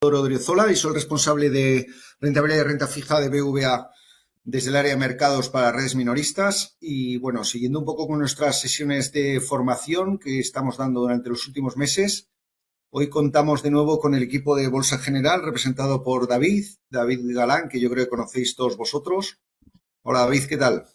Odriozola y soy el responsable de rentabilidad y renta fija de BVA desde el área de mercados para redes minoristas. Y bueno, siguiendo un poco con nuestras sesiones de formación que estamos dando durante los últimos meses, hoy contamos de nuevo con el equipo de Bolsa General representado por David Galán, que yo creo que conocéis todos vosotros. Hola David, ¿qué tal?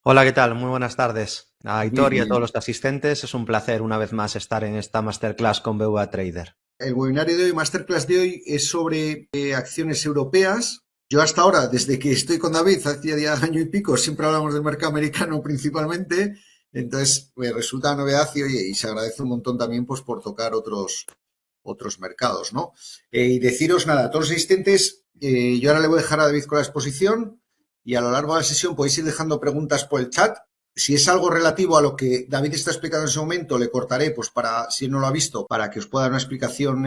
Hola, ¿qué tal? Muy buenas tardes. A Muy Aitor y a todos bien. los asistentes, es un placer una vez más estar en esta masterclass con BVA Trader. El webinario de hoy, masterclass de hoy, es sobre acciones europeas. Yo hasta ahora, desde que estoy con David, hacía ya año y pico, siempre hablamos del mercado americano principalmente. Entonces, me resulta una novedad y se agradece un montón también pues, por tocar otros mercados, ¿no? Y deciros nada, a todos los asistentes, yo ahora le voy a dejar a David con la exposición y a lo largo de la sesión podéis ir dejando preguntas por el chat. Si es algo relativo a lo que David está explicando en ese momento, le cortaré, pues para, si él no lo ha visto, para que os pueda dar una explicación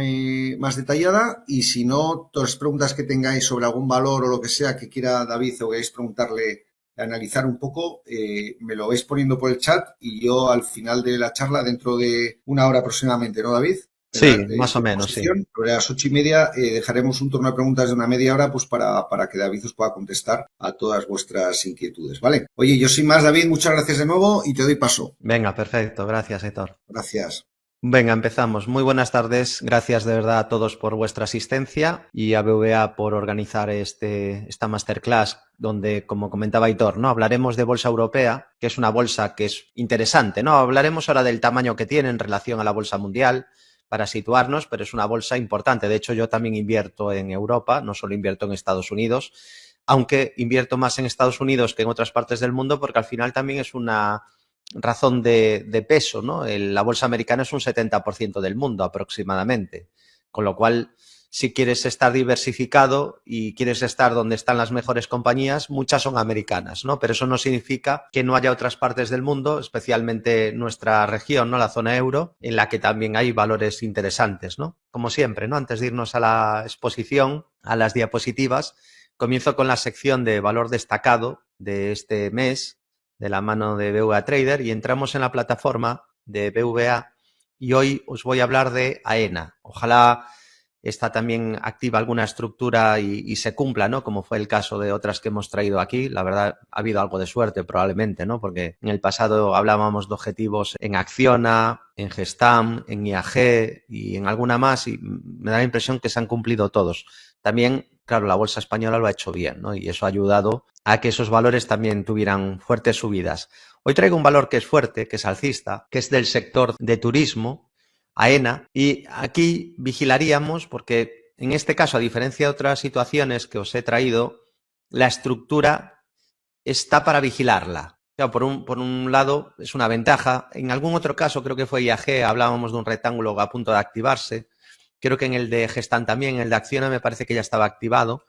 más detallada. Y si no, todas las preguntas que tengáis sobre algún valor o lo que sea que quiera David o queráis preguntarle, analizar un poco, me lo vais poniendo por el chat y yo al final de la charla, dentro de una hora aproximadamente, ¿no, David? Sí, más Su o menos, sí. exposición. Sobre las 8:30 dejaremos un turno de preguntas de una media hora pues para que David os pueda contestar a todas vuestras inquietudes, ¿vale? Oye, yo sin más, David, muchas gracias de nuevo y te doy paso. Venga, perfecto. Gracias, Aitor. Gracias. Venga, empezamos. Muy buenas tardes. Gracias de verdad a todos por vuestra asistencia y a BVA por organizar esta masterclass donde, como comentaba Aitor, ¿no? Hablaremos de bolsa europea, que es una bolsa que es interesante, ¿no? Hablaremos ahora del tamaño que tiene en relación a la bolsa mundial para situarnos, pero es una bolsa importante. De hecho, yo también invierto en Europa, no solo invierto en Estados Unidos, aunque invierto más en Estados Unidos que en otras partes del mundo porque al final también es una razón de peso, ¿no? La bolsa americana es un 70% del mundo aproximadamente, con lo cual si quieres estar diversificado y quieres estar donde están las mejores compañías, muchas son americanas, ¿no? Pero eso no significa que no haya otras partes del mundo, especialmente nuestra región, ¿no? La zona euro, en la que también hay valores interesantes, ¿no? Como siempre, ¿no? Antes de irnos a la exposición, a las diapositivas, comienzo con la sección de valor destacado de este mes, de la mano de BVA Trader, y entramos en la plataforma de BVA y hoy os voy a hablar de AENA. Ojalá esta también activa alguna estructura y se cumpla, ¿no? Como fue el caso de otras que hemos traído aquí. La verdad, ha habido algo de suerte probablemente, ¿no? Porque en el pasado hablábamos de objetivos en Acciona, en Gestam, en IAG y en alguna más y me da la impresión que se han cumplido todos. También, claro, la bolsa española lo ha hecho bien, ¿no? Y eso ha ayudado a que esos valores también tuvieran fuertes subidas. Hoy traigo un valor que es fuerte, que es alcista, que es del sector de turismo, AENA, y aquí vigilaríamos porque en este caso, a diferencia de otras situaciones que os he traído, la estructura está para vigilarla. O sea, por un lado es una ventaja. En algún otro caso, creo que fue IAG, hablábamos de un rectángulo a punto de activarse. Creo que en el de Gestam también, en el de Acciona me parece que ya estaba activado.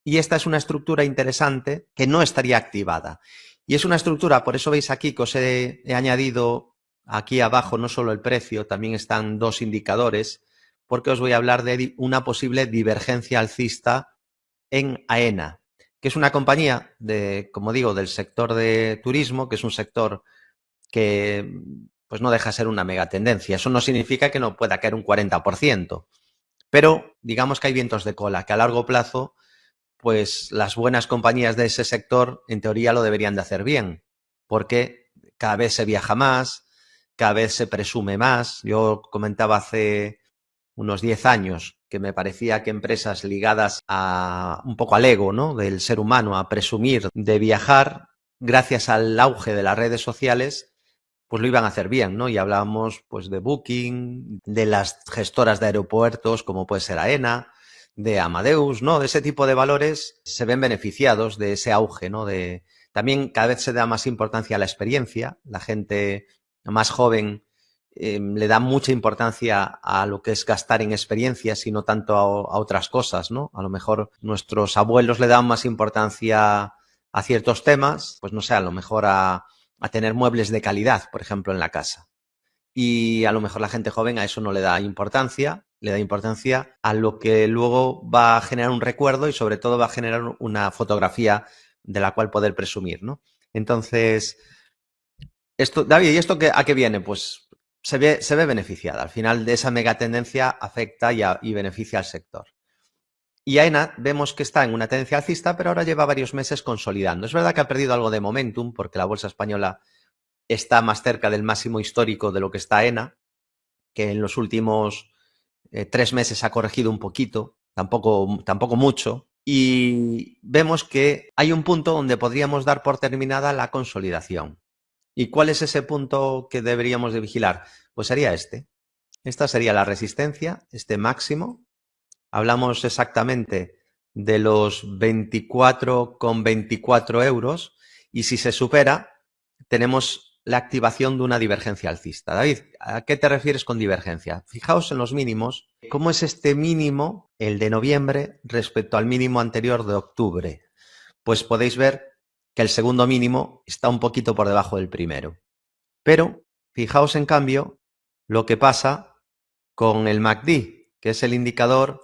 Y esta es una estructura interesante que no estaría activada. Y es una estructura, por eso veis aquí que os he añadido aquí abajo no solo el precio, también están dos indicadores, porque os voy a hablar de una posible divergencia alcista en AENA, que es una compañía de, como digo, del sector de turismo, que es un sector que pues no deja de ser una megatendencia. Eso no significa que no pueda caer un 40%, pero digamos que hay vientos de cola, que a largo plazo pues las buenas compañías de ese sector en teoría lo deberían de hacer bien, porque cada vez se viaja más, cada vez se presume más. Yo comentaba hace unos 10 años que me parecía que empresas ligadas a un poco al ego, ¿no? Del ser humano, a presumir de viajar, gracias al auge de las redes sociales, pues lo iban a hacer bien, ¿no? Y hablábamos pues de Booking, de las gestoras de aeropuertos como puede ser AENA, de Amadeus, ¿no? De ese tipo de valores se ven beneficiados de ese auge, ¿no? También cada vez se da más importancia a la experiencia. La gente más joven le da mucha importancia a lo que es gastar en experiencias y no tanto a otras cosas, ¿no? A lo mejor nuestros abuelos le dan más importancia a ciertos temas, pues no sé, a lo mejor a tener muebles de calidad, por ejemplo, en la casa. Y a lo mejor la gente joven a eso no le da importancia, le da importancia a lo que luego va a generar un recuerdo y sobre todo va a generar una fotografía de la cual poder presumir, ¿no? Entonces, esto, David, ¿y esto a qué viene? Pues se ve beneficiada. Al final de esa megatendencia afecta y beneficia al sector. Y AENA vemos que está en una tendencia alcista, pero ahora lleva varios meses consolidando. Es verdad que ha perdido algo de momentum porque la bolsa española está más cerca del máximo histórico de lo que está AENA, que en los últimos 3 meses ha corregido un poquito, tampoco mucho. Y vemos que hay un punto donde podríamos dar por terminada la consolidación. ¿Y cuál es ese punto que deberíamos de vigilar? Pues sería este. Esta sería la resistencia, este máximo. Hablamos exactamente de los 24,24 euros y si se supera, tenemos la activación de una divergencia alcista. David, ¿a qué te refieres con divergencia? Fijaos en los mínimos. ¿Cómo es este mínimo, el de noviembre, respecto al mínimo anterior de octubre? Pues podéis ver que el segundo mínimo está un poquito por debajo del primero. Pero fijaos en cambio lo que pasa con el MACD, que es el indicador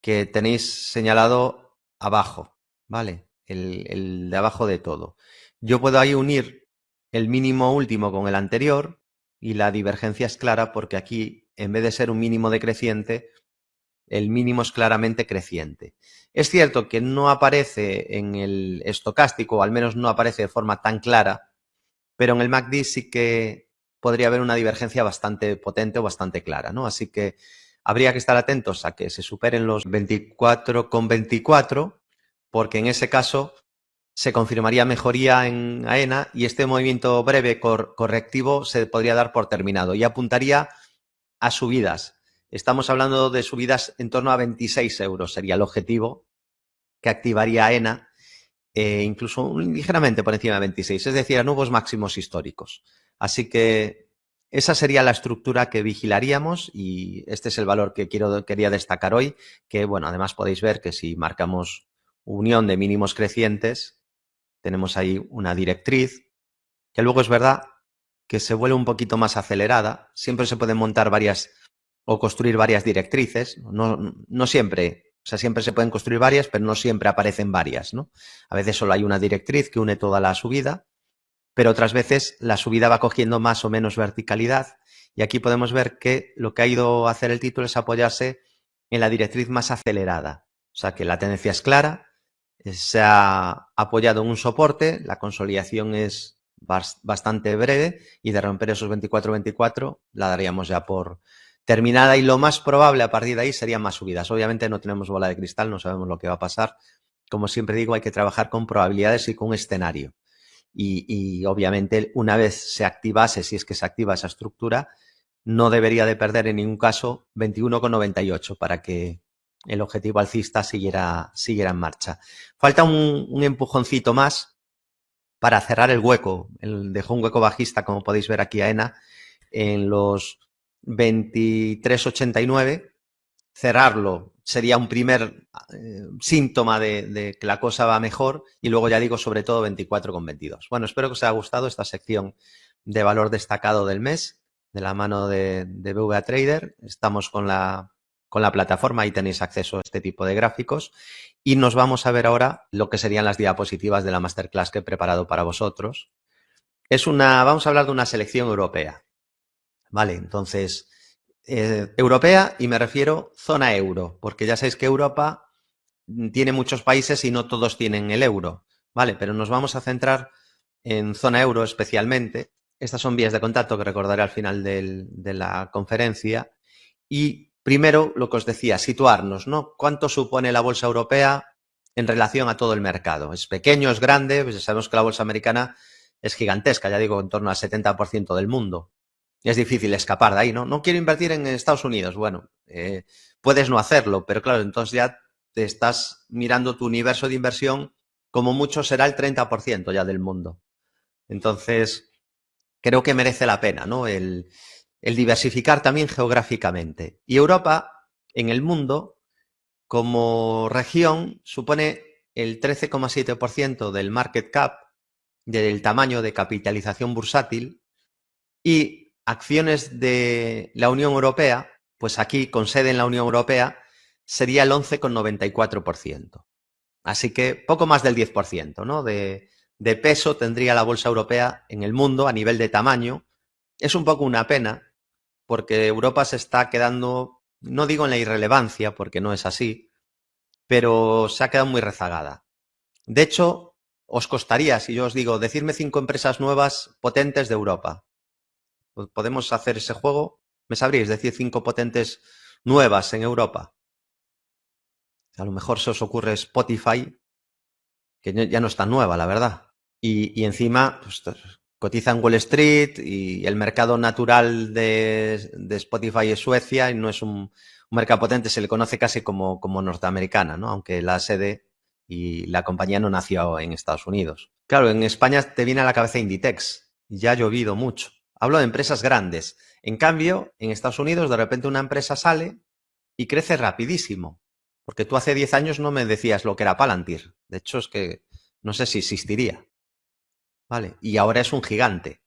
que tenéis señalado abajo, ¿vale? El de abajo de todo. Yo puedo ahí unir el mínimo último con el anterior y la divergencia es clara porque aquí, en vez de ser un mínimo decreciente, el mínimo es claramente creciente. Es cierto que no aparece en el estocástico, o al menos no aparece de forma tan clara, pero en el MACD sí que podría haber una divergencia bastante potente o bastante clara, ¿no? Así que habría que estar atentos a que se superen los 24,24, porque en ese caso se confirmaría mejoría en AENA y este movimiento breve correctivo se podría dar por terminado y apuntaría a subidas. Estamos hablando de subidas en torno a 26 euros, sería el objetivo que activaría AENA, incluso ligeramente por encima de 26, es decir, a nuevos máximos históricos. Así que esa sería la estructura que vigilaríamos y este es el valor que quería destacar hoy, que bueno, además podéis ver que si marcamos unión de mínimos crecientes, tenemos ahí una directriz, que luego es verdad que se vuelve un poquito más acelerada, siempre se pueden montar varias o construir varias directrices, no siempre. O sea, siempre se pueden construir varias, pero no siempre aparecen varias, ¿no? A veces solo hay una directriz que une toda la subida, pero otras veces la subida va cogiendo más o menos verticalidad y aquí podemos ver que lo que ha ido a hacer el título es apoyarse en la directriz más acelerada. O sea, que la tendencia es clara, se ha apoyado en un soporte, la consolidación es bastante breve y de romper esos 24,24 la daríamos ya por terminada y lo más probable a partir de ahí serían más subidas. Obviamente no tenemos bola de cristal, no sabemos lo que va a pasar. Como siempre digo, hay que trabajar con probabilidades y con escenario. Y obviamente una vez se activase, si es que se activa esa estructura, no debería de perder en ningún caso 21,98 para que el objetivo alcista siguiera en marcha. Falta un empujoncito más para cerrar el hueco. Dejó un hueco bajista, como podéis ver aquí AENA, en los 23,89, cerrarlo sería un primer síntoma de que la cosa va mejor y luego ya digo sobre todo 24,22. Bueno, espero que os haya gustado esta sección de valor destacado del mes de la mano de BVA Trader. Estamos con la plataforma y tenéis acceso a este tipo de gráficos y nos vamos a ver ahora lo que serían las diapositivas de la masterclass que he preparado para vosotros. Vamos a hablar de una selección europea. Vale, entonces, europea y me refiero zona euro, porque ya sabéis que Europa tiene muchos países y no todos tienen el euro, ¿vale? Pero nos vamos a centrar en zona euro especialmente. Estas son vías de contacto que recordaré al final de la conferencia. Y primero, lo que os decía, situarnos, ¿no? ¿Cuánto supone la bolsa europea en relación a todo el mercado? ¿Es pequeño, es grande? Pues sabemos que la bolsa americana es gigantesca, ya digo, en torno al 70% del mundo. Es difícil escapar de ahí, ¿no? No quiero invertir en Estados Unidos. Bueno, puedes no hacerlo, pero claro, entonces ya te estás mirando tu universo de inversión, como mucho será el 30% ya del mundo. Entonces, creo que merece la pena, ¿no? El diversificar también geográficamente. Y Europa, en el mundo, como región, supone el 13,7% del market cap, del tamaño de capitalización bursátil, y acciones de la Unión Europea, pues aquí con sede en la Unión Europea, sería el 11,94%. Así que poco más del 10%, ¿no? de peso tendría la bolsa europea en el mundo a nivel de tamaño. Es un poco una pena porque Europa se está quedando, no digo en la irrelevancia porque no es así, pero se ha quedado muy rezagada. De hecho, os costaría, si yo os digo, decirme 5 empresas nuevas potentes de Europa. ¿Podemos hacer ese juego? ¿Me sabríais decir 5 potentes nuevas en Europa? A lo mejor se os ocurre Spotify, que ya no es tan nueva, la verdad. Y encima pues, cotiza en Wall Street y el mercado natural de Spotify es Suecia y no es un mercado potente, se le conoce casi como norteamericana, ¿no? Aunque la sede y la compañía no nació en Estados Unidos. Claro, en España te viene a la cabeza Inditex, ya ha llovido mucho. Hablo de empresas grandes. En cambio, en Estados Unidos de repente una empresa sale y crece rapidísimo. Porque tú hace 10 años no me decías lo que era Palantir. De hecho, es que no sé si existiría. ¿Vale? Y ahora es un gigante.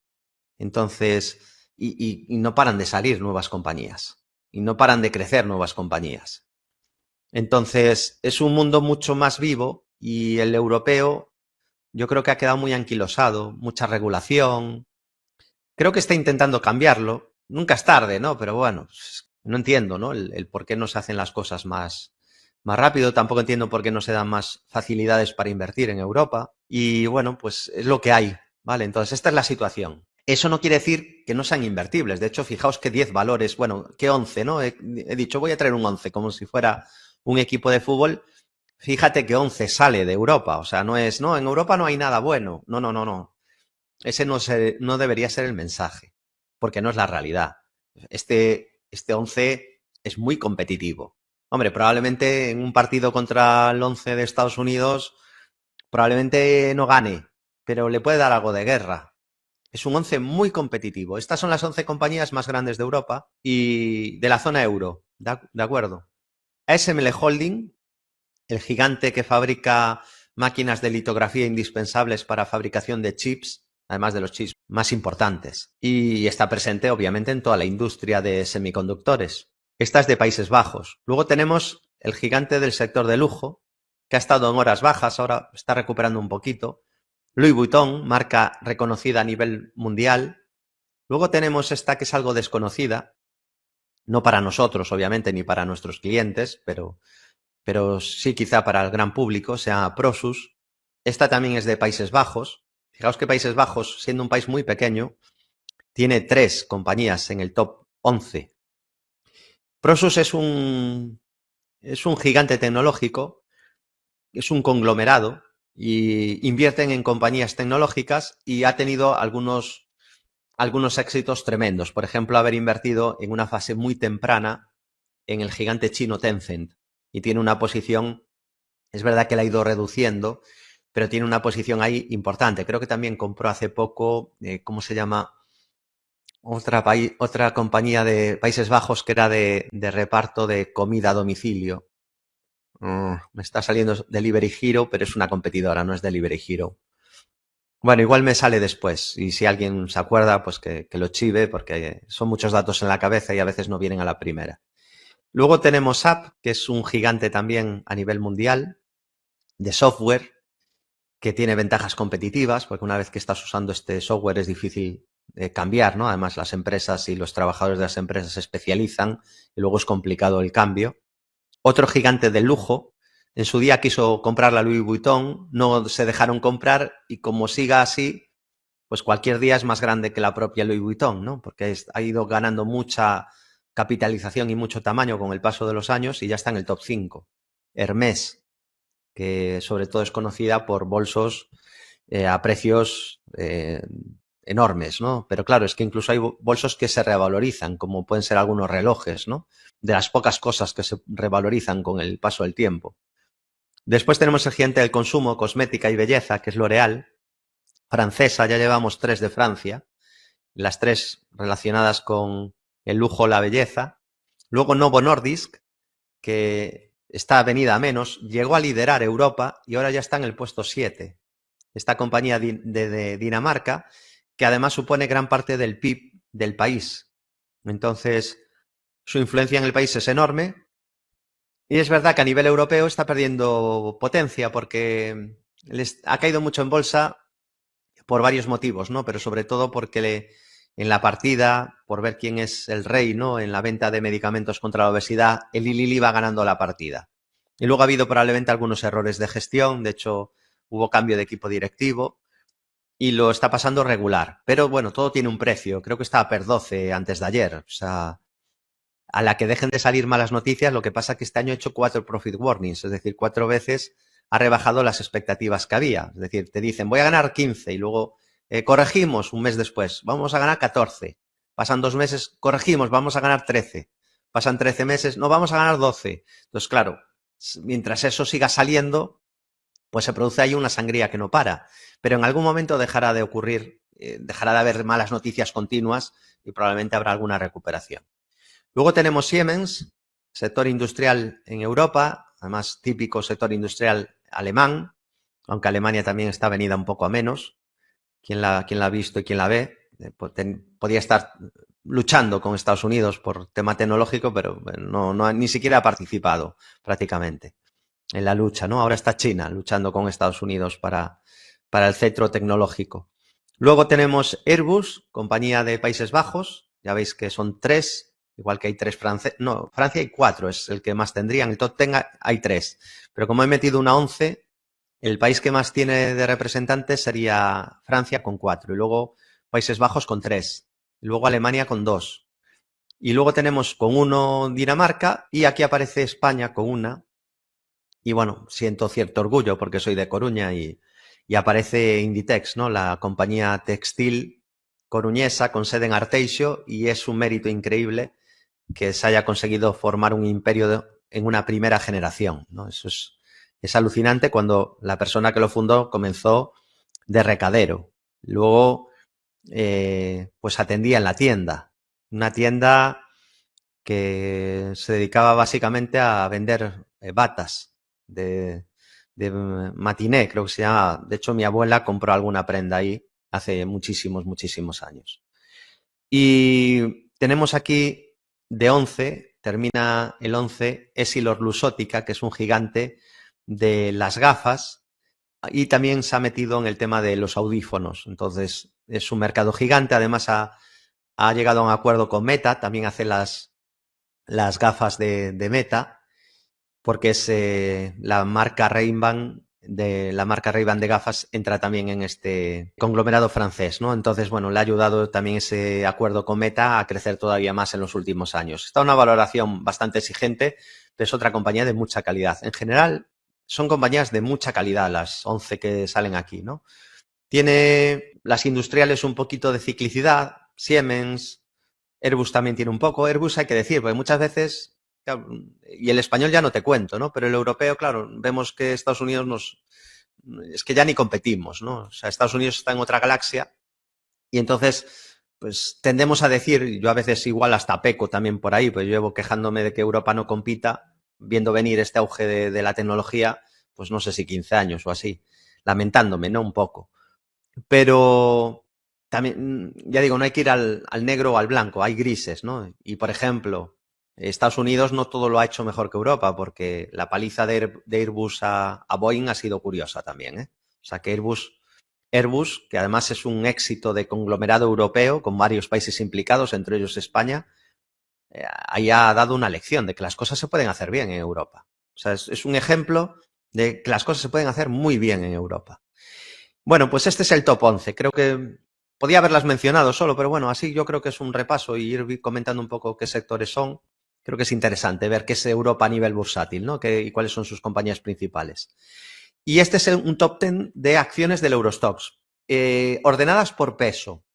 Entonces, y no paran de salir nuevas compañías. Y no paran de crecer nuevas compañías. Entonces, es un mundo mucho más vivo y el europeo yo creo que ha quedado muy anquilosado, mucha regulación. Creo que está intentando cambiarlo. Nunca es tarde, ¿no? Pero bueno, no entiendo, ¿no? El por qué no se hacen las cosas más rápido. Tampoco entiendo por qué no se dan más facilidades para invertir en Europa. Y bueno, pues es lo que hay, ¿vale? Entonces, esta es la situación. Eso no quiere decir que no sean invertibles. De hecho, fijaos que 10 valores, bueno, que 11, ¿no? He dicho, voy a traer un 11 como si fuera un equipo de fútbol. Fíjate que 11 sale de Europa. O sea, no es, no, en Europa no hay nada bueno. No, no, no, no. Ese no debería ser el mensaje, porque no es la realidad. Este 11 es muy competitivo. Hombre, probablemente en un partido contra el 11 de Estados Unidos, probablemente no gane, pero le puede dar algo de guerra. Es un 11 muy competitivo. Estas son las 11 compañías más grandes de Europa y de la zona euro, ¿de acuerdo? ASML Holding, el gigante que fabrica máquinas de litografía indispensables para fabricación de chips, además de los chips más importantes. Y está presente, obviamente, en toda la industria de semiconductores. Esta es de Países Bajos. Luego tenemos el gigante del sector de lujo, que ha estado en horas bajas, ahora está recuperando un poquito. Louis Vuitton, marca reconocida a nivel mundial. Luego tenemos esta que es algo desconocida, no para nosotros, obviamente, ni para nuestros clientes, pero sí quizá para el gran público, sea Prosus. Esta también es de Países Bajos. Fijaos que Países Bajos, siendo un país muy pequeño, tiene 3 compañías en el top 11. Prosus es un gigante tecnológico, es un conglomerado y invierten en compañías tecnológicas y ha tenido algunos éxitos tremendos. Por ejemplo, haber invertido en una fase muy temprana en el gigante chino Tencent y tiene una posición, es verdad que la ha ido reduciendo, pero tiene una posición ahí importante. Creo que también compró hace poco, ¿cómo se llama? Otra compañía de Países Bajos que era de reparto de comida a domicilio. Me está saliendo Delivery Hero, pero es una competidora, no es Delivery Hero. Bueno, igual me sale después y si alguien se acuerda, pues que lo chive porque son muchos datos en la cabeza y a veces no vienen a la primera. Luego tenemos App, que es un gigante también a nivel mundial de software que tiene ventajas competitivas porque una vez que estás usando este software es difícil cambiar, ¿no? Además las empresas y los trabajadores de las empresas se especializan y luego es complicado el cambio. Otro gigante del lujo, en su día quiso comprar la Louis Vuitton, no se dejaron comprar y como siga así, pues cualquier día es más grande que la propia Louis Vuitton, ¿no? Porque ha ido ganando mucha capitalización y mucho tamaño con el paso de los años y ya está en el top 5. Hermès, que sobre todo es conocida por bolsos a precios enormes, ¿no? Pero claro, es que incluso hay bolsos que se revalorizan, como pueden ser algunos relojes, ¿no? De las pocas cosas que se revalorizan con el paso del tiempo. Después tenemos el gigante del consumo, cosmética y belleza, que es L'Oréal, francesa, ya llevamos 3 de Francia, las 3 relacionadas con el lujo, la belleza. Luego Novo Nordisk, que está venida a menos, llegó a liderar Europa y ahora ya está en el puesto 7. Esta compañía de Dinamarca, que además supone gran parte del PIB del país. Entonces, su influencia en el país es enorme. Y es verdad que a nivel europeo está perdiendo potencia porque ha caído mucho en bolsa por varios motivos, ¿no? Pero sobre todo porque en la partida, por ver quién es el rey, ¿no? En la venta de medicamentos contra la obesidad, el Lilly va ganando la partida. Y luego ha habido probablemente algunos errores de gestión, de hecho hubo cambio de equipo directivo y lo está pasando regular. Pero bueno, todo tiene un precio, creo que estaba per 12 antes de ayer, o sea, a la que dejen de salir malas noticias, lo que pasa es que este año ha hecho 4 profit warnings, es decir, 4 veces ha rebajado las expectativas que había. Es decir, te dicen, voy a ganar 15 y luego corregimos un mes después, vamos a ganar 14. Pasan 2 meses, corregimos, vamos a ganar 13. Pasan 13 meses, no, vamos a ganar 12. Entonces, claro, mientras eso siga saliendo, pues se produce ahí una sangría que no para. Pero en algún momento dejará de ocurrir, dejará de haber malas noticias continuas y probablemente habrá alguna recuperación. Luego tenemos Siemens, sector industrial en Europa, además típico sector industrial alemán, aunque Alemania también está venida un poco a menos. ¿Quién la ha visto y quién la ve? Podía estar luchando con Estados Unidos por tema tecnológico, pero no ni siquiera ha participado prácticamente en la lucha, ¿no? Ahora está China luchando con Estados Unidos para el centro tecnológico. Luego tenemos Airbus, compañía de Países Bajos, ya veis que son 3, igual que hay 3 franceses, no, Francia hay 4, es el que más tendría, en el top 10 hay 3, pero como he metido una 11, el país que más tiene de representantes sería Francia con 4, y luego Países Bajos con 3, y luego Alemania con 2, y luego tenemos con 1 Dinamarca, y aquí aparece España con 1, y bueno, siento cierto orgullo porque soy de Coruña y aparece Inditex, ¿no? La compañía textil coruñesa con sede en Arteixo, y es un mérito increíble que se haya conseguido formar un imperio en una primera generación, ¿no? Eso es alucinante cuando la persona que lo fundó comenzó de recadero. Luego, pues atendía en la tienda, una tienda que se dedicaba básicamente a vender batas de matiné, creo que se llama. De hecho, mi abuela compró alguna prenda ahí hace muchísimos, muchísimos años. Y tenemos aquí de 11, termina el 11, Essilor-Luxottica, que es un gigante de las gafas, y también se ha metido en el tema de los audífonos. Entonces, es un mercado gigante. Además, ha llegado a un acuerdo con Meta, también hace las gafas de Meta, porque es la marca Ray-Ban de gafas entra también en este conglomerado francés, ¿no? Entonces, bueno, le ha ayudado también ese acuerdo con Meta a crecer todavía más en los últimos años. Está una valoración bastante exigente, pero es otra compañía de mucha calidad. En general, son compañías de mucha calidad las 11 que salen aquí, ¿no? Tiene las industriales un poquito de ciclicidad, Siemens, Airbus también tiene un poco. Airbus hay que decir, porque muchas veces, claro, y el español ya no te cuento, ¿no? Pero el europeo, claro, vemos que Estados Unidos es que ya ni competimos, ¿no? O sea, Estados Unidos está en otra galaxia y entonces, pues tendemos a decir, yo a veces igual hasta peco también por ahí, pues yo llevo quejándome de que Europa no compita, viendo venir este auge de la tecnología, pues no sé si 15 años o así, lamentándome, ¿no? Un poco. Pero también, ya digo, no hay que ir al negro o al blanco, hay grises, ¿no? Y, por ejemplo, Estados Unidos no todo lo ha hecho mejor que Europa, porque la paliza de Airbus a Boeing ha sido curiosa también, ¿eh? O sea, que Airbus, que además es un éxito de conglomerado europeo, con varios países implicados, entre ellos España, ahí ha dado una lección de que las cosas se pueden hacer bien en Europa. O sea, es un ejemplo de que las cosas se pueden hacer muy bien en Europa. Bueno, pues este es el top 11. Creo que podía haberlas mencionado solo, pero bueno, así yo creo que es un repaso y ir comentando un poco qué sectores son. Creo que es interesante ver qué es Europa a nivel bursátil, ¿no? Y cuáles son sus compañías principales. Y este es un top 10 de acciones del Eurostoxx, ordenadas por peso.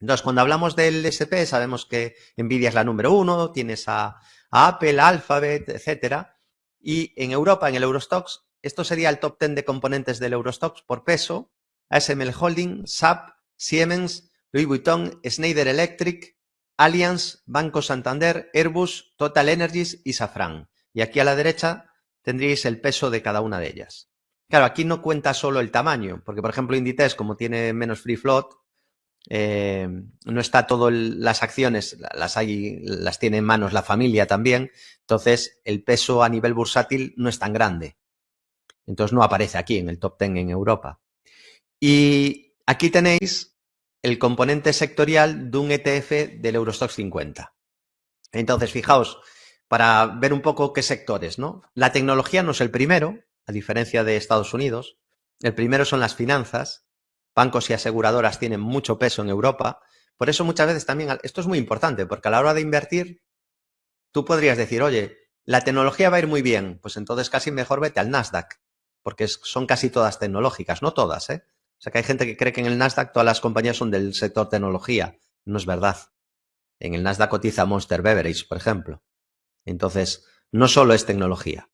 Entonces, cuando hablamos del SP, sabemos que Nvidia es la número 1, tienes a Apple, Alphabet, etcétera. Y en Europa, en el Eurostoxx, esto sería el top 10 de componentes del Eurostoxx por peso: ASML Holding, SAP, Siemens, Louis Vuitton, Schneider Electric, Allianz, Banco Santander, Airbus, Total Energies y Safran. Y aquí a la derecha tendríais el peso de cada una de ellas. Claro, aquí no cuenta solo el tamaño, porque por ejemplo Inditex, como tiene menos free float, no está todo las acciones, las tiene en manos la familia también, entonces el peso a nivel bursátil no es tan grande. Entonces no aparece aquí en el top 10 en Europa. Y aquí tenéis el componente sectorial de un ETF del Eurostoxx 50. Entonces, fijaos, para ver un poco qué sectores, ¿no? La tecnología no es el primero, a diferencia de Estados Unidos. El primero son las finanzas. Bancos y aseguradoras tienen mucho peso en Europa. Por eso muchas veces también, esto es muy importante, porque a la hora de invertir, tú podrías decir, oye, la tecnología va a ir muy bien, pues entonces casi mejor vete al Nasdaq, porque son casi todas tecnológicas, no todas, ¿eh? O sea que hay gente que cree que en el Nasdaq todas las compañías son del sector tecnología. No es verdad. En el Nasdaq cotiza Monster Beverage, por ejemplo. Entonces, no solo es tecnología.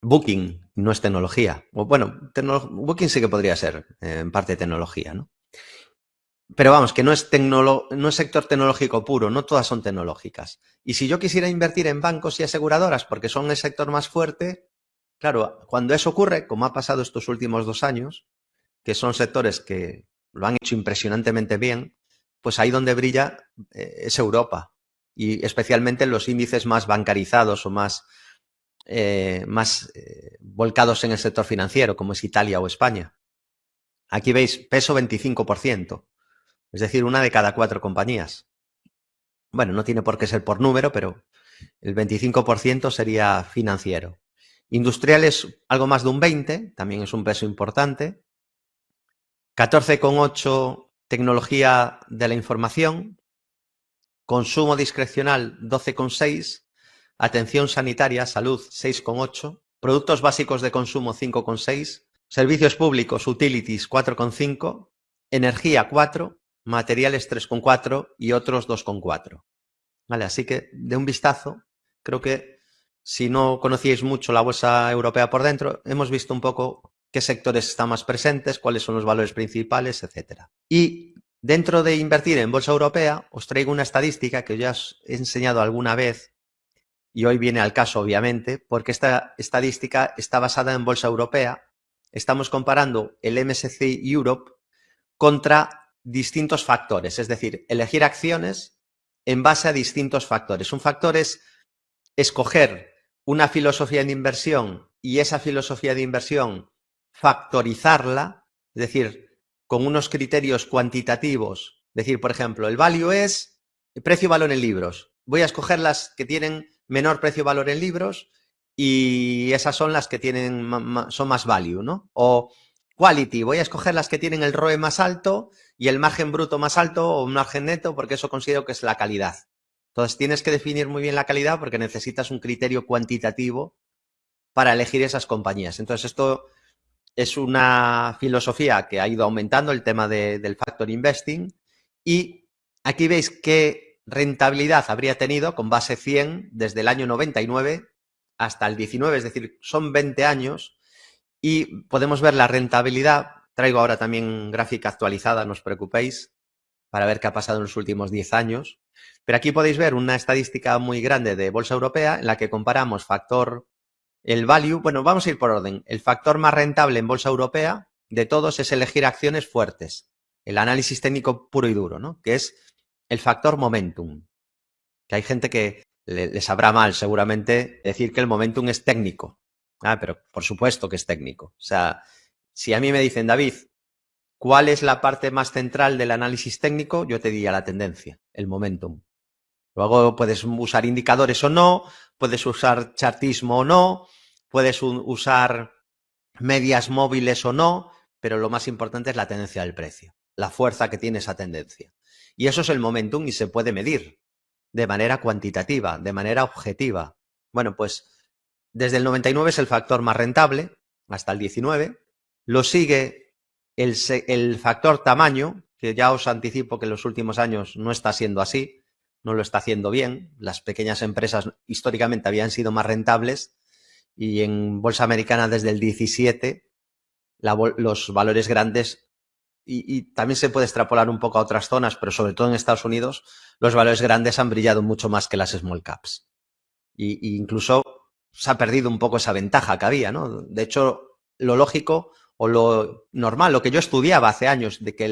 Booking no es tecnología. O, bueno, Booking sí que podría ser en parte tecnología, ¿no? Pero vamos, que no es sector tecnológico puro, no todas son tecnológicas. Y si yo quisiera invertir en bancos y aseguradoras porque son el sector más fuerte, claro, cuando eso ocurre, como ha pasado estos últimos 2 años, que son sectores que lo han hecho impresionantemente bien, pues ahí donde brilla es Europa. Y especialmente en los índices más bancarizados o más volcados en el sector financiero, como es Italia o España. Aquí veis peso 25%. Es decir, 1 de cada 4 compañías. Bueno, no tiene por qué ser por número, pero el 25% sería financiero. Industrial es algo más de un 20%, también es un peso importante. 14,8% tecnología de la información. Consumo discrecional 12,6%. Atención sanitaria, salud 6,8%. Productos básicos de consumo 5,6%. Servicios públicos, utilities 4,5%. Energía 4%. Materiales 3,4% y otros 2,4%. Vale, así que de un vistazo, creo que si no conocíais mucho la bolsa europea por dentro, hemos visto un poco qué sectores están más presentes, cuáles son los valores principales, etcétera. Y dentro de invertir en bolsa europea, os traigo una estadística que ya os he enseñado alguna vez y hoy viene al caso, obviamente, porque esta estadística está basada en bolsa europea. Estamos comparando el MSCI Europe contra distintos factores, es decir, elegir acciones en base a distintos factores. Un factor es escoger una filosofía de inversión y esa filosofía de inversión factorizarla, es decir, con unos criterios cuantitativos. Es decir, por ejemplo, el value es precio-valor en libros. Voy a escoger las que tienen menor precio-valor en libros y esas son las que son más value, ¿no? O quality, voy a escoger las que tienen el ROE más alto y el margen bruto más alto o un margen neto porque eso considero que es la calidad. Entonces tienes que definir muy bien la calidad porque necesitas un criterio cuantitativo para elegir esas compañías. Entonces esto es una filosofía que ha ido aumentando, el tema del factor investing, y aquí veis qué rentabilidad habría tenido con base 100 desde el año 99 hasta el 19, es decir, son 20 años. Y podemos ver la rentabilidad. Traigo ahora también gráfica actualizada, no os preocupéis, para ver qué ha pasado en los últimos 10 años. Pero aquí podéis ver una estadística muy grande de bolsa europea en la que comparamos el value. Bueno, vamos a ir por orden. El factor más rentable en bolsa europea de todos es elegir acciones fuertes. El análisis técnico puro y duro, ¿no? Que es el factor momentum. Que hay gente que le sabrá mal seguramente decir que el momentum es técnico. Pero por supuesto que es técnico. O sea, si a mí me dicen, David, ¿cuál es la parte más central del análisis técnico? Yo te diría la tendencia, el momentum. Luego puedes usar indicadores o no, puedes usar chartismo o no, puedes usar medias móviles o no, pero lo más importante es la tendencia del precio, la fuerza que tiene esa tendencia. Y eso es el momentum y se puede medir de manera cuantitativa, de manera objetiva. Bueno, pues desde el 99 es el factor más rentable, hasta el 19. Lo sigue el factor tamaño, que ya os anticipo que en los últimos años no está siendo así, no lo está haciendo bien. Las pequeñas empresas históricamente habían sido más rentables y en bolsa americana desde el 17 los valores grandes, y también se puede extrapolar un poco a otras zonas, pero sobre todo en Estados Unidos, los valores grandes han brillado mucho más que las small caps. Y incluso se ha perdido un poco esa ventaja que había, ¿no? De hecho, lo lógico o lo normal, lo que yo estudiaba hace años, de que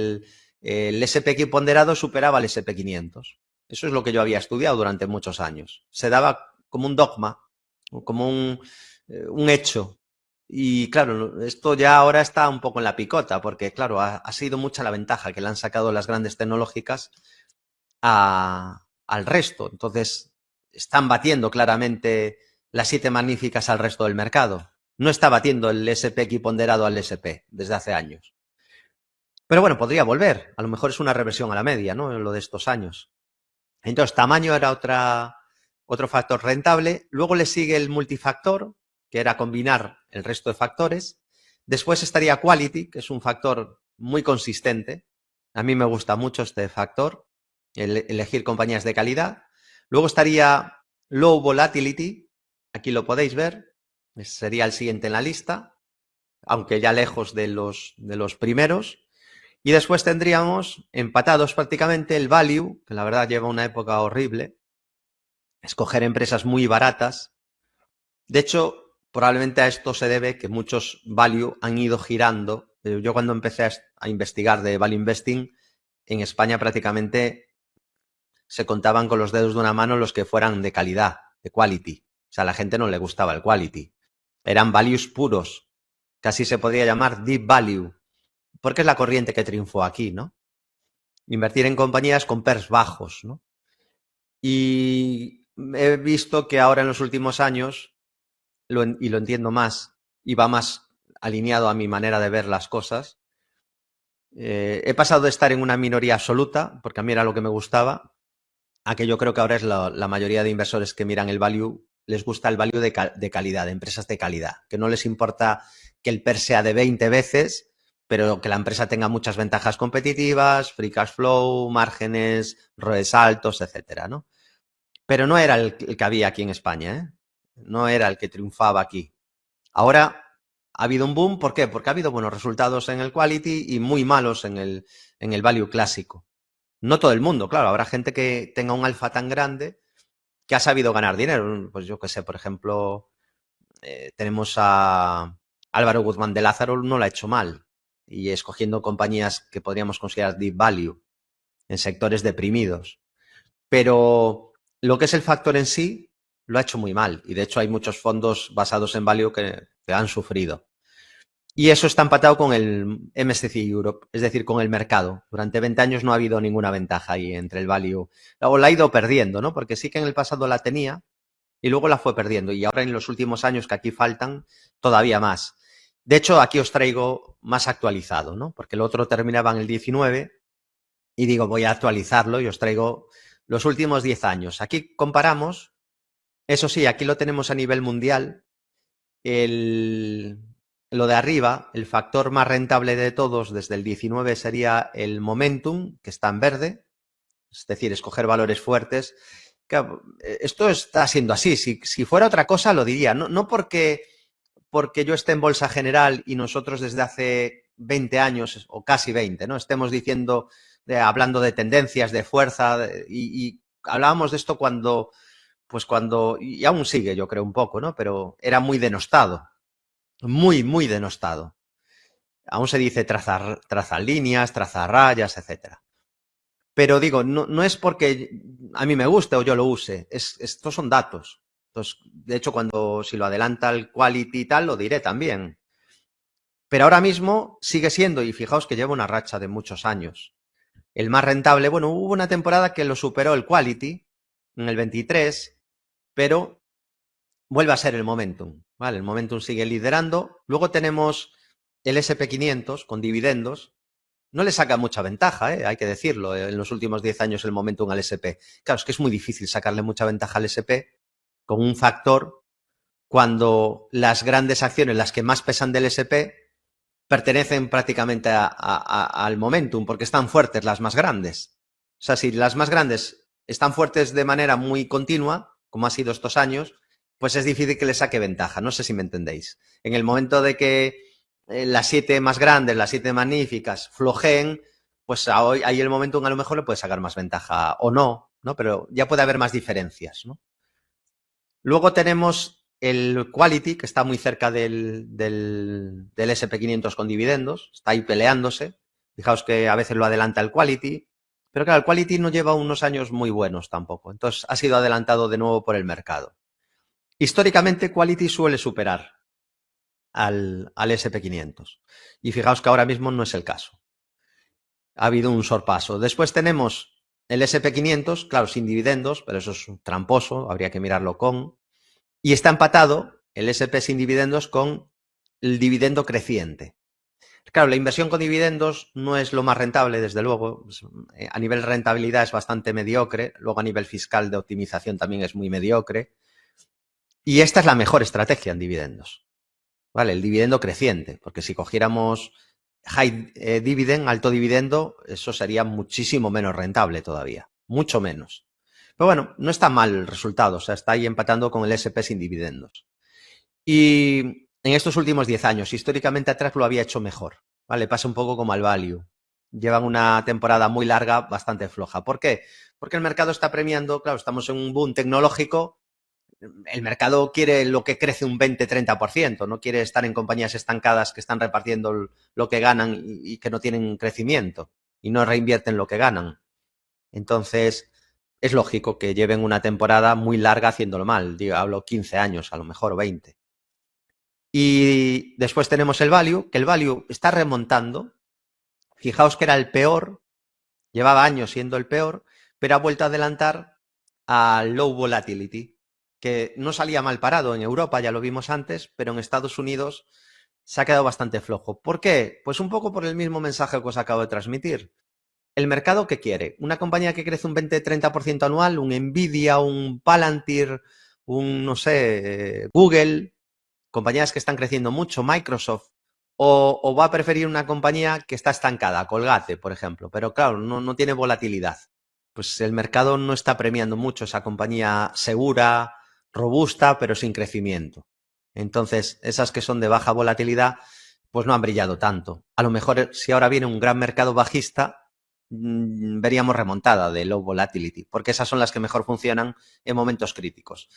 el S&P ponderado superaba al S&P 500. Eso es lo que yo había estudiado durante muchos años. Se daba como un dogma, como un hecho. Y claro, esto ya ahora está un poco en la picota, porque claro, ha sido mucha la ventaja que le han sacado las grandes tecnológicas al resto. Entonces, están batiendo claramente las 7 magníficas al resto del mercado. No está batiendo el S&P equiponderado al S&P desde hace años. Pero bueno, podría volver. A lo mejor es una reversión a la media, ¿no? En lo de estos años. Entonces, tamaño era otro factor rentable. Luego le sigue el multifactor, que era combinar el resto de factores. Después estaría quality, que es un factor muy consistente. A mí me gusta mucho este factor, elegir compañías de calidad. Luego estaría low volatility, aquí lo podéis ver, sería el siguiente en la lista, aunque ya lejos de los primeros. Y después tendríamos empatados prácticamente el value, que la verdad lleva una época horrible, escoger empresas muy baratas. De hecho, probablemente a esto se debe que muchos value han ido girando. Yo cuando empecé a investigar de value investing, en España prácticamente se contaban con los dedos de una mano los que fueran de calidad, de quality. O sea, a la gente no le gustaba el quality. Eran values puros. Casi se podría llamar deep value, porque es la corriente que triunfó aquí, ¿no? Invertir en compañías con PERs bajos, ¿no? Y he visto que ahora en los últimos años, y lo entiendo más, y va más alineado a mi manera de ver las cosas, he pasado de estar en una minoría absoluta, porque a mí era lo que me gustaba, a que yo creo que ahora es la mayoría de inversores que miran el value, les gusta el value de calidad, de empresas de calidad, que no les importa que el PER sea de 20 veces, pero que la empresa tenga muchas ventajas competitivas, free cash flow, márgenes, ROEs altos, etcétera, ¿no? Pero no era el que había aquí en España, ¿eh? No era el que triunfaba aquí. Ahora ha habido un boom, ¿por qué? Porque ha habido buenos resultados en el quality y muy malos en el value clásico. No todo el mundo, claro, habrá gente que tenga un alfa tan grande que ha sabido ganar dinero. Pues yo qué sé, por ejemplo, tenemos a Álvaro Guzmán de Lázaro, no lo ha hecho mal, y escogiendo compañías que podríamos considerar deep value en sectores deprimidos. Pero lo que es el factor en sí lo ha hecho muy mal, y de hecho hay muchos fondos basados en value que han sufrido. Y eso está empatado con el MSCI Europe, es decir, con el mercado. Durante 20 años no ha habido ninguna ventaja ahí entre el value. O la ha ido perdiendo, ¿no? Porque sí que en el pasado la tenía y luego la fue perdiendo. Y ahora en los últimos años que aquí faltan, todavía más. De hecho, aquí os traigo más actualizado, ¿no? Porque el otro terminaba en el 19 y digo, voy a actualizarlo y os traigo los últimos 10 años. Aquí comparamos, eso sí, aquí lo tenemos a nivel mundial, lo de arriba, el factor más rentable de todos desde el 19 sería el momentum, que está en verde, es decir, escoger valores fuertes. Claro, esto está siendo así. Si fuera otra cosa lo diría, no porque yo esté en Bolsa General y nosotros desde hace 20 años o casi 20, ¿no? Estemos diciendo, hablando de tendencias, de fuerza, y hablábamos de esto cuando, y aún sigue yo creo un poco, ¿no? Pero era muy denostado. Muy, muy denostado. Aún se dice trazar líneas, trazar rayas, etcétera. Pero digo, no es porque a mí me guste o yo lo use, estos son datos. Entonces, de hecho, si lo adelanta el quality y tal, lo diré también. Pero ahora mismo sigue siendo, y fijaos que lleva una racha de muchos años. El más rentable, bueno, hubo una temporada que lo superó el quality en el 23, pero vuelve a ser el momentum, ¿vale? El momentum sigue liderando. Luego tenemos el SP500 con dividendos. No le saca mucha ventaja, hay que decirlo, en los últimos 10 años el momentum al SP. Claro, es que es muy difícil sacarle mucha ventaja al SP con un factor cuando las grandes acciones, las que más pesan del SP, pertenecen prácticamente al momentum, porque están fuertes las más grandes. O sea, si las más grandes están fuertes de manera muy continua, como ha sido estos años, pues es difícil que le saque ventaja. No sé si me entendéis. En el momento de que las 7 más grandes, las 7 magníficas, flojeen, pues ahí el momentum a lo mejor le puede sacar más ventaja o no, ¿no? Pero ya puede haber más diferencias, ¿no? Luego tenemos el quality, que está muy cerca del SP500 con dividendos, está ahí peleándose. Fijaos que a veces lo adelanta el quality, pero claro, el quality no lleva unos años muy buenos tampoco. Entonces ha sido adelantado de nuevo por el mercado. Históricamente, quality suele superar al SP500. Y fijaos que ahora mismo no es el caso. Ha habido un sorpaso. Después tenemos el SP500, claro, sin dividendos, pero eso es tramposo, habría que mirarlo con. Y está empatado el SP sin dividendos con el dividendo creciente. Claro, la inversión con dividendos no es lo más rentable, desde luego. A nivel de rentabilidad es bastante mediocre. Luego a nivel fiscal de optimización también es muy mediocre. Y esta es la mejor estrategia en dividendos. ¿Vale? El dividendo creciente. Porque si cogiéramos high dividend, alto dividendo, eso sería muchísimo menos rentable todavía. Mucho menos. Pero bueno, no está mal el resultado. O sea, está ahí empatando con el SP sin dividendos. Y en estos últimos 10 años, históricamente atrás lo había hecho mejor. ¿Vale? Pasa un poco como al value. Llevan una temporada muy larga, bastante floja. ¿Por qué? Porque el mercado está premiando, claro, estamos en un boom tecnológico. El mercado quiere lo que crece un 20-30%, no quiere estar en compañías estancadas que están repartiendo lo que ganan y que no tienen crecimiento y no reinvierten lo que ganan. Entonces, es lógico que lleven una temporada muy larga haciéndolo mal. Digo, hablo 15 años, a lo mejor 20. Y después tenemos el value, que el value está remontando. Fijaos que era el peor, llevaba años siendo el peor, pero ha vuelto a adelantar al low volatility, que no salía mal parado en Europa, ya lo vimos antes, pero en Estados Unidos se ha quedado bastante flojo. ¿Por qué? Pues un poco por el mismo mensaje que os acabo de transmitir. ¿El mercado qué quiere? ¿Una compañía que crece un 20-30% anual? ¿Un Nvidia, un Palantir, un, no sé, Google? Compañías que están creciendo mucho, Microsoft, o va a preferir una compañía que está estancada, Colgate, por ejemplo, pero claro, no tiene volatilidad. Pues el mercado no está premiando mucho esa compañía segura, robusta, pero sin crecimiento. Entonces, esas que son de baja volatilidad, pues no han brillado tanto. A lo mejor si ahora viene un gran mercado bajista, veríamos remontada de low volatility, porque esas son las que mejor funcionan en momentos críticos.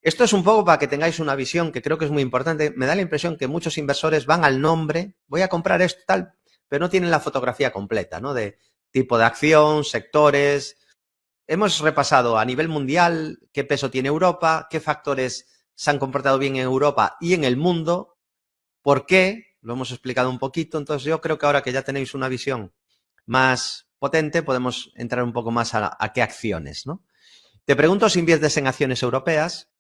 Esto es un poco para que tengáis una visión que creo que es muy importante. Me da la impresión que muchos inversores van al nombre, voy a comprar esto tal, pero no tienen la fotografía completa, ¿no? De tipo de acción, sectores. Hemos repasado a nivel mundial qué peso tiene Europa, qué factores se han comportado bien en Europa y en el mundo, por qué, lo hemos explicado un poquito. Entonces yo creo que ahora que ya tenéis una visión más potente, podemos entrar un poco más a qué acciones, ¿no? Te pregunto si inviertes en acciones europeas.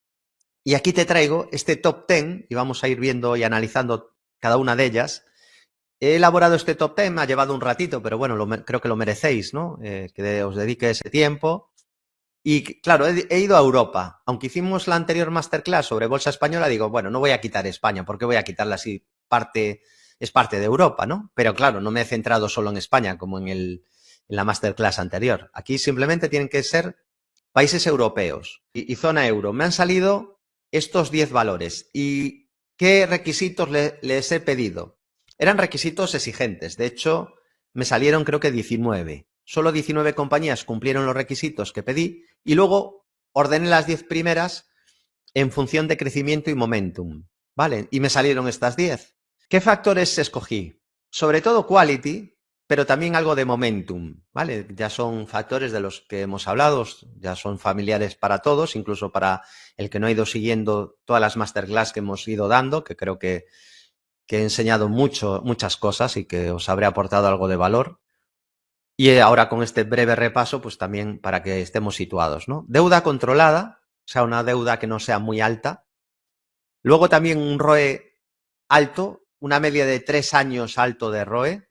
Y aquí te traigo este top 10 y vamos a ir viendo y analizando cada una de ellas. He elaborado este top 10, me ha llevado un ratito, pero bueno, creo que lo merecéis, ¿no? Que os dedique ese tiempo. Y claro, he ido a Europa. Aunque hicimos la anterior masterclass sobre bolsa española, digo, bueno, no voy a quitar España, porque voy a quitarla si es parte de Europa, ¿no? Pero claro, no me he centrado solo en España, como en la masterclass anterior. Aquí simplemente tienen que ser países europeos y zona euro. Me han salido estos 10 valores. ¿Y qué requisitos les he pedido? Eran requisitos exigentes. De hecho, me salieron creo que 19. Solo 19 compañías cumplieron los requisitos que pedí y luego ordené las 10 primeras en función de crecimiento y momentum. ¿Vale? Y me salieron estas 10. ¿Qué factores escogí? Sobre todo quality, pero también algo de momentum, ¿vale? Ya son factores de los que hemos hablado, ya son familiares para todos, incluso para el que no ha ido siguiendo todas las masterclass que hemos ido dando, que creo que he enseñado muchas cosas y que os habré aportado algo de valor. Y ahora con este breve repaso, pues también para que estemos situados, ¿no? Deuda controlada, o sea, una deuda que no sea muy alta. Luego también un ROE alto, una media de 3 años alto de ROE,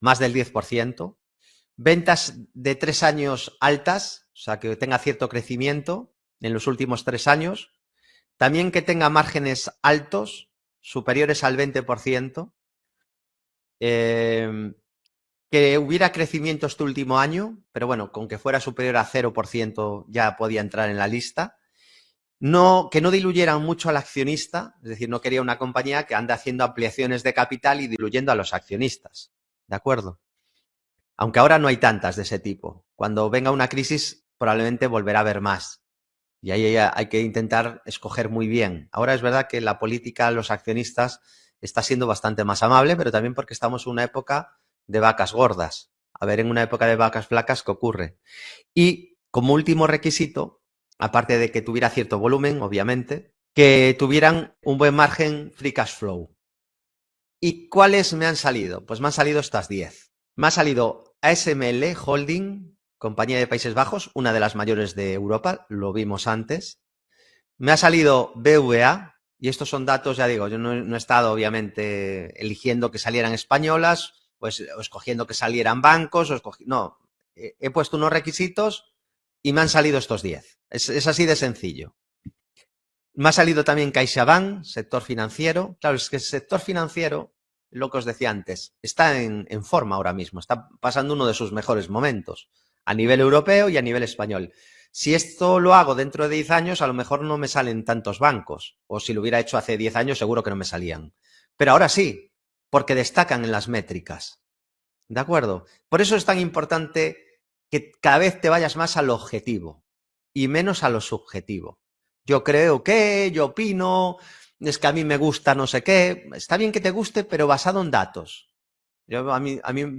más del 10%. Ventas de 3 años altas, o sea, que tenga cierto crecimiento en los últimos 3 años. También que tenga márgenes altos, superiores al 20%. Que hubiera crecimiento este último año, pero bueno, con que fuera superior a 0% ya podía entrar en la lista. No, que no diluyeran mucho al accionista, es decir, no quería una compañía que ande haciendo ampliaciones de capital y diluyendo a los accionistas. ¿De acuerdo? Aunque ahora no hay tantas de ese tipo. Cuando venga una crisis, probablemente volverá a haber más. Y ahí hay que intentar escoger muy bien. Ahora es verdad que la política, los accionistas, está siendo bastante más amable, pero también porque estamos en una época de vacas gordas. A ver, en una época de vacas flacas, ¿qué ocurre? Y como último requisito, aparte de que tuviera cierto volumen, obviamente, que tuvieran un buen margen free cash flow. ¿Y cuáles me han salido? Pues me han salido estas 10. Me ha salido ASML Holding compañía de Países Bajos, una de las mayores de Europa, lo vimos antes. Me ha salido BVA, y estos son datos, ya digo, yo no he estado obviamente eligiendo que salieran españolas, pues o escogiendo que salieran bancos, no, he puesto unos requisitos y me han salido estos 10. Es así de sencillo. Me ha salido también CaixaBank, sector financiero. Claro, es que el sector financiero, lo que os decía antes, está en forma ahora mismo, está pasando uno de sus mejores momentos, a nivel europeo y a nivel español. Si esto lo hago dentro de 10 años, a lo mejor no me salen tantos bancos, o si lo hubiera hecho hace 10 años, seguro que no me salían. Pero ahora sí, porque destacan en las métricas. ¿De acuerdo? Por eso es tan importante que cada vez te vayas más al objetivo y menos a lo subjetivo. Yo creo que, yo opino, es que a mí me gusta no sé qué. Está bien que te guste, pero basado en datos. Yo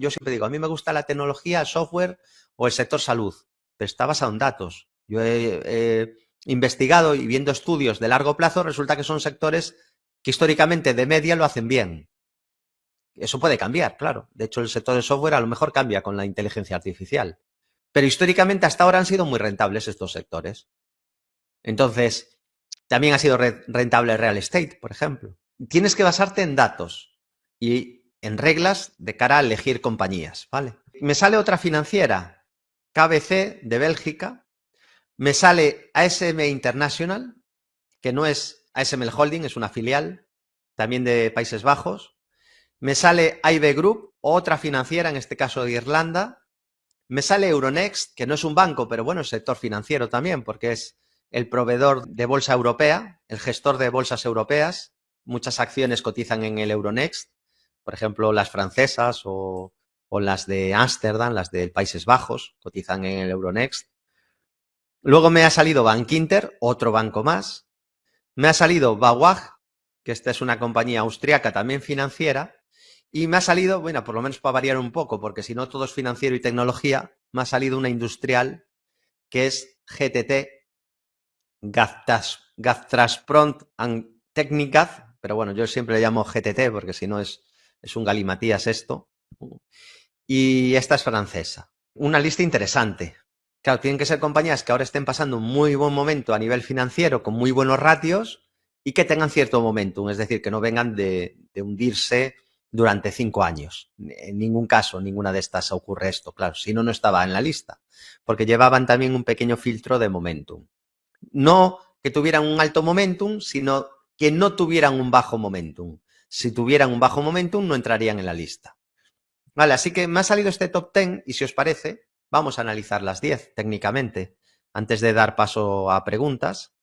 siempre digo, a mí me gusta la tecnología, el software o el sector salud, pero está basado en datos. Yo he investigado y viendo estudios de largo plazo, resulta que son sectores que históricamente de media lo hacen bien. Eso puede cambiar, claro. De hecho, el sector del software a lo mejor cambia con la inteligencia artificial. Pero históricamente hasta ahora han sido muy rentables estos sectores. Entonces, también ha sido rentable el real estate, por ejemplo. Tienes que basarte en datos y en reglas de cara a elegir compañías, ¿vale? Me sale otra financiera, KBC de Bélgica. Me sale ASM International, que no es ASML Holding, es una filial, también de Países Bajos. Me sale IB Group, otra financiera, en este caso de Irlanda. Me sale Euronext, que no es un banco, pero bueno, es sector financiero también, porque es el proveedor de bolsa europea, el gestor de bolsas europeas. Muchas acciones cotizan en el Euronext, por ejemplo, las francesas o las de Ámsterdam, las de Países Bajos, cotizan en el Euronext. Luego me ha salido Bankinter, otro banco más. Me ha salido BAWAG, que esta es una compañía austriaca también financiera. Y me ha salido, bueno, por lo menos para variar un poco, porque si no todo es financiero y tecnología, me ha salido una industrial que es GTT, Gaztraspront and Technicat, pero bueno, yo siempre le llamo GTT porque si no es un galimatías esto. Y esta es francesa. Una lista interesante. Claro, tienen que ser compañías que ahora estén pasando un muy buen momento a nivel financiero, con muy buenos ratios y que tengan cierto momentum, es decir, que no vengan de hundirse durante 5 años. En ningún caso, ninguna de estas ocurre esto, claro, si no, no estaba en la lista, porque llevaban también un pequeño filtro de momentum. No que tuvieran un alto momentum, sino que no tuvieran un bajo momentum. Si tuvieran un bajo momentum, no entrarían en la lista. Vale, así que me ha salido este top 10 y si os parece, vamos a analizar las 10 técnicamente. Antes de dar paso a preguntas,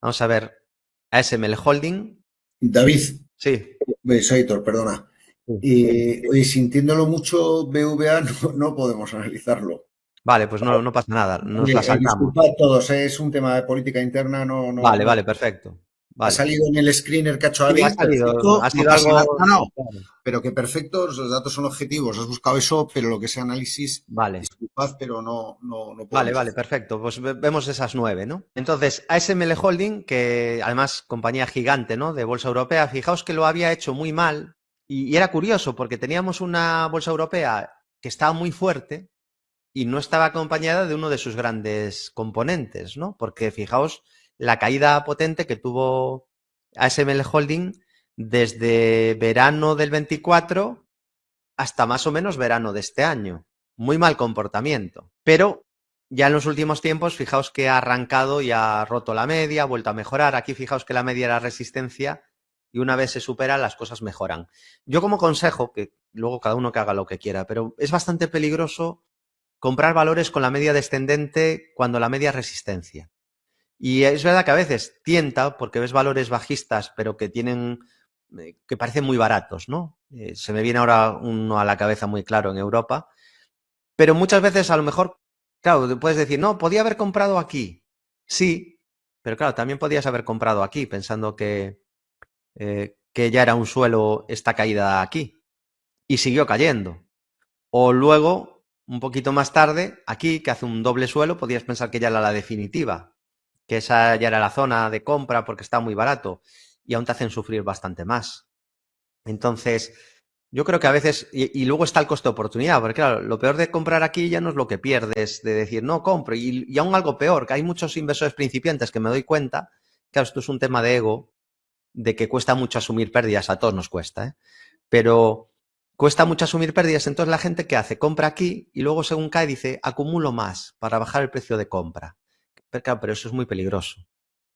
vamos a ver ASML Holding. David, Sí. soy Héctor, perdona. Oye, sintiéndolo mucho, BVA no podemos analizarlo. Vale, pues no pasa nada, nos la saltamos. Disculpad todos, es un tema de política interna, Vale, perfecto. Ha Vale. salido en el screener que ha hecho Sí, David, perfecto, ha sido no pasa algo... nada, no, Claro. pero que perfectos, los datos son objetivos, has buscado eso, pero lo que sea análisis, Vale. disculpad, pero no podemos. Vale, perfecto. Pues vemos esas 9, ¿no? Entonces, ASML Holding, que además compañía gigante, ¿no? De bolsa europea, fijaos que lo había hecho muy mal y era curioso porque teníamos una bolsa europea que estaba muy fuerte y no estaba acompañada de uno de sus grandes componentes, ¿no? Porque fijaos la caída potente que tuvo ASML Holding desde verano del 24 hasta más o menos verano de este año. Muy mal comportamiento. Pero ya en los últimos tiempos, fijaos que ha arrancado y ha roto la media, ha vuelto a mejorar. Aquí fijaos que la media era resistencia y una vez se supera, las cosas mejoran. Yo como consejo, que luego cada uno que haga lo que quiera, pero es bastante peligroso comprar valores con la media descendente cuando la media es resistencia. Y es verdad que a veces tienta porque ves valores bajistas, pero que tienen, que parecen muy baratos, ¿no? Se me viene ahora uno a la cabeza muy claro en Europa, pero muchas veces a lo mejor, claro, puedes decir, no, podía haber comprado aquí. Sí, pero claro, también podías haber comprado aquí pensando que ya era un suelo esta caída aquí y siguió cayendo. O luego, un poquito más tarde, aquí, que hace un doble suelo, podías pensar que ya era la definitiva, que esa ya era la zona de compra porque está muy barato y aún te hacen sufrir bastante más. Entonces, Yo creo que a veces, y luego está el coste de oportunidad, porque claro, lo peor de comprar aquí ya no es lo que pierdes, de decir, no, compro, y aún algo peor, que hay muchos inversores principiantes que me doy cuenta, claro, esto es un tema de ego, de que cuesta mucho asumir pérdidas, a todos nos cuesta, ¿eh? Pero cuesta mucho asumir pérdidas, entonces la gente ¿qué hace? Compra aquí y luego según cae dice, acumulo más para bajar el precio de compra. Pero claro, pero eso es muy peligroso,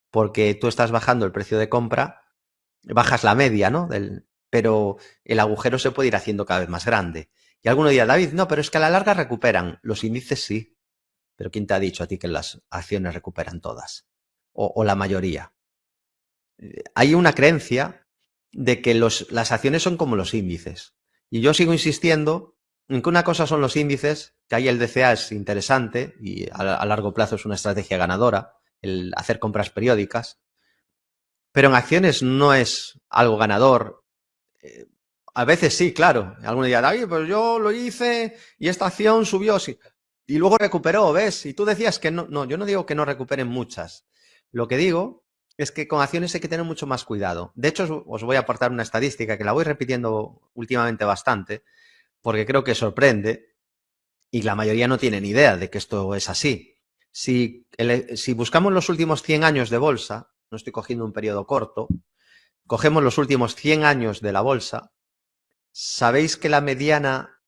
porque tú estás bajando el precio de compra, bajas la media, ¿no? Pero el agujero se puede ir haciendo cada vez más grande. Y alguno dirá, David, no, pero es que a la larga recuperan. Los índices sí, pero ¿quién te ha dicho a ti que las acciones recuperan todas? O la mayoría. Hay una creencia de que las acciones son como los índices. Y yo sigo insistiendo en que una cosa son los índices, que ahí el DCA es interesante y a largo plazo es una estrategia ganadora, el hacer compras periódicas, pero en acciones no es algo ganador. A veces sí, claro. Alguno dirá, David, pues yo lo hice y esta acción subió, sí. Y luego recuperó, ¿ves? Y tú decías que no, no, yo no digo que no recuperen muchas. Lo que digo es que con acciones hay que tener mucho más cuidado. De hecho, os voy a aportar una estadística que la voy repitiendo últimamente bastante, porque creo que sorprende y la mayoría no tiene ni idea de que esto es así. Si buscamos los últimos 100 años de bolsa, no estoy cogiendo un periodo corto, cogemos los últimos 100 años de la bolsa, ¿sabéis que la mediana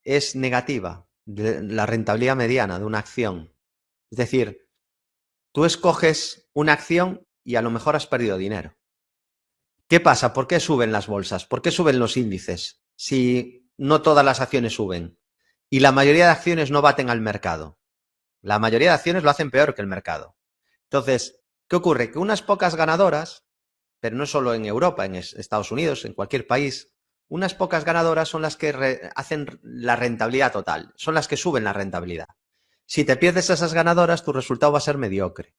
es negativa? La rentabilidad mediana de una acción. Es decir, tú escoges una acción y a lo mejor has perdido dinero. ¿Qué pasa? ¿Por qué suben las bolsas? ¿Por qué suben los índices? Si no todas las acciones suben. Y la mayoría de acciones no baten al mercado. La mayoría de acciones lo hacen peor que el mercado. Entonces, ¿qué ocurre? Que unas pocas ganadoras, pero no solo en Europa, en Estados Unidos, en cualquier país, unas pocas ganadoras son las que hacen la rentabilidad total, son las que suben la rentabilidad. Si te pierdes esas ganadoras, tu resultado va a ser mediocre.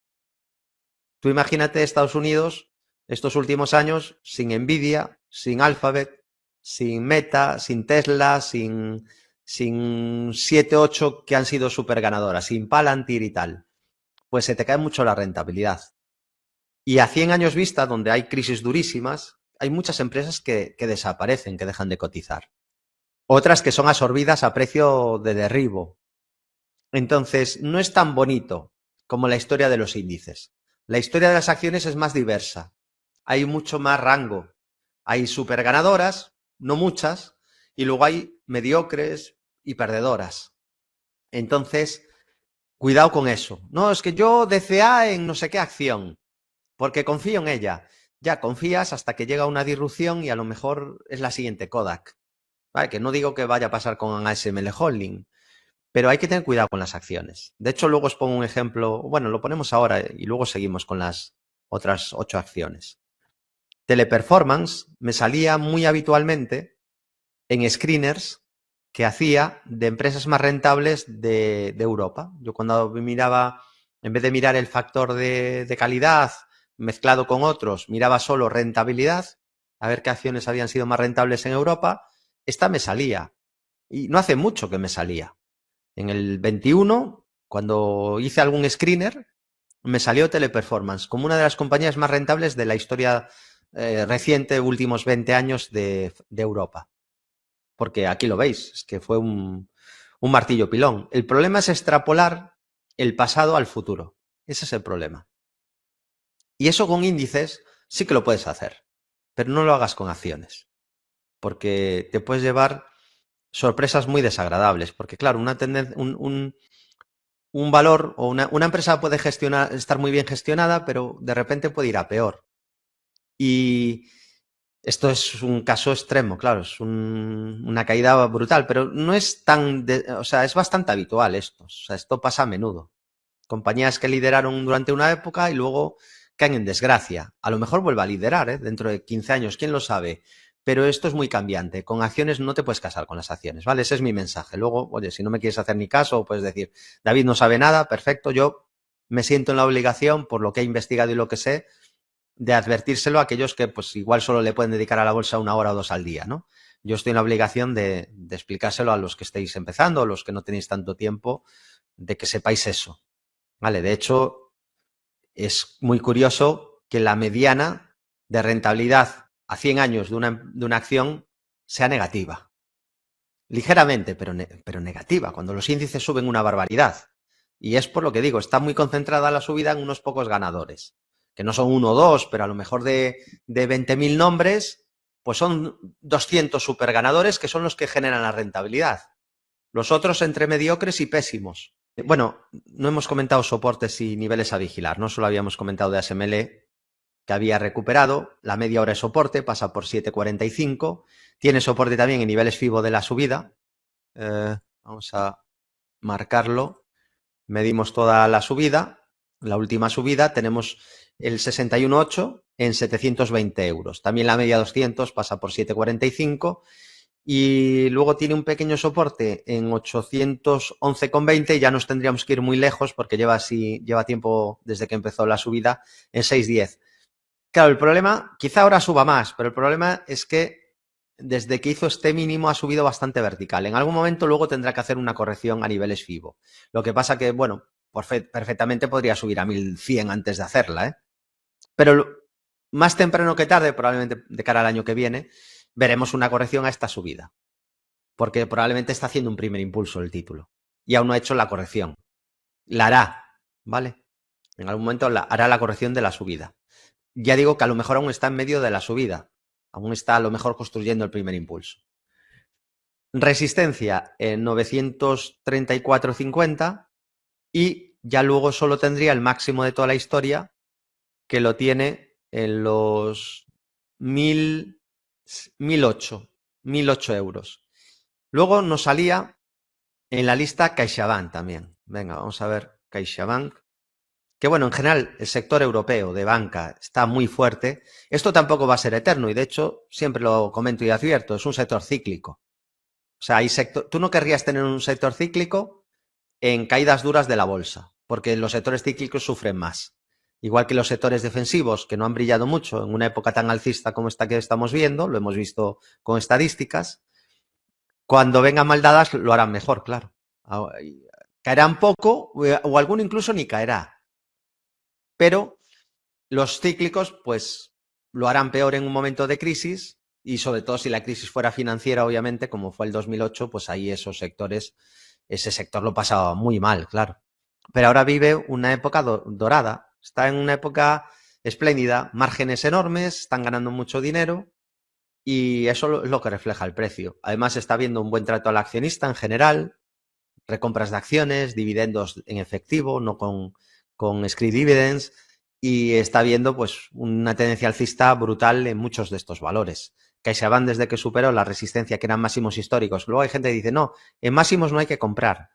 Tú imagínate Estados Unidos estos últimos años sin Nvidia, sin Alphabet, sin Meta, sin Tesla, sin 7, 8 que han sido súper ganadoras, sin Palantir y tal. Pues se te cae mucho la rentabilidad. Y a 100 años vista, donde hay crisis durísimas, hay muchas empresas que desaparecen, que dejan de cotizar. Otras que son absorbidas a precio de derribo. Entonces, no es tan bonito como la historia de los índices. La historia de las acciones es más diversa. Hay mucho más rango. Hay super ganadoras, no muchas, y luego hay mediocres y perdedoras. Entonces, cuidado con eso. No, es que yo DCA en no sé qué acción, porque confío en ella. Ya confías hasta que llega una disrupción y a lo mejor es la siguiente Kodak. ¿Vale? Que no digo que vaya a pasar con ASML Holding, pero hay que tener cuidado con las acciones. De hecho, luego os pongo un ejemplo, bueno, lo ponemos ahora y luego seguimos con las otras 8 acciones. Teleperformance me salía muy habitualmente en screeners que hacía de empresas más rentables de Europa. Yo cuando miraba, en vez de mirar el factor de calidad mezclado con otros, miraba solo rentabilidad, a ver qué acciones habían sido más rentables en Europa, esta me salía. Y no hace mucho que me salía. En el 21, cuando hice algún screener, me salió Teleperformance como una de las compañías más rentables de la historia reciente, últimos 20 años de Europa. Porque aquí lo veis, es que fue un martillo pilón. El problema es extrapolar el pasado al futuro. Ese es el problema. Y eso con índices sí que lo puedes hacer, pero no lo hagas con acciones, porque te puedes llevar sorpresas muy desagradables. Porque claro, una tendencia, un valor o una empresa puede estar muy bien gestionada, pero de repente puede ir a peor. Y esto es un caso extremo, claro, es una caída brutal, pero no es tan, o sea, es bastante habitual esto. O sea, esto pasa a menudo. Compañías que lideraron durante una época y luego caen en desgracia. A lo mejor vuelve a liderar, dentro de 15 años, quién lo sabe. Pero esto es muy cambiante. Con acciones no te puedes casar con las acciones, ¿vale? Ese es mi mensaje. Luego, oye, si no me quieres hacer ni caso, puedes decir, David no sabe nada, perfecto, yo me siento en la obligación, por lo que he investigado y lo que sé, de advertírselo a aquellos que pues igual solo le pueden dedicar a la bolsa 1 hora o 2 al día, ¿no? Yo estoy en la obligación de explicárselo a los que estéis empezando, a los que no tenéis tanto tiempo, de que sepáis eso, ¿vale? De hecho, es muy curioso que la mediana de rentabilidad a 100 años de una acción sea negativa. Ligeramente, pero negativa, cuando los índices suben una barbaridad. Y es por lo que digo, está muy concentrada la subida en unos pocos ganadores, que no son uno o dos, pero a lo mejor de 20.000 nombres, pues son 200 superganadores que son los que generan la rentabilidad. Los otros entre mediocres y pésimos. Bueno, no hemos comentado soportes y niveles a vigilar, no solo habíamos comentado de ASML, que había recuperado, la media hora de soporte pasa por 7,45, tiene soporte también en niveles FIBO de la subida, vamos a marcarlo, medimos toda la subida, la última subida, tenemos el 61,8 en 720 euros, también la media 200 pasa por 7,45 y luego tiene un pequeño soporte en 811,20, ya nos tendríamos que ir muy lejos porque lleva tiempo desde que empezó la subida en 6,10. Claro, el problema, quizá ahora suba más, pero el problema es que desde que hizo este mínimo ha subido bastante vertical. En algún momento luego tendrá que hacer una corrección a niveles FIBO. Lo que pasa que, bueno, perfectamente podría subir a 1100 antes de hacerla, ¿eh? Pero más temprano que tarde, probablemente de cara al año que viene, veremos una corrección a esta subida. Porque probablemente está haciendo un primer impulso el título. Y aún no ha hecho la corrección. La hará, ¿vale? En algún momento hará la corrección de la subida. Ya digo que a lo mejor aún está en medio de la subida. Aún está a lo mejor construyendo el primer impulso. Resistencia en 934,50 y ya luego solo tendría el máximo de toda la historia, que lo tiene en los 1.008 euros. Luego nos salía en la lista CaixaBank también. Venga, vamos a ver CaixaBank. Que bueno, en general el sector europeo de banca está muy fuerte. Esto tampoco va a ser eterno y de hecho siempre lo comento y advierto, es un sector cíclico. O sea, tú no querrías tener un sector cíclico en caídas duras de la bolsa, porque los sectores cíclicos sufren más. Igual que los sectores defensivos, que no han brillado mucho en una época tan alcista como esta que estamos viendo, lo hemos visto con estadísticas, cuando vengan mal dadas lo harán mejor, claro. Caerán poco o alguno incluso ni caerá. Pero los cíclicos, pues, lo harán peor en un momento de crisis y sobre todo si la crisis fuera financiera, obviamente, como fue el 2008, pues ahí ese sector lo pasaba muy mal, claro. Pero ahora vive una época dorada, está en una época espléndida, márgenes enormes, están ganando mucho dinero y eso es lo que refleja el precio. Además está habiendo un buen trato al accionista en general, recompras de acciones, dividendos en efectivo, no con scrip dividends, y está habiendo pues una tendencia alcista brutal en muchos de estos valores. CaixaBank desde que superó la resistencia que eran máximos históricos. Luego hay gente que dice, no, en máximos no hay que comprar.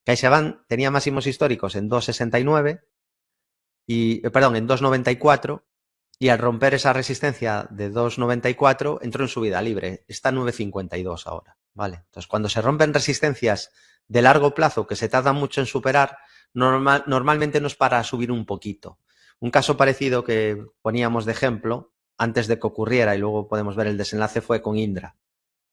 CaixaBank tenía máximos históricos en 2,69 en 2,94 y al romper esa resistencia de 2,94 entró en subida libre. Está en 9,52 ahora, ¿vale? Entonces, cuando se rompen resistencias de largo plazo que se tardan mucho en superar, normalmente no es para subir un poquito. Un caso parecido que poníamos de ejemplo antes de que ocurriera y luego podemos ver el desenlace fue con Indra,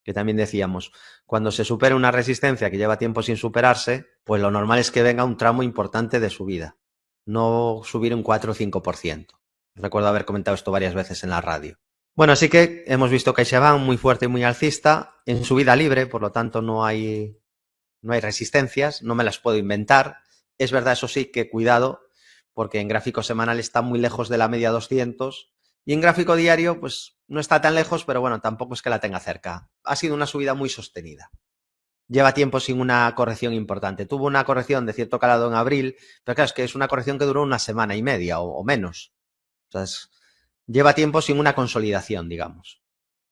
que también decíamos, cuando se supera una resistencia que lleva tiempo sin superarse, pues lo normal es que venga un tramo importante de subida, no subir un 4 o 5%. Recuerdo haber comentado esto varias veces en la radio. Bueno, así que hemos visto CaixaBank muy fuerte y muy alcista, en subida libre, por lo tanto no hay resistencias, no me las puedo inventar. Es verdad, eso sí, que cuidado, porque en gráfico semanal está muy lejos de la media 200 y en gráfico diario pues no está tan lejos, pero bueno, tampoco es que la tenga cerca. Ha sido una subida muy sostenida. Lleva tiempo sin una corrección importante. Tuvo una corrección de cierto calado en abril, pero claro, es que es una corrección que duró una semana y media o menos. O sea, lleva tiempo sin una consolidación, digamos.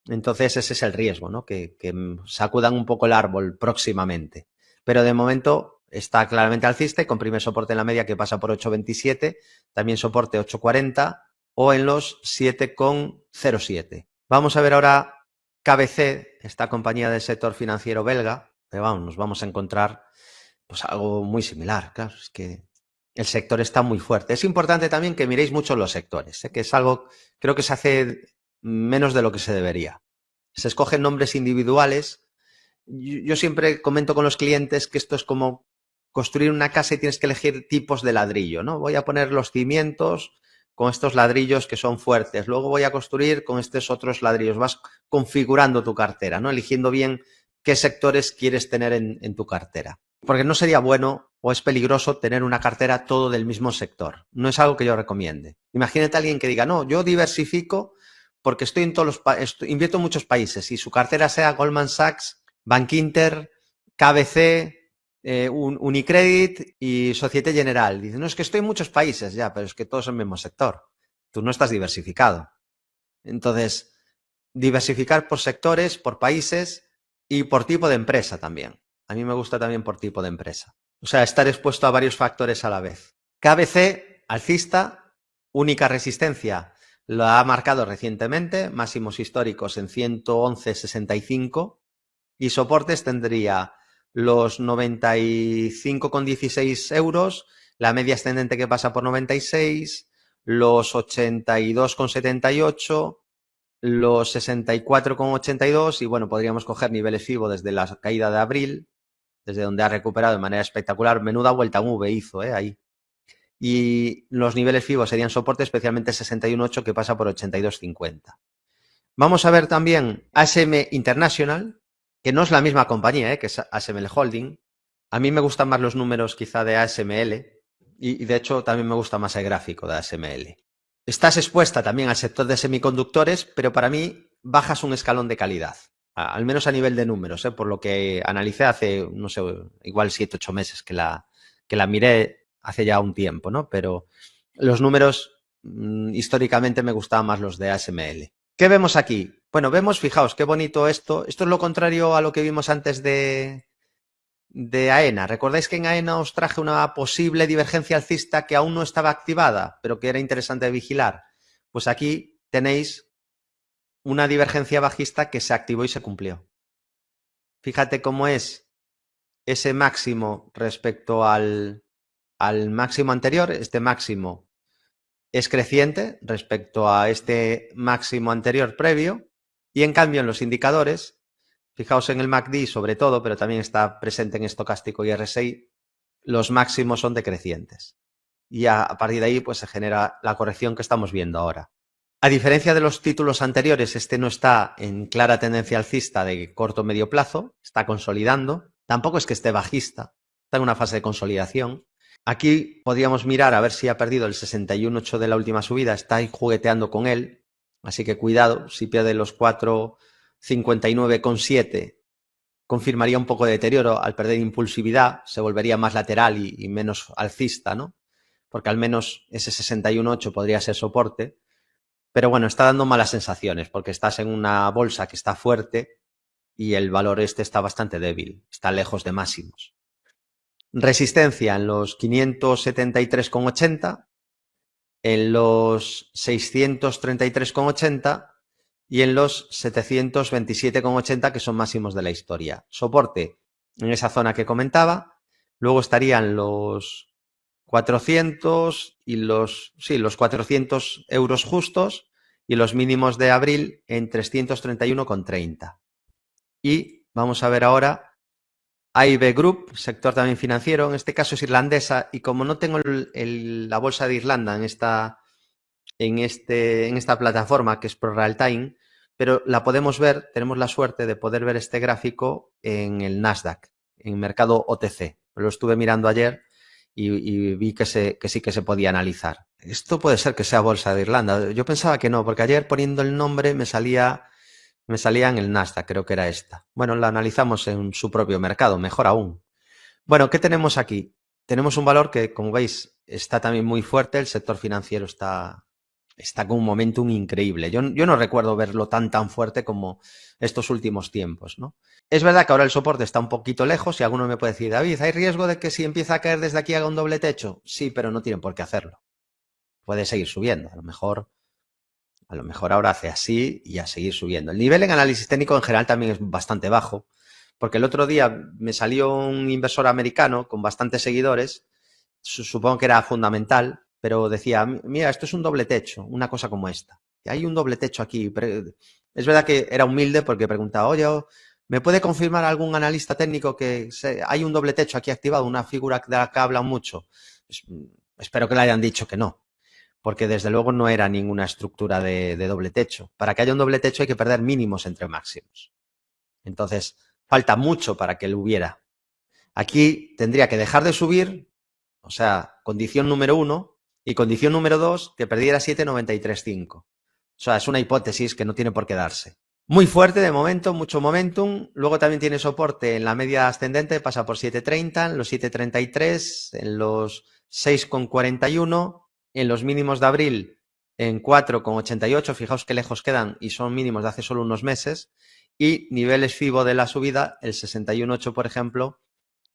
Entonces ese es el riesgo, ¿no? Que sacudan un poco el árbol próximamente. Pero de momento está claramente alcista y con primer soporte en la media que pasa por 8,27, también soporte 8,40 o en los 7,07. Vamos a ver ahora KBC, esta compañía del sector financiero belga, pero vamos, nos vamos a encontrar pues algo muy similar. Claro, es que el sector está muy fuerte. Es importante también que miréis mucho los sectores, que es algo, creo que se hace menos de lo que se debería. Se escogen nombres individuales. Yo siempre comento con los clientes que esto es como construir una casa y tienes que elegir tipos de ladrillo, ¿no? Voy a poner los cimientos con estos ladrillos que son fuertes, luego voy a construir con estos otros ladrillos. Vas configurando tu cartera, ¿no? Eligiendo bien qué sectores quieres tener en tu cartera. Porque no sería bueno o es peligroso tener una cartera todo del mismo sector. No es algo que yo recomiende. Imagínate a alguien que diga, no, yo diversifico porque estoy en todos los invierto en muchos países y su cartera sea Goldman Sachs, Bankinter, KBC, Unicredit y Societe General. Dice, no, es que estoy en muchos países ya, pero es que todos en el mismo sector. Tú no estás diversificado. Entonces, diversificar por sectores, por países y por tipo de empresa también. A mí me gusta también por tipo de empresa. O sea, estar expuesto a varios factores a la vez. KBC, alcista, única resistencia, lo ha marcado recientemente, máximos históricos en 111,65 y soportes tendría los 95,16 euros, la media ascendente que pasa por 96, los 82,78, los 64,82 y bueno, podríamos coger niveles FIBO desde la caída de abril, desde donde ha recuperado de manera espectacular, menuda vuelta en V hizo ahí. Y los niveles FIBO serían soporte, especialmente 61,8 que pasa por 82,50. Vamos a ver también ASM International, que no es la misma compañía, que es ASML Holding. A mí me gustan más los números quizá de ASML y de hecho también me gusta más el gráfico de ASML. Estás expuesta también al sector de semiconductores, pero para mí bajas un escalón de calidad, al menos a nivel de números, por lo que analicé hace, no sé, igual 7-8 meses que la miré hace ya un tiempo, ¿no? Pero los números históricamente me gustaban más los de ASML. ¿Qué vemos aquí? Bueno, vemos, fijaos, qué bonito esto. Esto es lo contrario a lo que vimos antes de AENA. ¿Recordáis que en AENA os traje una posible divergencia alcista que aún no estaba activada, pero que era interesante vigilar? Pues aquí tenéis una divergencia bajista que se activó y se cumplió. Fíjate cómo es ese máximo respecto al máximo anterior. Este máximo es creciente respecto a este máximo anterior previo y en cambio en los indicadores, fijaos en el MACD sobre todo, pero también está presente en estocástico y RSI, los máximos son decrecientes. Y a partir de ahí pues se genera la corrección que estamos viendo ahora. A diferencia de los títulos anteriores, este no está en clara tendencia alcista de corto o medio plazo, está consolidando. Tampoco es que esté bajista, está en una fase de consolidación. Aquí podríamos mirar a ver si ha perdido el 61,8 de la última subida, está ahí jugueteando con él, así que cuidado, si pierde los 4,59,7 confirmaría un poco de deterioro, al perder impulsividad se volvería más lateral y menos alcista, ¿no? Porque al menos ese 61,8 podría ser soporte, pero bueno, está dando malas sensaciones porque estás en una bolsa que está fuerte y el valor este está bastante débil, está lejos de máximos. Resistencia en los 573,80, en los 633,80 y en los 727,80 que son máximos de la historia. Soporte en esa zona que comentaba. Luego estarían los 400 y los 400 euros justos y los mínimos de abril en 331,30. Y vamos a ver ahora AIB Group, sector también financiero, en este caso es irlandesa y como no tengo la bolsa de Irlanda en esta plataforma que es ProRealTime, pero la podemos ver, tenemos la suerte de poder ver este gráfico en el Nasdaq, en mercado OTC. Lo estuve mirando ayer y vi que sí que se podía analizar. Esto puede ser que sea bolsa de Irlanda. Yo pensaba que no, porque ayer poniendo el nombre me salía en el Nasdaq, creo que era esta. Bueno, la analizamos en su propio mercado, mejor aún. Bueno, ¿qué tenemos aquí? Tenemos un valor que, como veis, está también muy fuerte. El sector financiero está con un momentum increíble. Yo no recuerdo verlo tan fuerte como estos últimos tiempos, ¿no? Es verdad que ahora el soporte está un poquito lejos y alguno me puede decir, David, ¿hay riesgo de que si empieza a caer desde aquí haga un doble techo? Sí, pero no tienen por qué hacerlo. Puede seguir subiendo. A lo mejor ahora hace así y a seguir subiendo. El nivel en análisis técnico en general también es bastante bajo, porque el otro día me salió un inversor americano con bastantes seguidores, supongo que era fundamental, pero decía, mira, esto es un doble techo, una cosa como esta. Y hay un doble techo aquí. Es verdad que era humilde porque preguntaba, oye, ¿me puede confirmar algún analista técnico que hay un doble techo aquí activado, una figura de la que hablan mucho? Espero que le hayan dicho que no. porque desde luego no era ninguna estructura de doble techo. Para que haya un doble techo hay que perder mínimos entre máximos. Entonces, falta mucho para que lo hubiera. Aquí tendría que dejar de subir, o sea, condición número 1, y condición número 2, que perdiera 7,935. O sea, es una hipótesis que no tiene por qué darse. Muy fuerte de momento, mucho momentum. Luego también tiene soporte en la media ascendente, pasa por 7,30, en los 7,33, en los 6,41, en los mínimos de abril en 4,88. Fijaos qué lejos quedan y son mínimos de hace solo unos meses. Y niveles FIBO de la subida, el 61,8, por ejemplo,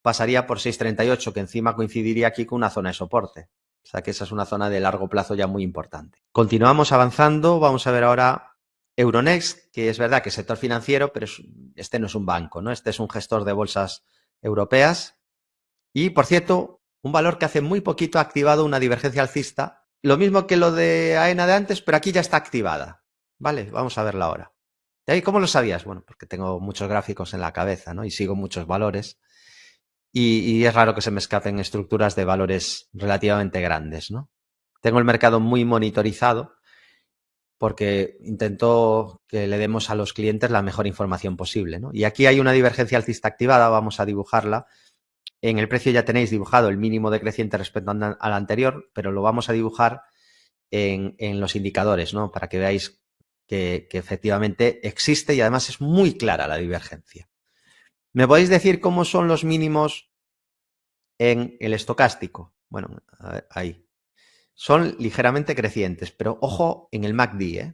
pasaría por 6,38, que encima coincidiría aquí con una zona de soporte. O sea que esa es una zona de largo plazo ya muy importante. Continuamos avanzando. Vamos a ver ahora Euronext, que es verdad que es sector financiero, pero este no es un banco, ¿no? Este es un gestor de bolsas europeas. Y, por cierto, un valor que hace muy poquito ha activado una divergencia alcista. Lo mismo que lo de AENA de antes, pero aquí ya está activada. Vale, vamos a verla ahora. ¿Y cómo lo sabías? Bueno, porque tengo muchos gráficos en la cabeza, ¿no? Y sigo muchos valores. Y es raro que se me escapen estructuras de valores relativamente grandes, ¿no? Tengo el mercado muy monitorizado porque intento que le demos a los clientes la mejor información posible, ¿no? Y aquí hay una divergencia alcista activada, vamos a dibujarla. En el precio ya tenéis dibujado el mínimo decreciente respecto al anterior, pero lo vamos a dibujar en los indicadores, ¿no? Para que veáis que efectivamente existe y además es muy clara la divergencia. ¿Me podéis decir cómo son los mínimos en el estocástico? Bueno, ahí. Son ligeramente crecientes, pero ojo en el MACD, ¿eh?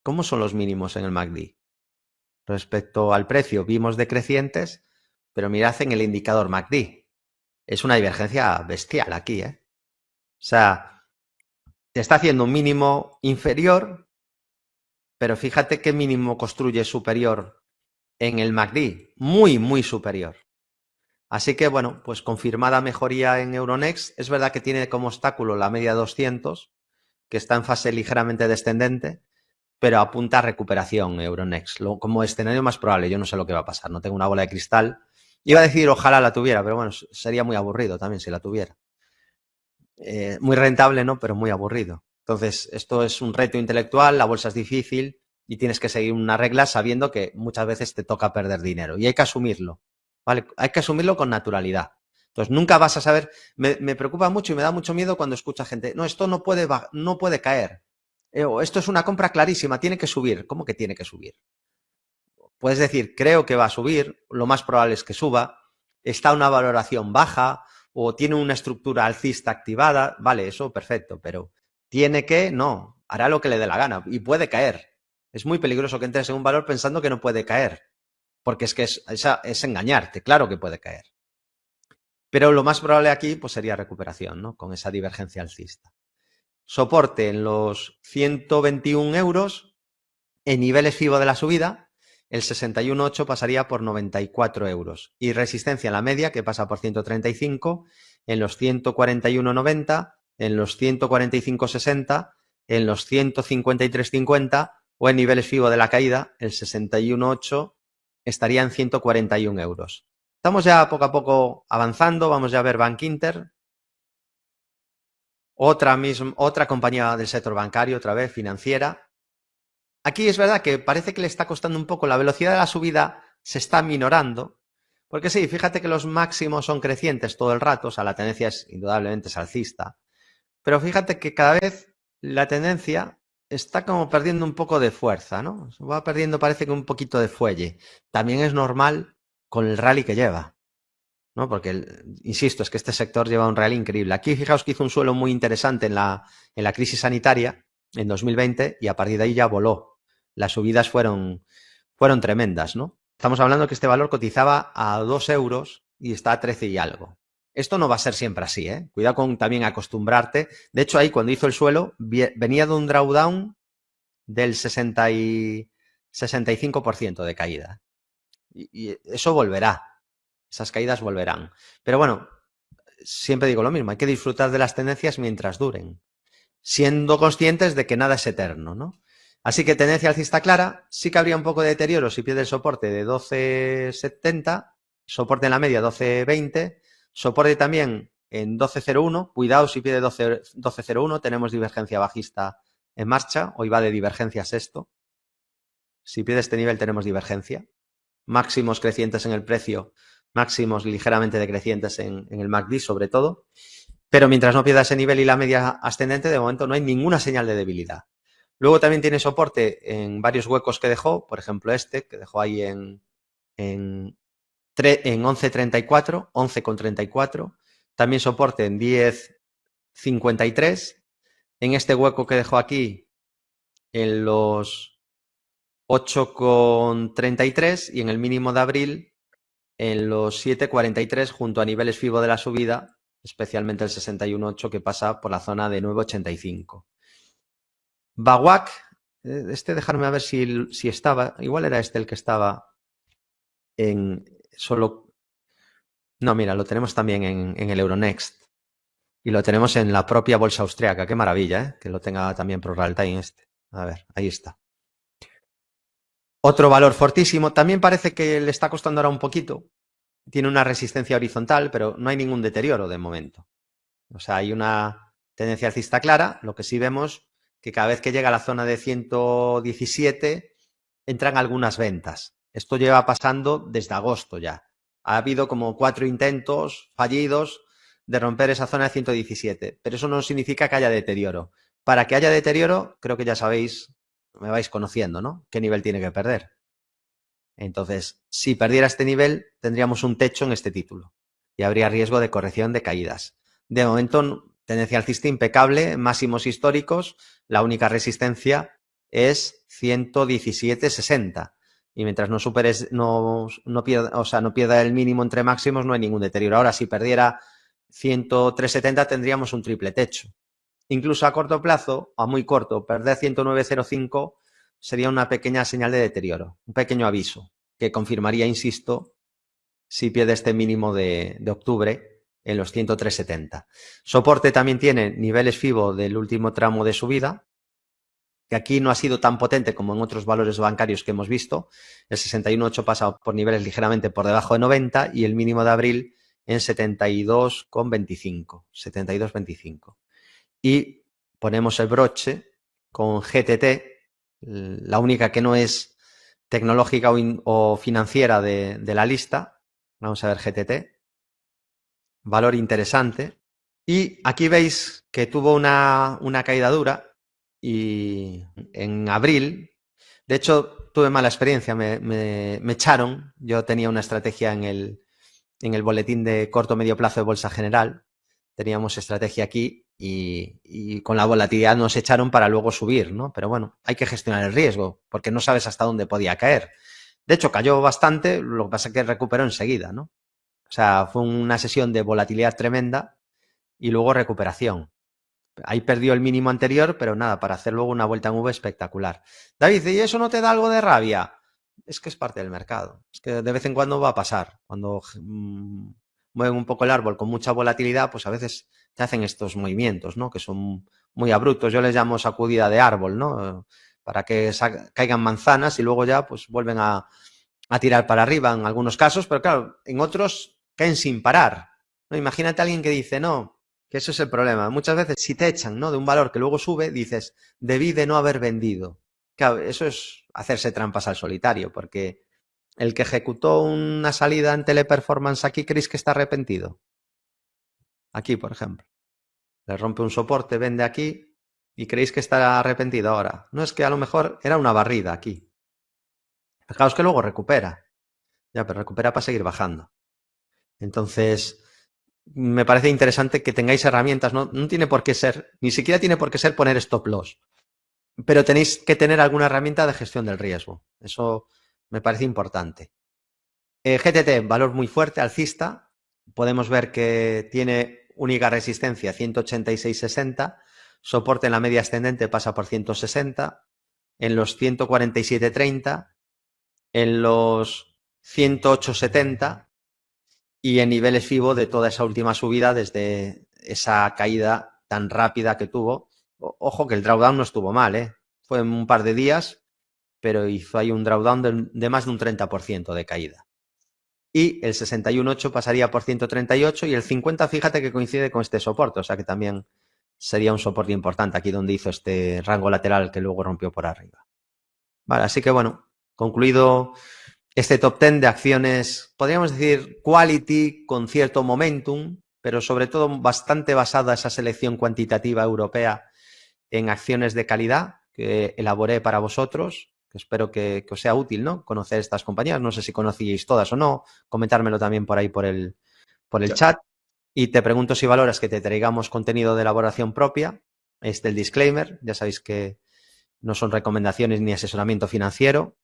¿Cómo son los mínimos en el MACD? Respecto al precio vimos decrecientes, pero mirad en el indicador MACD. Es una divergencia bestial aquí, ¿eh? O sea, te está haciendo un mínimo inferior, pero fíjate qué mínimo construye superior en el MACD. Muy, muy superior. Así que, bueno, pues confirmada mejoría en Euronext. Es verdad que tiene como obstáculo la media 200, que está en fase ligeramente descendente, pero apunta a recuperación Euronext. Como escenario más probable, yo no sé lo que va a pasar, no tengo una bola de cristal. Iba a decir ojalá la tuviera, pero bueno, sería muy aburrido también si la tuviera. Muy rentable, ¿no? Pero muy aburrido. Entonces, esto es un reto intelectual, la bolsa es difícil y tienes que seguir una regla sabiendo que muchas veces te toca perder dinero y hay que asumirlo, ¿vale? Hay que asumirlo con naturalidad. Entonces, nunca vas a saber, me preocupa mucho y me da mucho miedo cuando escucha gente, no, esto no puede caer, o esto es una compra clarísima, tiene que subir. ¿Cómo que tiene que subir? Puedes decir, creo que va a subir, lo más probable es que suba, está una valoración baja o tiene una estructura alcista activada, vale, eso perfecto, pero tiene que, no, hará lo que le dé la gana y puede caer. Es muy peligroso que entres en un valor pensando que no puede caer, porque es que es engañarte, claro que puede caer. Pero lo más probable aquí pues sería recuperación, ¿no? Con esa divergencia alcista. Soporte en los 121 euros, en niveles FIBO de la subida, el 61,8 pasaría por 94 euros. Y resistencia en la media, que pasa por 135, en los 141,90, en los 145,60, en los 153,50 o en niveles FIBO de la caída, el 61,8 estaría en 141 euros. Estamos ya poco a poco avanzando, vamos ya a ver Bank Inter. Otra compañía del sector bancario, otra vez financiera. Aquí es verdad que parece que le está costando un poco, la velocidad de la subida se está minorando, porque sí, fíjate que los máximos son crecientes todo el rato, o sea, la tendencia es indudablemente alcista, pero fíjate que cada vez la tendencia está como perdiendo un poco de fuerza, ¿no? Va perdiendo, parece que un poquito de fuelle. También es normal con el rally que lleva, ¿no? Porque, insisto, es que este sector lleva un rally increíble. Aquí fijaos que hizo un suelo muy interesante en la crisis sanitaria en 2020 y a partir de ahí ya voló. Las subidas fueron tremendas, ¿no? Estamos hablando que este valor cotizaba a 2 euros y está a 13 y algo. Esto no va a ser siempre así, ¿eh? Cuidado con también acostumbrarte. De hecho, ahí cuando hizo el suelo, venía de un drawdown del 65% de caída. Y eso volverá. Esas caídas volverán. Pero bueno, siempre digo lo mismo, hay que disfrutar de las tendencias mientras duren, siendo conscientes de que nada es eterno, ¿no? Así que tendencia alcista clara, sí que habría un poco de deterioro si pierde el soporte de 12,70, soporte en la media 12,20, soporte también en 12.01. Cuidado si pide 12.01, tenemos divergencia bajista en marcha. Hoy va de divergencias esto. Si pide este nivel tenemos divergencia. Máximos crecientes en el precio, máximos ligeramente decrecientes en el MACD sobre todo. Pero mientras no pierda ese nivel y la media ascendente, de momento no hay ninguna señal de debilidad. Luego también tiene soporte en varios huecos que dejó, por ejemplo este, que dejó ahí en 11.34, 11,34. También soporte en 10.53. En este hueco que dejó aquí, en los 8,33 y en el mínimo de abril, en los 7,43 junto a niveles FIBO de la subida, especialmente el 61.8 que pasa por la zona de 9,85. VWAP, dejarme a ver si estaba, igual era este el que estaba en solo... No, mira, lo tenemos también en el Euronext y lo tenemos en la propia bolsa austriaca. Qué maravilla, que lo tenga también pro real time este. A ver, ahí está. Otro valor fortísimo, también parece que le está costando ahora un poquito. Tiene una resistencia horizontal, pero no hay ningún deterioro de momento. O sea, hay una tendencia alcista clara. Lo que sí vemos que cada vez que llega a la zona de 117 entran algunas ventas. Esto lleva pasando desde agosto ya. Ha habido como 4 intentos fallidos de romper esa zona de 117, pero eso no significa que haya deterioro. Para que haya deterioro, creo que ya sabéis, me vais conociendo, ¿no? ¿Qué nivel tiene que perder? Entonces, si perdiera este nivel, tendríamos un techo en este título y habría riesgo de corrección de caídas. De momento, tendencia alcista impecable, máximos históricos, la única resistencia es 117.60 y mientras no superes, no pierda el mínimo entre máximos, no hay ningún deterioro. Ahora, si perdiera 103.70 tendríamos un triple techo. Incluso a corto plazo, a muy corto, perder 109.05 sería una pequeña señal de deterioro, un pequeño aviso que confirmaría, insisto, si pierde este mínimo de octubre en los 103.70. Soporte también tiene niveles FIBO del último tramo de subida, que aquí no ha sido tan potente como en otros valores bancarios que hemos visto. El 61.8 pasa por niveles ligeramente por debajo de 90 y el mínimo de abril en 72,25. 72,25. Y ponemos el broche con GTT, la única que no es tecnológica o financiera de la lista. Vamos a ver GTT. Valor interesante. Y aquí veis que tuvo una caída dura y en abril, de hecho, tuve mala experiencia, me echaron. Yo tenía una estrategia en el boletín de corto medio plazo de Bolsa General. Teníamos estrategia aquí y con la volatilidad nos echaron para luego subir, ¿no? Pero bueno, hay que gestionar el riesgo porque no sabes hasta dónde podía caer. De hecho, cayó bastante, lo que pasa es que recuperó enseguida, ¿no? O sea, fue una sesión de volatilidad tremenda y luego recuperación. Ahí perdió el mínimo anterior, pero nada, para hacer luego una vuelta en V espectacular. David, ¿y eso no te da algo de rabia? Es que es parte del mercado. Es que de vez en cuando va a pasar. Cuando mueven un poco el árbol con mucha volatilidad, pues a veces te hacen estos movimientos, ¿no? Que son muy abruptos. Yo les llamo sacudida de árbol, ¿no? Para que caigan manzanas y luego ya pues vuelven a tirar para arriba en algunos casos, pero claro, en otros caen sin parar, ¿no? Imagínate a alguien que dice, no, que eso es el problema. Muchas veces si te echan, ¿no?, de un valor que luego sube, dices, debí de no haber vendido. Claro, eso es hacerse trampas al solitario, porque el que ejecutó una salida en Teleperformance aquí, ¿creéis que está arrepentido? Aquí, por ejemplo. Le rompe un soporte, vende aquí y creéis que está arrepentido ahora. No, es que a lo mejor era una barrida aquí. Fijaos que luego recupera. Ya, pero recupera para seguir bajando. Entonces, me parece interesante que tengáis herramientas. No tiene por qué ser, ni siquiera tiene por qué ser poner stop loss. Pero tenéis que tener alguna herramienta de gestión del riesgo. Eso me parece importante. GTT, valor muy fuerte, alcista. Podemos ver que tiene única resistencia 186.60. Soporte en la media ascendente pasa por 160. En los 147.30. En los 108.70. Y en niveles FIBO de toda esa última subida desde esa caída tan rápida que tuvo. Ojo que el drawdown no estuvo mal, ¿eh? Fue en un par de días, pero hizo ahí un drawdown de más de un 30% de caída. y el 61.8 pasaría por 138 y el 50, fíjate que coincide con este soporte, o sea que también sería un soporte importante aquí donde hizo este rango lateral que luego rompió por arriba. Vale, así que bueno, concluido este top 10 de acciones, podríamos decir quality con cierto momentum, pero sobre todo bastante basada esa selección cuantitativa europea en acciones de calidad que elaboré para vosotros, que espero que os sea útil, ¿no? Conocer estas compañías, no sé si conocíais todas o no, comentármelo también por ahí por el chat. Y te pregunto si valoras que te traigamos contenido de elaboración propia. Este el disclaimer, ya sabéis que no son recomendaciones ni asesoramiento financiero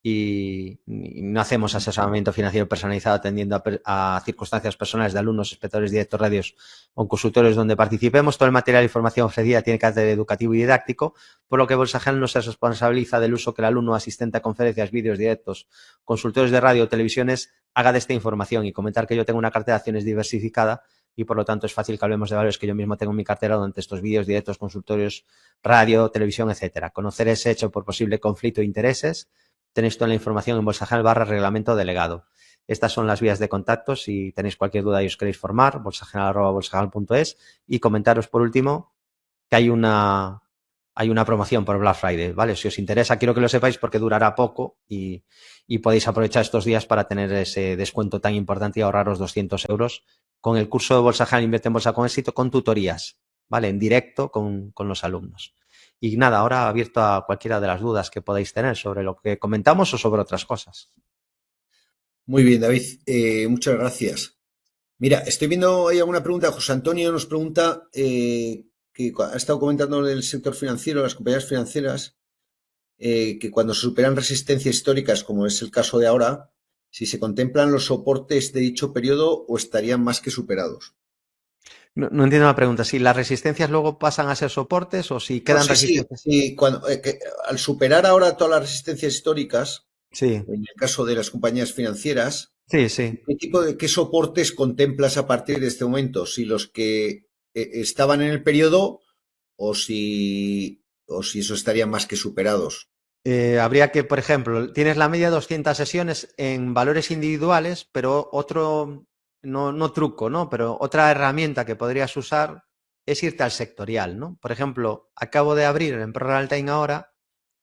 y no hacemos asesoramiento financiero personalizado atendiendo a circunstancias personales de alumnos, espectadores directos, radios o consultores donde participemos. Todo el material e información ofrecida tiene carácter educativo y didáctico, por lo que Bolsa General no se responsabiliza del uso que el alumno, asistente a conferencias, vídeos, directos, consultores de radio o televisiones haga de esta información. Y comentar que yo tengo una cartera de acciones diversificada y por lo tanto es fácil que hablemos de valores que yo mismo tengo en mi cartera durante estos vídeos, directos, consultorios, radio, televisión, etcétera. Conocer ese hecho por posible conflicto de intereses. Tenéis toda la información en Bolsa General / reglamento delegado. Estas son las vías de contacto. Si tenéis cualquier duda y os queréis formar, bolsageneral@bolsageneral.es. Y comentaros por último que hay una promoción por Black Friday, ¿vale? Si os interesa, quiero que lo sepáis porque durará poco y podéis aprovechar estos días para tener ese descuento tan importante y ahorraros 200 euros con el curso de Bolsa General Invierte en Bolsa con éxito, con tutorías, ¿vale? En directo con los alumnos. Y nada, ahora abierto a cualquiera de las dudas que podáis tener sobre lo que comentamos o sobre otras cosas. Muy bien, David. Muchas gracias. Mira, estoy viendo ahí alguna pregunta. José Antonio nos pregunta que ha estado comentando del sector financiero, las compañías financieras, que cuando se superan resistencias históricas, como es el caso de ahora, si se contemplan los soportes de dicho periodo o estarían más que superados. No entiendo la pregunta. ¿Si las resistencias luego pasan a ser soportes o si quedan resistencias? Sí. Al superar ahora todas las resistencias históricas, Sí. en el caso de las compañías financieras, Sí. ¿qué soportes contemplas a partir de este momento? Si los que estaban en el periodo o si eso estarían más que superados. Habría que, por ejemplo, tienes la media de 200 sesiones en valores individuales, pero otro, no truco, ¿no? Pero otra herramienta que podrías usar es irte al sectorial, ¿no? Por ejemplo, acabo de abrir en ProReal Time ahora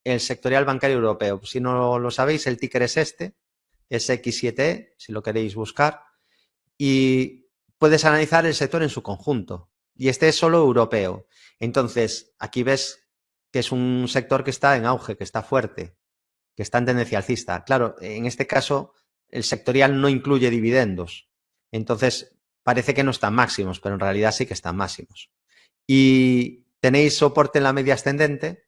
el sectorial bancario europeo. Si no lo sabéis, el ticker es este, es X7E, si lo queréis buscar, y puedes analizar el sector en su conjunto. Y este es solo europeo. Entonces, aquí ves que es un sector que está en auge, que está fuerte, que está en tendencia alcista. Claro, en este caso, el sectorial no incluye dividendos. Entonces, parece que no están máximos, pero en realidad sí que están máximos. Y tenéis soporte en la media ascendente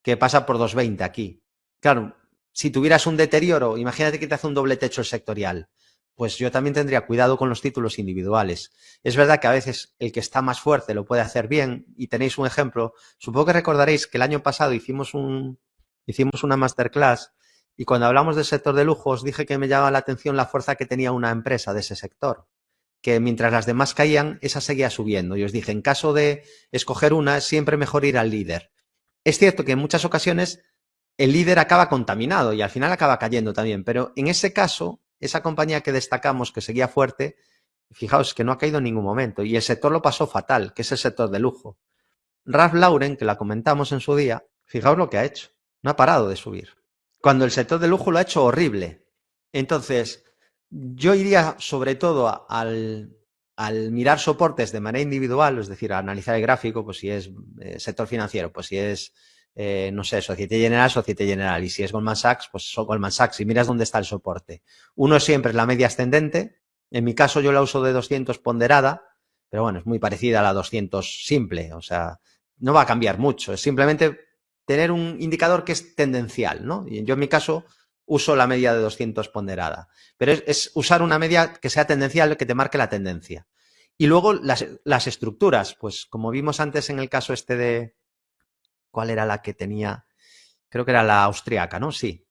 que pasa por 220 aquí. Claro, si tuvieras un deterioro, imagínate que te hace un doble techo el sectorial, pues yo también tendría cuidado con los títulos individuales. Es verdad que a veces el que está más fuerte lo puede hacer bien y tenéis un ejemplo. Supongo que recordaréis que el año pasado hicimos una masterclass y cuando hablamos del sector de lujo os dije que me llamaba la atención la fuerza que tenía una empresa de ese sector, que mientras las demás caían, esa seguía subiendo. Y os dije, en caso de escoger una, es siempre mejor ir al líder. Es cierto que en muchas ocasiones el líder acaba contaminado y al final acaba cayendo también, pero en ese caso, esa compañía que destacamos, que seguía fuerte, fijaos que no ha caído en ningún momento y el sector lo pasó fatal, que es el sector de lujo. Ralph Lauren, que la comentamos en su día, fijaos lo que ha hecho, no ha parado de subir, cuando el sector de lujo lo ha hecho horrible. Entonces, yo iría sobre todo al mirar soportes de manera individual, es decir, a analizar el gráfico, pues si es sector financiero, pues si es no sé, Société Générale, y si es Goldman Sachs, pues Goldman Sachs, y miras dónde está el soporte. Uno siempre es la media ascendente, en mi caso yo la uso de 200 ponderada, pero bueno, es muy parecida a la 200 simple, o sea, no va a cambiar mucho, es simplemente tener un indicador que es tendencial, ¿no? Y yo en mi caso uso la media de 200 ponderada, pero es usar una media que sea tendencial, que te marque la tendencia. Y luego las estructuras, pues como vimos antes en el caso este de, ¿cuál era la que tenía? Creo que era la austriaca, ¿no? Sí.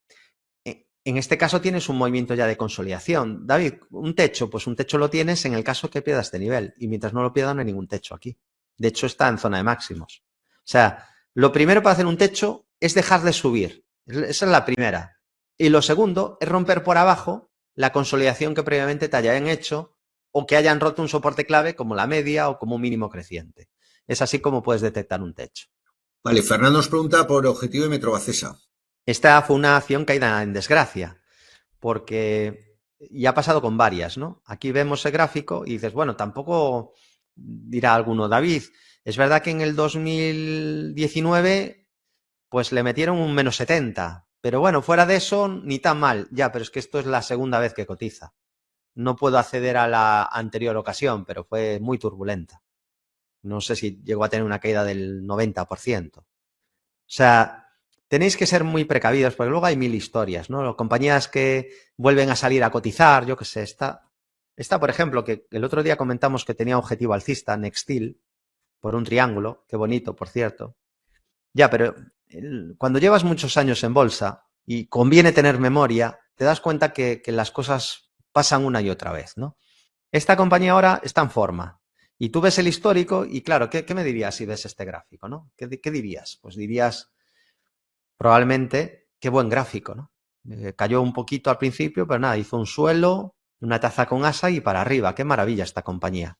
En este caso tienes un movimiento ya de consolidación. David, un techo, pues un techo lo tienes en el caso que pierda este nivel. Y mientras no lo pierda no hay ningún techo aquí. De hecho está en zona de máximos. O sea, lo primero para hacer un techo es dejar de subir. Esa es la primera. Y lo segundo es romper por abajo la consolidación que previamente te hayan hecho o que hayan roto un soporte clave como la media o como un mínimo creciente. Es así como puedes detectar un techo. Vale, Fernando nos pregunta por objetivo de Metrovacesa. Esta fue una acción caída en desgracia, porque ya ha pasado con varias, ¿no? Aquí vemos el gráfico y dices, bueno, tampoco dirá alguno, David, es verdad que en el 2019 pues le metieron un menos 70, pero bueno, fuera de eso ni tan mal. Ya, pero es que esto es la segunda vez que cotiza. No puedo acceder a la anterior ocasión, pero fue muy turbulenta. No sé si llegó a tener una caída del 90%. O sea, tenéis que ser muy precavidos porque luego hay mil historias, ¿no? Las compañías que vuelven a salir a cotizar, yo qué sé, está, por ejemplo, que el otro día comentamos que tenía objetivo alcista, Nextil, por un triángulo, qué bonito, por cierto. Ya, pero cuando llevas muchos años en bolsa y conviene tener memoria, te das cuenta que las cosas pasan una y otra vez, ¿no? Esta compañía ahora está en forma. Y tú ves el histórico y claro, ¿qué me dirías si ves este gráfico, ¿no? ¿Qué dirías? Pues dirías probablemente qué buen gráfico, ¿no? Cayó un poquito al principio, pero nada, hizo un suelo, una taza con asa y para arriba. Qué maravilla esta compañía.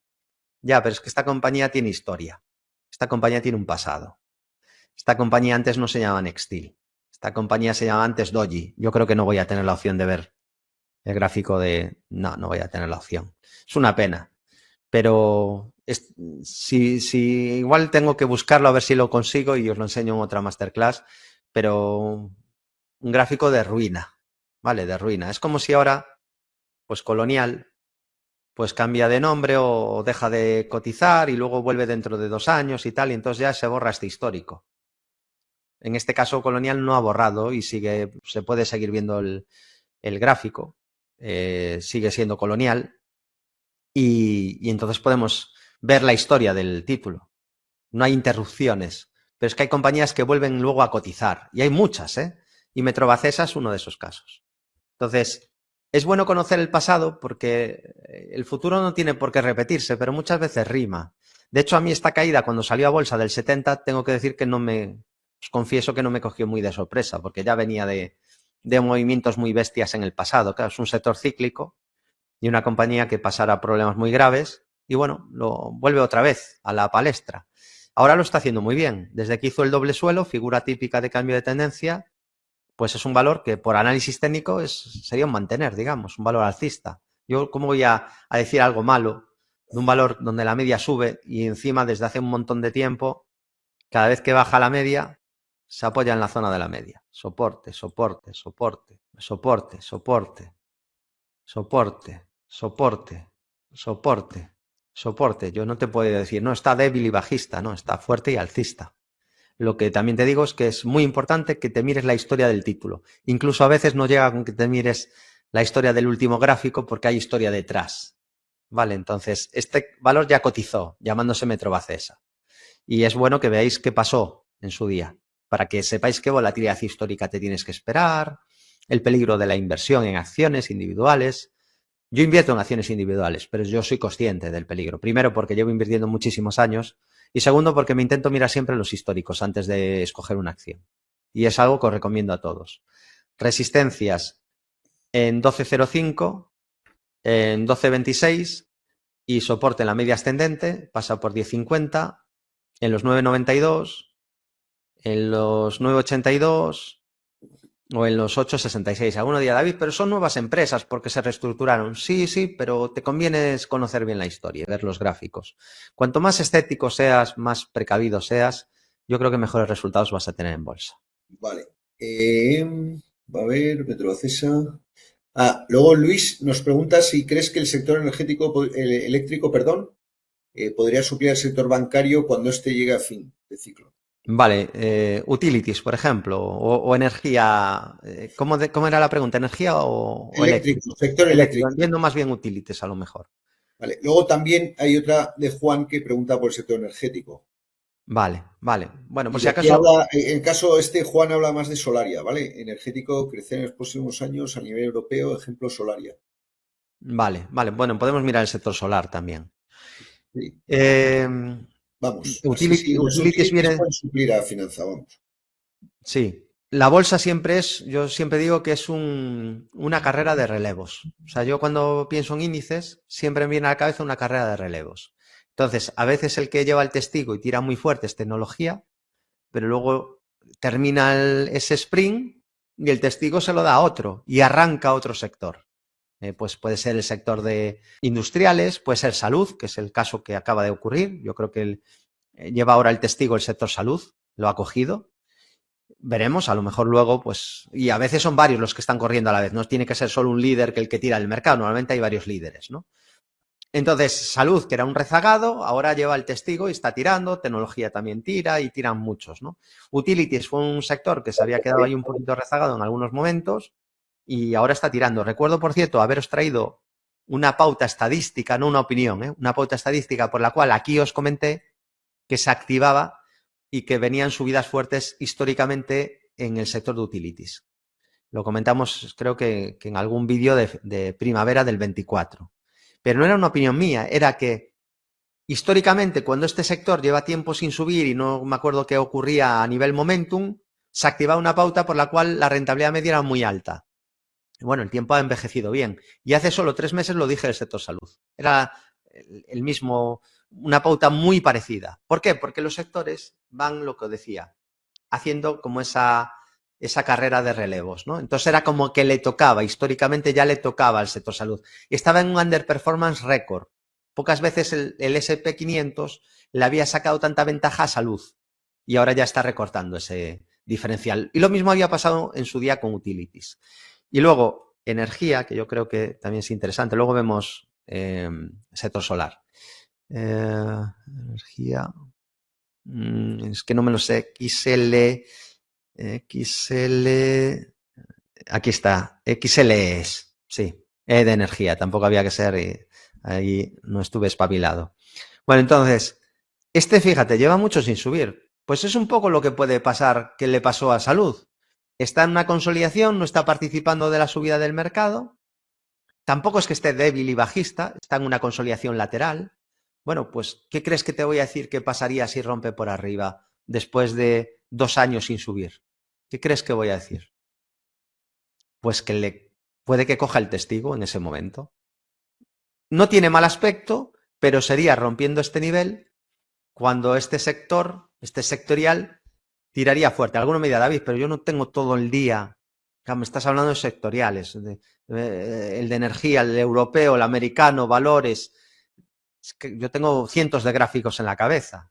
Ya, pero es que esta compañía tiene historia. Esta compañía tiene un pasado. Esta compañía antes no se llamaba Nextil. Esta compañía se llamaba antes Doji. Yo creo que no voy a tener la opción de ver el gráfico de... No voy a tener la opción. Es una pena. Pero si igual tengo que buscarlo a ver si lo consigo y os lo enseño en otra masterclass, pero un gráfico de ruina, ¿vale? De ruina. Es como si ahora, pues Colonial, pues cambia de nombre o deja de cotizar y luego vuelve dentro de 2 años y tal, y entonces ya se borra este histórico. En este caso, Colonial no ha borrado y se puede seguir viendo el gráfico, sigue siendo Colonial y entonces podemos ver la historia del título. No hay interrupciones, pero es que hay compañías que vuelven luego a cotizar y hay muchas, ¿eh? Y Metrovacesa es uno de esos casos. Entonces, es bueno conocer el pasado porque el futuro no tiene por qué repetirse, pero muchas veces rima. De hecho, a mí esta caída cuando salió a bolsa del 70, tengo que decir que os confieso que no me cogió muy de sorpresa, porque ya venía de movimientos muy bestias en el pasado. Claro, es un sector cíclico y una compañía que pasara problemas muy graves y bueno, lo vuelve otra vez a la palestra. Ahora lo está haciendo muy bien. Desde que hizo el doble suelo, figura típica de cambio de tendencia, pues es un valor que por análisis técnico sería un mantener, digamos, un valor alcista. Yo, ¿cómo voy a decir algo malo de un valor donde la media sube y encima desde hace un montón de tiempo, cada vez que baja la media, se apoya en la zona de la media? Soporte, soporte, soporte, soporte, soporte, soporte, soporte, soporte, soporte. Yo no te puedo decir, no, está débil y bajista, no, está fuerte y alcista. Lo que también te digo es que es muy importante que te mires la historia del título. Incluso a veces no llega con que te mires la historia del último gráfico porque hay historia detrás. Vale, entonces este valor ya cotizó, llamándose Metrovacesa. Y es bueno que veáis qué pasó en su día, para que sepáis qué volatilidad histórica te tienes que esperar, el peligro de la inversión en acciones individuales. Yo invierto en acciones individuales, pero yo soy consciente del peligro. Primero, porque llevo invirtiendo muchísimos años y segundo, porque me intento mirar siempre los históricos antes de escoger una acción. Y es algo que os recomiendo a todos. Resistencias en 12.05, en 12.26 y soporte en la media ascendente, pasa por 10.50, en los 9.92, en los 9.82 o en los 8.66. Alguno dirá, David, pero son nuevas empresas porque se reestructuraron. Sí, pero te conviene conocer bien la historia, ver los gráficos. Cuanto más estético seas, más precavido seas, yo creo que mejores resultados vas a tener en bolsa. Vale. Va a ver, Metrovacesa. Luego Luis nos pregunta si crees que el sector eléctrico, podría suplir al sector bancario cuando este llegue a fin de ciclo. Vale, utilities, por ejemplo, o energía. ¿Cómo era la pregunta? ¿Energía o eléctrico? Sector eléctrico. Entiendo más bien utilities a lo mejor. Vale. Luego también hay otra de Juan que pregunta por el sector energético. Vale. Bueno, pues Y si aquí acaso... en caso Juan habla más de Solaria, ¿vale? Energético, crecer en los próximos años a nivel europeo, ejemplo Solaria. Vale. Bueno, podemos mirar el sector solar también. Sí. Eh, Vamos, utilities viene... pueden suplir a finanza, vamos. Sí. la bolsa siempre yo siempre digo que es una carrera de relevos. O sea, yo cuando pienso en índices, siempre me viene a la cabeza una carrera de relevos. Entonces, a veces el que lleva el testigo y tira muy fuerte es tecnología, pero luego termina ese sprint y el testigo se lo da a otro y arranca a otro sector. Pues puede ser el sector de industriales, puede ser salud, que es el caso que acaba de ocurrir. Yo creo que lleva ahora el testigo el sector salud, lo ha cogido. Veremos, a lo mejor luego, pues, y a veces son varios los que están corriendo a la vez, no tiene que ser solo un líder que el que tira el mercado, normalmente hay varios líderes, ¿no? Entonces, salud, que era un rezagado, ahora lleva el testigo y está tirando, tecnología también tira y tiran muchos, ¿no? Utilities fue un sector que se había quedado ahí un poquito rezagado en algunos momentos y ahora está tirando. Recuerdo, por cierto, haberos traído una pauta estadística, no una opinión, una pauta estadística por la cual aquí os comenté que se activaba y que venían subidas fuertes históricamente en el sector de utilities. Lo comentamos, creo que en algún vídeo de primavera del 24. Pero no era una opinión mía, era que históricamente cuando este sector lleva tiempo sin subir y no me acuerdo qué ocurría a nivel momentum, se activaba una pauta por la cual la rentabilidad media era muy alta. Bueno, el tiempo ha envejecido bien. Y hace solo 3 meses lo dije del sector salud. Era el mismo, una pauta muy parecida. ¿Por qué? Porque los sectores van, lo que decía, haciendo como esa carrera de relevos, ¿no? Entonces era como que le tocaba, históricamente ya le tocaba al sector salud. Y estaba en un underperformance récord. Pocas veces el SP500 le había sacado tanta ventaja a salud y ahora ya está recortando ese diferencial. Y lo mismo había pasado en su día con utilities. Y luego, energía, que yo creo que también es interesante. Luego vemos sector solar. Energía. Es que no me lo sé. XL. Aquí está. XL es. Sí. E de energía. Tampoco había que ser. Ahí no estuve espabilado. Bueno, entonces, fíjate, lleva mucho sin subir. Pues es un poco lo que puede pasar que le pasó a salud. Está en una consolidación, no está participando de la subida del mercado. Tampoco es que esté débil y bajista, está en una consolidación lateral. Bueno, pues, ¿qué crees que te voy a decir que pasaría si rompe por arriba después de 2 años sin subir? ¿Qué crees que voy a decir? Pues que puede que coja el testigo en ese momento. No tiene mal aspecto, pero sería rompiendo este nivel cuando este sectorial, tiraría fuerte. Alguno me dirá, David, pero yo no tengo todo el día. Me estás hablando de sectoriales, el de energía, el europeo, el americano, valores. Es que yo tengo cientos de gráficos en la cabeza.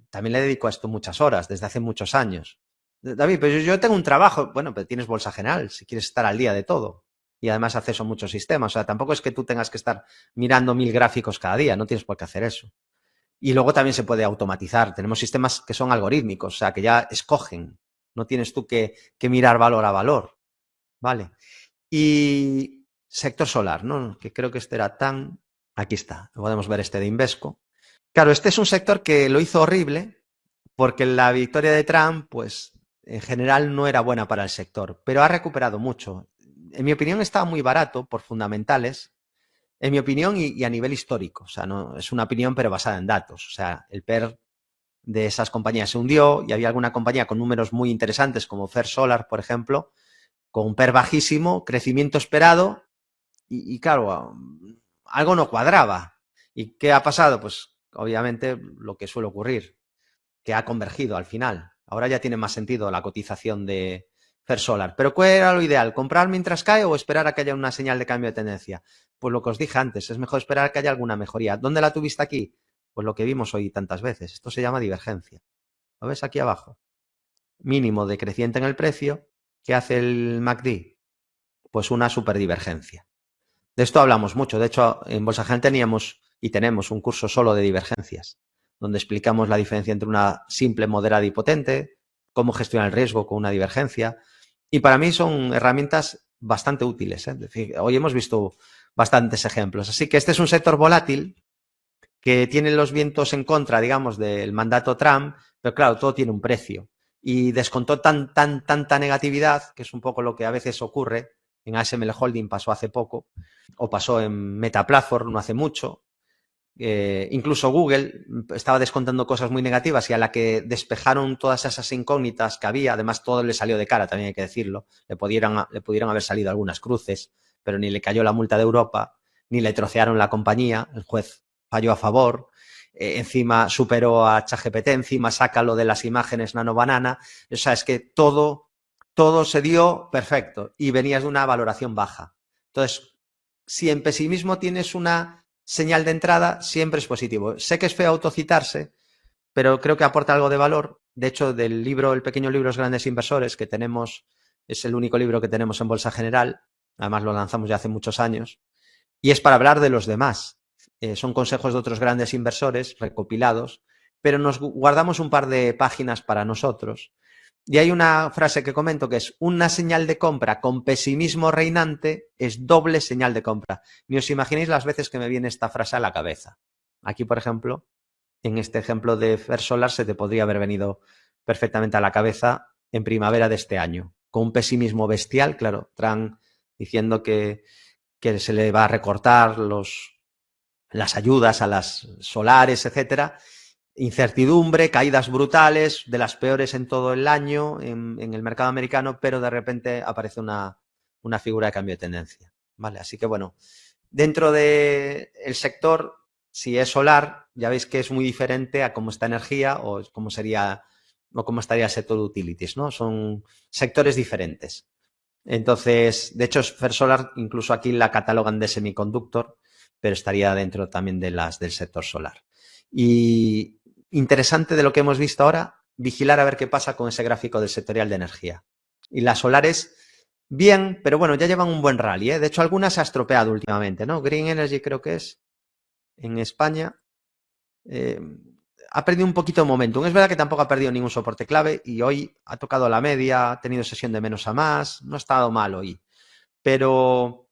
También le dedico a esto muchas horas, desde hace muchos años. David, pero yo tengo un trabajo. Bueno, pero tienes bolsa general, si quieres estar al día de todo. Y además acceso a muchos sistemas. O sea, tampoco es que tú tengas que estar mirando 1000 gráficos cada día, no tienes por qué hacer eso. Y luego también se puede automatizar. Tenemos sistemas que son algorítmicos, o sea, que ya escogen. No tienes tú que mirar valor a valor. ¿Vale? Y sector solar, ¿no? Que creo que este era tan... Aquí está, podemos ver este de Invesco. Claro, este es un sector que lo hizo horrible porque la victoria de Trump, pues, en general no era buena para el sector, pero ha recuperado mucho. En mi opinión estaba muy barato por fundamentales, en mi opinión y a nivel histórico. O sea, no es una opinión pero basada en datos. O sea, el PER de esas compañías se hundió y había alguna compañía con números muy interesantes como First Solar, por ejemplo, con un PER bajísimo, crecimiento esperado y claro, algo no cuadraba. ¿Y qué ha pasado? Pues obviamente lo que suele ocurrir, que ha convergido al final. Ahora ya tiene más sentido la cotización de First Solar. ¿Pero cuál era lo ideal? ¿Comprar mientras cae o esperar a que haya una señal de cambio de tendencia? Pues lo que os dije antes, es mejor esperar a que haya alguna mejoría. ¿Dónde la tuviste aquí? Pues lo que vimos hoy tantas veces. Esto se llama divergencia. ¿Lo ves aquí abajo? Mínimo decreciente en el precio. ¿Qué hace el MACD? Pues una superdivergencia. De esto hablamos mucho. De hecho, en Bolsa General teníamos y tenemos un curso solo de divergencias, donde explicamos la diferencia entre una simple, moderada y potente, cómo gestionar el riesgo con una divergencia. Y para mí son herramientas bastante útiles. Es decir, hoy hemos visto bastantes ejemplos. Así que este es un sector volátil que tiene los vientos en contra, digamos, del mandato Trump, pero claro, todo tiene un precio. Y descontó tanta negatividad, que es un poco lo que a veces ocurre. En ASML Holding pasó hace poco, o pasó en Meta Platform no hace mucho, Incluso Google estaba descontando cosas muy negativas y a la que despejaron todas esas incógnitas que había, además todo le salió de cara, también hay que decirlo, le pudieron haber salido algunas cruces, pero ni le cayó la multa de Europa, ni le trocearon la compañía, el juez falló a favor, encima superó a ChatGPT, encima saca lo de las imágenes nano banana, o sea, es que todo se dio perfecto y venías de una valoración baja. Entonces, si en pesimismo tienes una señal de entrada, siempre es positivo. Sé que es feo autocitarse, pero creo que aporta algo de valor. De hecho, del libro, el pequeño libro Los grandes inversores, que tenemos, es el único libro que tenemos en Bolsa General, además lo lanzamos ya hace muchos años, y es para hablar de los demás. Son consejos de otros grandes inversores recopilados, pero nos guardamos un par de páginas para nosotros. Y hay una frase que comento que es: una señal de compra con pesimismo reinante es doble señal de compra. Ni os imagináis las veces que me viene esta frase a la cabeza. Aquí, por ejemplo, en este ejemplo de First Solar se te podría haber venido perfectamente a la cabeza en primavera de este año, con un pesimismo bestial, claro, Trump diciendo que se le va a recortar las ayudas a las solares, etcétera. Incertidumbre, caídas brutales, de las peores en todo el año en el mercado americano, pero de repente aparece una figura de cambio de tendencia. ¿Vale? Así que bueno, dentro del sector, si es solar, ya veis que es muy diferente a cómo está energía o cómo sería o cómo estaría el sector de utilities, ¿no? Son sectores diferentes. Entonces, de hecho, First Solar incluso aquí la catalogan de semiconductor, pero estaría dentro también de las del sector solar. Y interesante de lo que hemos visto ahora, vigilar a ver qué pasa con ese gráfico del sectorial de energía. Y las solares, bien, pero bueno, ya llevan un buen rally, ¿eh? De hecho, algunas se ha estropeado últimamente, ¿no? Green Energy creo que es en España. Ha perdido un poquito de momentum. Es verdad que tampoco ha perdido ningún soporte clave y hoy ha tocado la media, ha tenido sesión de menos a más, no ha estado mal hoy. Pero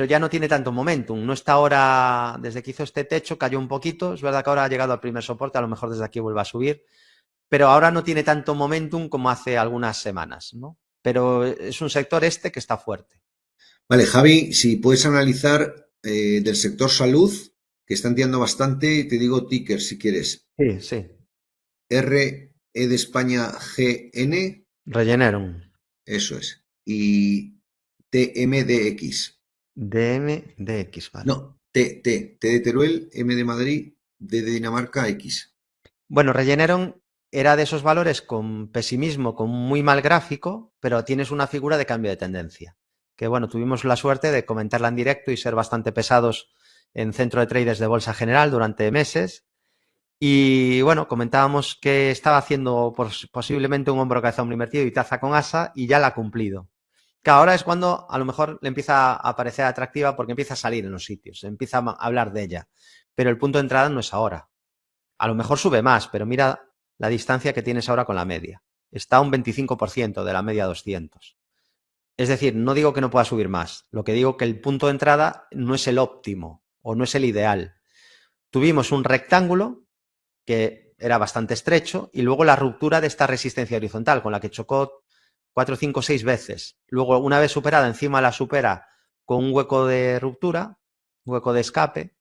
ya no tiene tanto momentum. No está ahora, desde que hizo este techo, cayó un poquito. Es verdad que ahora ha llegado al primer soporte, a lo mejor desde aquí vuelve a subir, pero ahora no tiene tanto momentum como hace algunas semanas, ¿no? Pero es un sector que está fuerte. Vale, Javi, si puedes analizar del sector salud, que están tirando bastante, te digo ticker si quieres. Sí, sí. R, E de España, G, N. Regeneron. Eso es. Y TMDX. DMDX, vale. No, T de Teruel, M de Madrid, D de Dinamarca, X. Bueno, Regeneron era de esos valores con pesimismo, con muy mal gráfico, pero tienes una figura de cambio de tendencia. Que bueno, tuvimos la suerte de comentarla en directo y ser bastante pesados en Centro de Traders de Bolsa General durante meses. Y bueno, comentábamos que estaba haciendo posiblemente un hombro cabeza hombro invertido y taza con asa y ya la ha cumplido. Que ahora es cuando a lo mejor le empieza a parecer atractiva porque empieza a salir en los sitios, empieza a hablar de ella. Pero el punto de entrada no es ahora. A lo mejor sube más, pero mira la distancia que tienes ahora con la media. Está a un 25% de la media 200. Es decir, no digo que no pueda subir más. Lo que digo que el punto de entrada no es el óptimo o no es el ideal. Tuvimos un rectángulo que era bastante estrecho y luego la ruptura de esta resistencia horizontal con la que chocó 4, 5, 6 veces. Luego, una vez superada, encima la supera con un hueco de ruptura, un hueco de escape,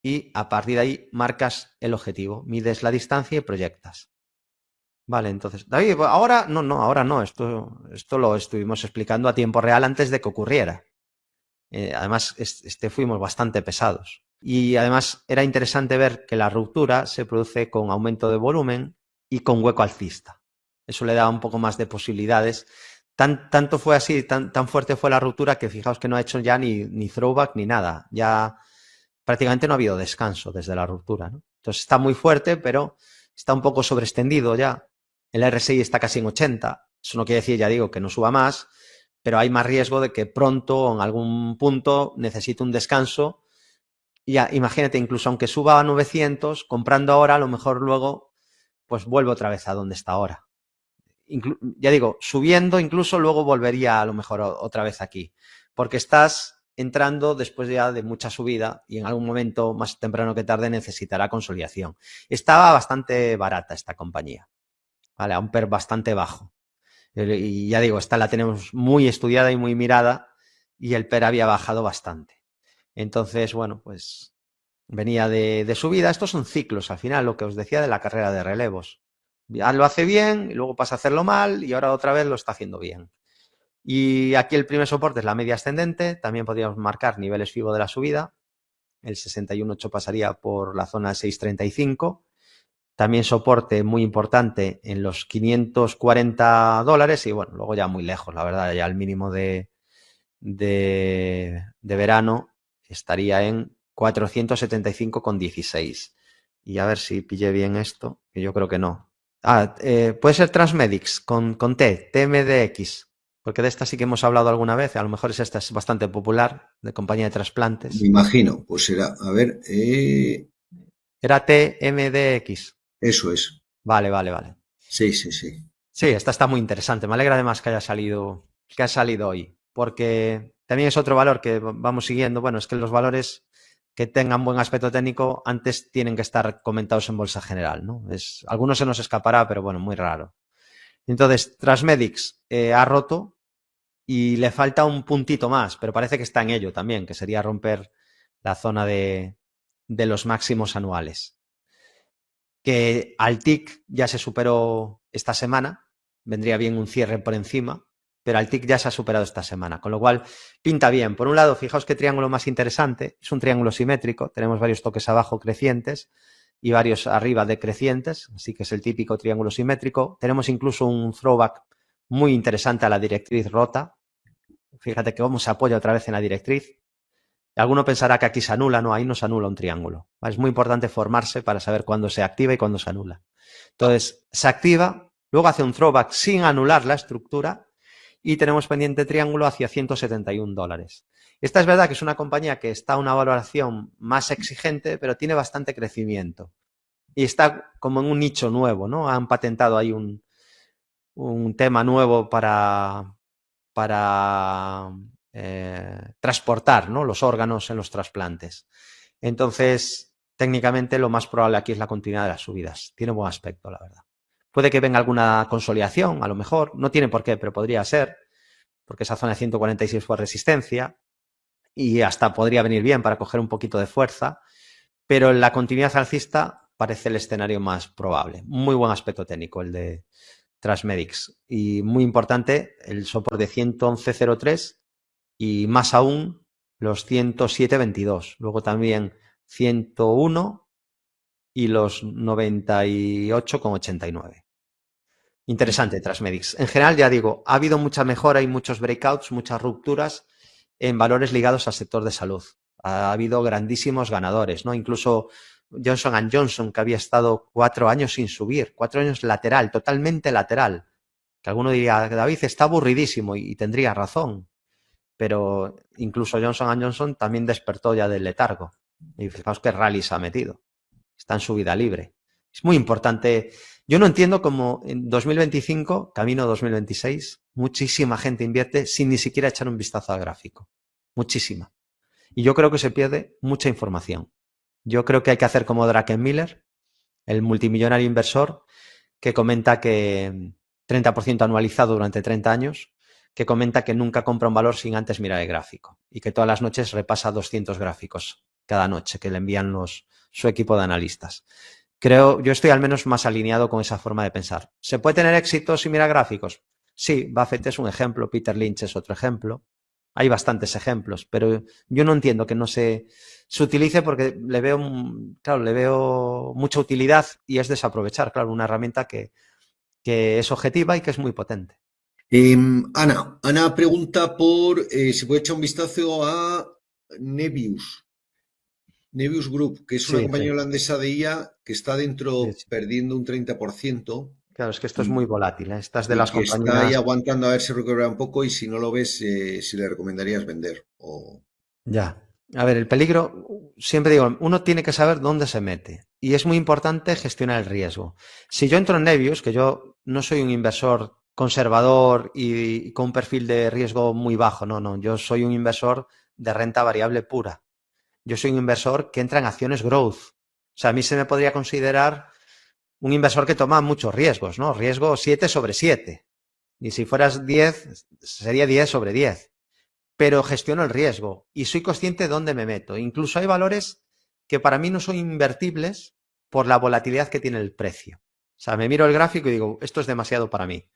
y a partir de ahí marcas el objetivo, mides la distancia y proyectas. Vale, entonces, David, ahora no, esto lo estuvimos explicando a tiempo real antes de que ocurriera. Además, fuimos bastante pesados. Y además era interesante ver que la ruptura se produce con aumento de volumen y con hueco alcista. Eso le da un poco más de posibilidades. Tanto fue así, tan fuerte fue la ruptura que fijaos que no ha hecho ya ni throwback ni nada. Ya prácticamente no ha habido descanso desde la ruptura, ¿no? Entonces está muy fuerte, pero está un poco sobreextendido ya. El RSI está casi en 80. Eso no quiere decir, ya digo, que no suba más, pero hay más riesgo de que pronto o en algún punto necesite un descanso. Y ya, imagínate, incluso aunque suba a 900, comprando ahora, a lo mejor luego pues vuelve otra vez a donde está ahora. Ya digo, subiendo incluso luego volvería a lo mejor otra vez aquí, porque estás entrando después ya de mucha subida y en algún momento más temprano que tarde necesitará consolidación. Estaba bastante barata esta compañía, ¿vale? A un PER bastante bajo. Y ya digo, esta la tenemos muy estudiada y muy mirada y el PER había bajado bastante. Entonces, bueno, pues venía de subida. Estos son ciclos, al final, lo que os decía de la carrera de relevos. Ya lo hace bien, y luego pasa a hacerlo mal, y ahora otra vez lo está haciendo bien. Y aquí el primer soporte es la media ascendente, también podríamos marcar niveles FIBO de la subida. El 61.8 pasaría por la zona de 6.35. También soporte muy importante en los $540 y bueno, luego ya muy lejos, la verdad, ya el mínimo de verano estaría en 475,16. Y a ver si pillé bien esto, que yo creo que no. Puede ser Transmedics con TMDX, porque de esta sí que hemos hablado alguna vez, a lo mejor esta es bastante popular, de compañía de trasplantes. Me imagino, pues será, a ver, Era TMDX. eso es. Vale. Sí, sí, sí. Sí, esta está muy interesante. Me alegra además que haya salido hoy, porque también es otro valor que vamos siguiendo. Bueno, es que los valores que tengan buen aspecto técnico antes tienen que estar comentados en bolsa general, ¿no? Algunos se nos escapará, pero bueno, muy raro. Entonces, Transmedics ha roto y le falta un puntito más, pero parece que está en ello también, que sería romper la zona de los máximos anuales. Que al TIC ya se superó esta semana, vendría bien un cierre por encima, pero al TIC ya se ha superado esta semana, con lo cual pinta bien. Por un lado, fijaos qué triángulo más interesante, es un triángulo simétrico, tenemos varios toques abajo crecientes y varios arriba decrecientes, así que es el típico triángulo simétrico. Tenemos incluso un throwback muy interesante a la directriz rota, fíjate que cómo se apoya otra vez en la directriz. Alguno pensará que aquí se anula, no, ahí no se anula un triángulo. Es muy importante formarse para saber cuándo se activa y cuándo se anula. Entonces, se activa, luego hace un throwback sin anular la estructura y tenemos pendiente triángulo hacia $171. Esta es verdad que es una compañía que está a una valoración más exigente, pero tiene bastante crecimiento. Y está como en un nicho nuevo, ¿no? Han patentado ahí un tema nuevo para transportar, ¿no?, los órganos en los trasplantes. Entonces, técnicamente lo más probable aquí es la continuidad de las subidas. Tiene buen aspecto, la verdad. Puede que venga alguna consolidación, a lo mejor. No tiene por qué, pero podría ser, porque esa zona de 146 fue resistencia y hasta podría venir bien para coger un poquito de fuerza, pero la continuidad alcista parece el escenario más probable. Muy buen aspecto técnico el de Transmedics. Y muy importante, el soporte de 111.03 y más aún los 107.22. Luego también 101 y los 98,89. Interesante Transmedics. En general, ya digo, ha habido mucha mejora y muchos breakouts, muchas rupturas en valores ligados al sector de salud. Ha habido grandísimos ganadores, ¿no? Incluso Johnson & Johnson, que había estado 4 años sin subir, 4 años lateral, totalmente lateral. Que alguno diría, David, está aburridísimo, y tendría razón. Pero incluso Johnson & Johnson también despertó ya del letargo. Y fijaos qué rally se ha metido. Está en subida libre. Es muy importante. Yo no entiendo cómo en 2025, camino 2026, muchísima gente invierte sin ni siquiera echar un vistazo al gráfico. Muchísima. Y yo creo que se pierde mucha información. Yo creo que hay que hacer como Druckenmiller, el multimillonario inversor, que comenta que 30% anualizado durante 30 años, que comenta que nunca compra un valor sin antes mirar el gráfico y que todas las noches repasa 200 gráficos cada noche que le envían su equipo de analistas. Yo estoy al menos más alineado con esa forma de pensar. ¿Se puede tener éxito sin mirar gráficos? Sí, Buffett es un ejemplo, Peter Lynch es otro ejemplo. Hay bastantes ejemplos, pero yo no entiendo que no se utilice porque le veo mucha utilidad y es desaprovechar, claro, una herramienta que es objetiva y que es muy potente. Ana pregunta por si puede echar un vistazo a Nebius Group, que es una Sí, compañía holandesa de IA que está dentro sí. perdiendo un 30%. Claro, es que esto es muy volátil, ¿eh? Estas de Y las que está ahí compañías. aguantando a ver si recupera un poco, y si no lo ves, si le recomendarías vender. Ya. A ver, el peligro, siempre digo, uno tiene que saber dónde se mete y es muy importante gestionar el riesgo. Si yo entro en Nebius, que yo no soy un inversor conservador y con un perfil de riesgo muy bajo, no, yo soy un inversor de renta variable pura. Yo soy un inversor que entra en acciones growth. O sea, a mí se me podría considerar un inversor que toma muchos riesgos, ¿no? Riesgo 7/7. Y si fueras 10, sería 10/10. Pero gestiono el riesgo y soy consciente de dónde me meto. Incluso hay valores que para mí no son invertibles por la volatilidad que tiene el precio. O sea, me miro el gráfico y digo, esto es demasiado para mí.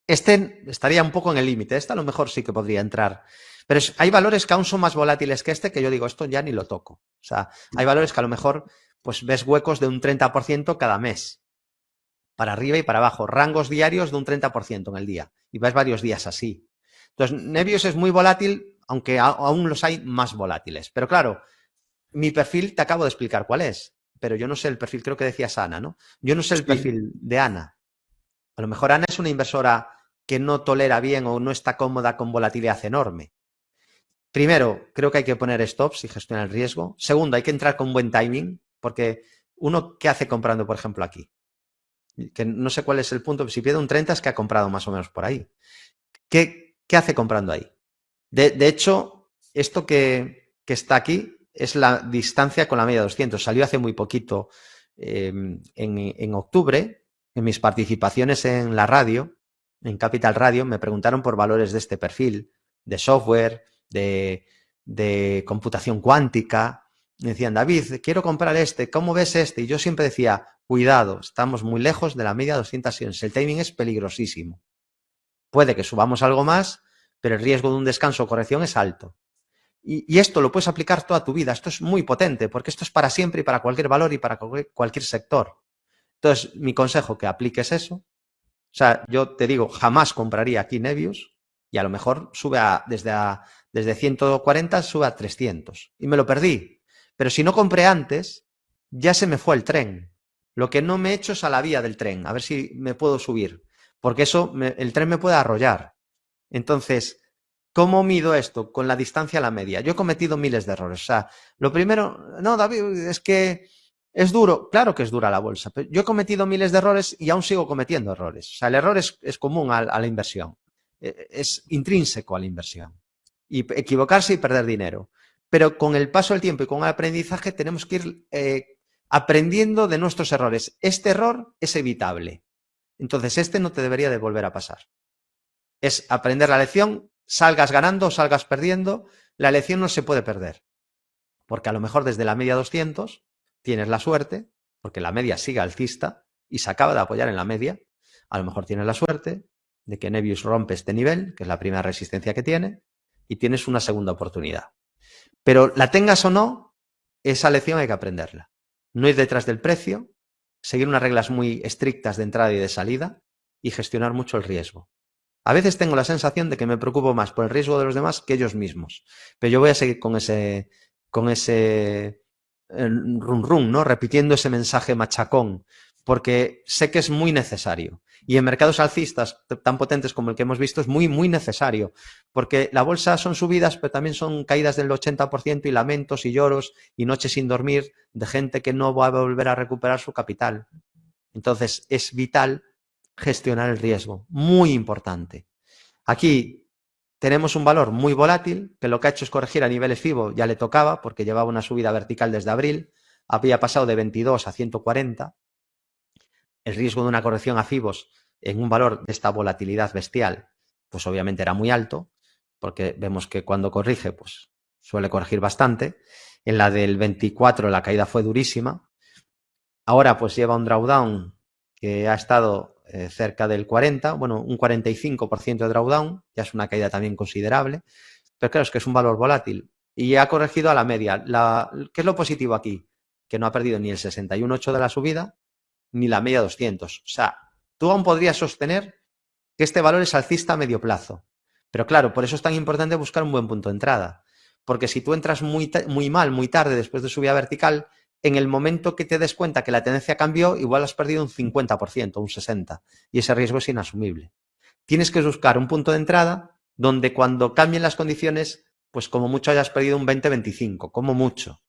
Este estaría un poco en el límite, este a lo mejor sí que podría entrar. Pero hay valores que aún son más volátiles que este que yo digo, esto ya ni lo toco. O sea, hay valores que a lo mejor pues ves huecos de un 30% cada mes, para arriba y para abajo, rangos diarios de un 30% en el día, y ves varios días así. Entonces, Nebius es muy volátil, aunque aún los hay más volátiles. Pero claro, mi perfil te acabo de explicar cuál es, pero yo no sé el perfil, creo que decías Ana, ¿no? Yo no sé el perfil de Ana. A lo mejor Ana es una inversora que no tolera bien o no está cómoda con volatilidad enorme. Primero, creo que hay que poner stops y gestionar el riesgo. Segundo, hay que entrar con buen timing, porque uno, ¿qué hace comprando, por ejemplo, aquí? Que no sé cuál es el punto, si pierde un 30 es que ha comprado más o menos por ahí. ¿Qué hace comprando ahí? De hecho, esto que está aquí es la distancia con la media 200. Salió hace muy poquito, en octubre, en mis participaciones en la radio, en Capital Radio, me preguntaron por valores de este perfil, de software, de computación cuántica. Me decían, David, quiero comprar este, ¿cómo ves este? Y yo siempre decía, cuidado, estamos muy lejos de la media 200 sesiones, el timing es peligrosísimo. Puede que subamos algo más, pero el riesgo de un descanso o corrección es alto. Y esto lo puedes aplicar toda tu vida. Esto es muy potente, porque esto es para siempre y para cualquier valor y para cualquier sector. Entonces, mi consejo, que apliques eso. O sea, yo te digo, jamás compraría aquí Nebius y a lo mejor sube desde 140 sube a 300. Y me lo perdí. Pero si no compré antes, ya se me fue el tren. Lo que no me he hecho es a la vía del tren, a ver si me puedo subir. Porque el tren me puede arrollar. Entonces, ¿cómo mido esto? Con la distancia a la media. Yo he cometido miles de errores. O sea, lo primero, no, David, es que es duro. Claro que es dura la bolsa, pero yo he cometido miles de errores y aún sigo cometiendo errores. O sea, el error es común a la inversión. Es intrínseco a la inversión. Y equivocarse y perder dinero. Pero con el paso del tiempo y con el aprendizaje tenemos que ir aprendiendo de nuestros errores. Este error es evitable. Entonces, este no te debería de volver a pasar. Es aprender la lección, salgas ganando o salgas perdiendo, la lección no se puede perder. Porque a lo mejor desde la media 200 tienes la suerte, porque la media sigue alcista y se acaba de apoyar en la media. A lo mejor tienes la suerte de que Nebius rompe este nivel, que es la primera resistencia que tiene, y tienes una segunda oportunidad. Pero la tengas o no, esa lección hay que aprenderla. No ir detrás del precio, seguir unas reglas muy estrictas de entrada y de salida y gestionar mucho el riesgo. A veces tengo la sensación de que me preocupo más por el riesgo de los demás que ellos mismos. Pero yo voy a seguir con ese run run, ¿no? Repitiendo ese mensaje machacón, porque sé que es muy necesario. Y en mercados alcistas tan potentes como el que hemos visto es muy, muy necesario, porque la bolsa son subidas, pero también son caídas del 80% y lamentos y lloros y noches sin dormir de gente que no va a volver a recuperar su capital. Entonces, es vital gestionar el riesgo, muy importante. Aquí tenemos un valor muy volátil, que lo que ha hecho es corregir a niveles FIBO, ya le tocaba, porque llevaba una subida vertical desde abril, había pasado de 22 a 140. El riesgo de una corrección a FIBOs en un valor de esta volatilidad bestial, pues obviamente era muy alto, porque vemos que cuando corrige, pues suele corregir bastante. En la del 24 la caída fue durísima. Ahora pues lleva un drawdown que ha estado cerca del 40, bueno, un 45% de drawdown, ya es una caída también considerable, pero claro, es que es un valor volátil y ha corregido a la media. ¿Qué es lo positivo aquí? Que no ha perdido ni el 61,8 de la subida, ni la media 200. O sea, tú aún podrías sostener que este valor es alcista a medio plazo. Pero claro, por eso es tan importante buscar un buen punto de entrada. Porque si tú entras muy mal, muy tarde, después de subida vertical, en el momento que te des cuenta que la tendencia cambió, igual has perdido un 50%, un 60%, y ese riesgo es inasumible. Tienes que buscar un punto de entrada donde cuando cambien las condiciones, pues como mucho hayas perdido un 20-25%, como mucho.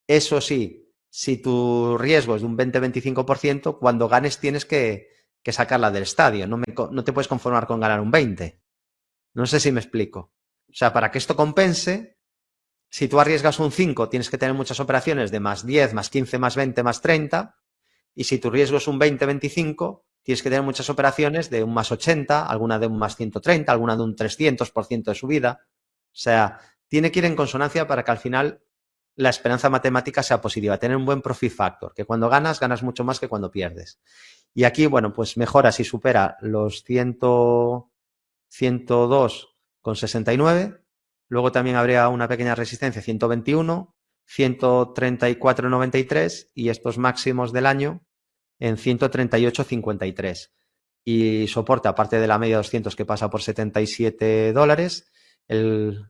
Eso sí, si tu riesgo es de un 20-25%, cuando ganes tienes que sacarla del estadio. No te puedes conformar con ganar un 20%. No sé si me explico. O sea, para que esto compense, si tú arriesgas un 5, tienes que tener muchas operaciones de más 10, más 15, más 20, más 30. Y si tu riesgo es un 20-25, tienes que tener muchas operaciones de un más 80, alguna de un más 130, alguna de un 300% de subida. O sea, tiene que ir en consonancia para que al final la esperanza matemática sea positiva, tener un buen profit factor, que cuando ganas, ganas mucho más que cuando pierdes. Y aquí, bueno, pues mejora si supera los 102,69. Luego también habría una pequeña resistencia, 121, 134,93 y estos máximos del año en 138,53. Y soporte, aparte de la media 200 que pasa por $77,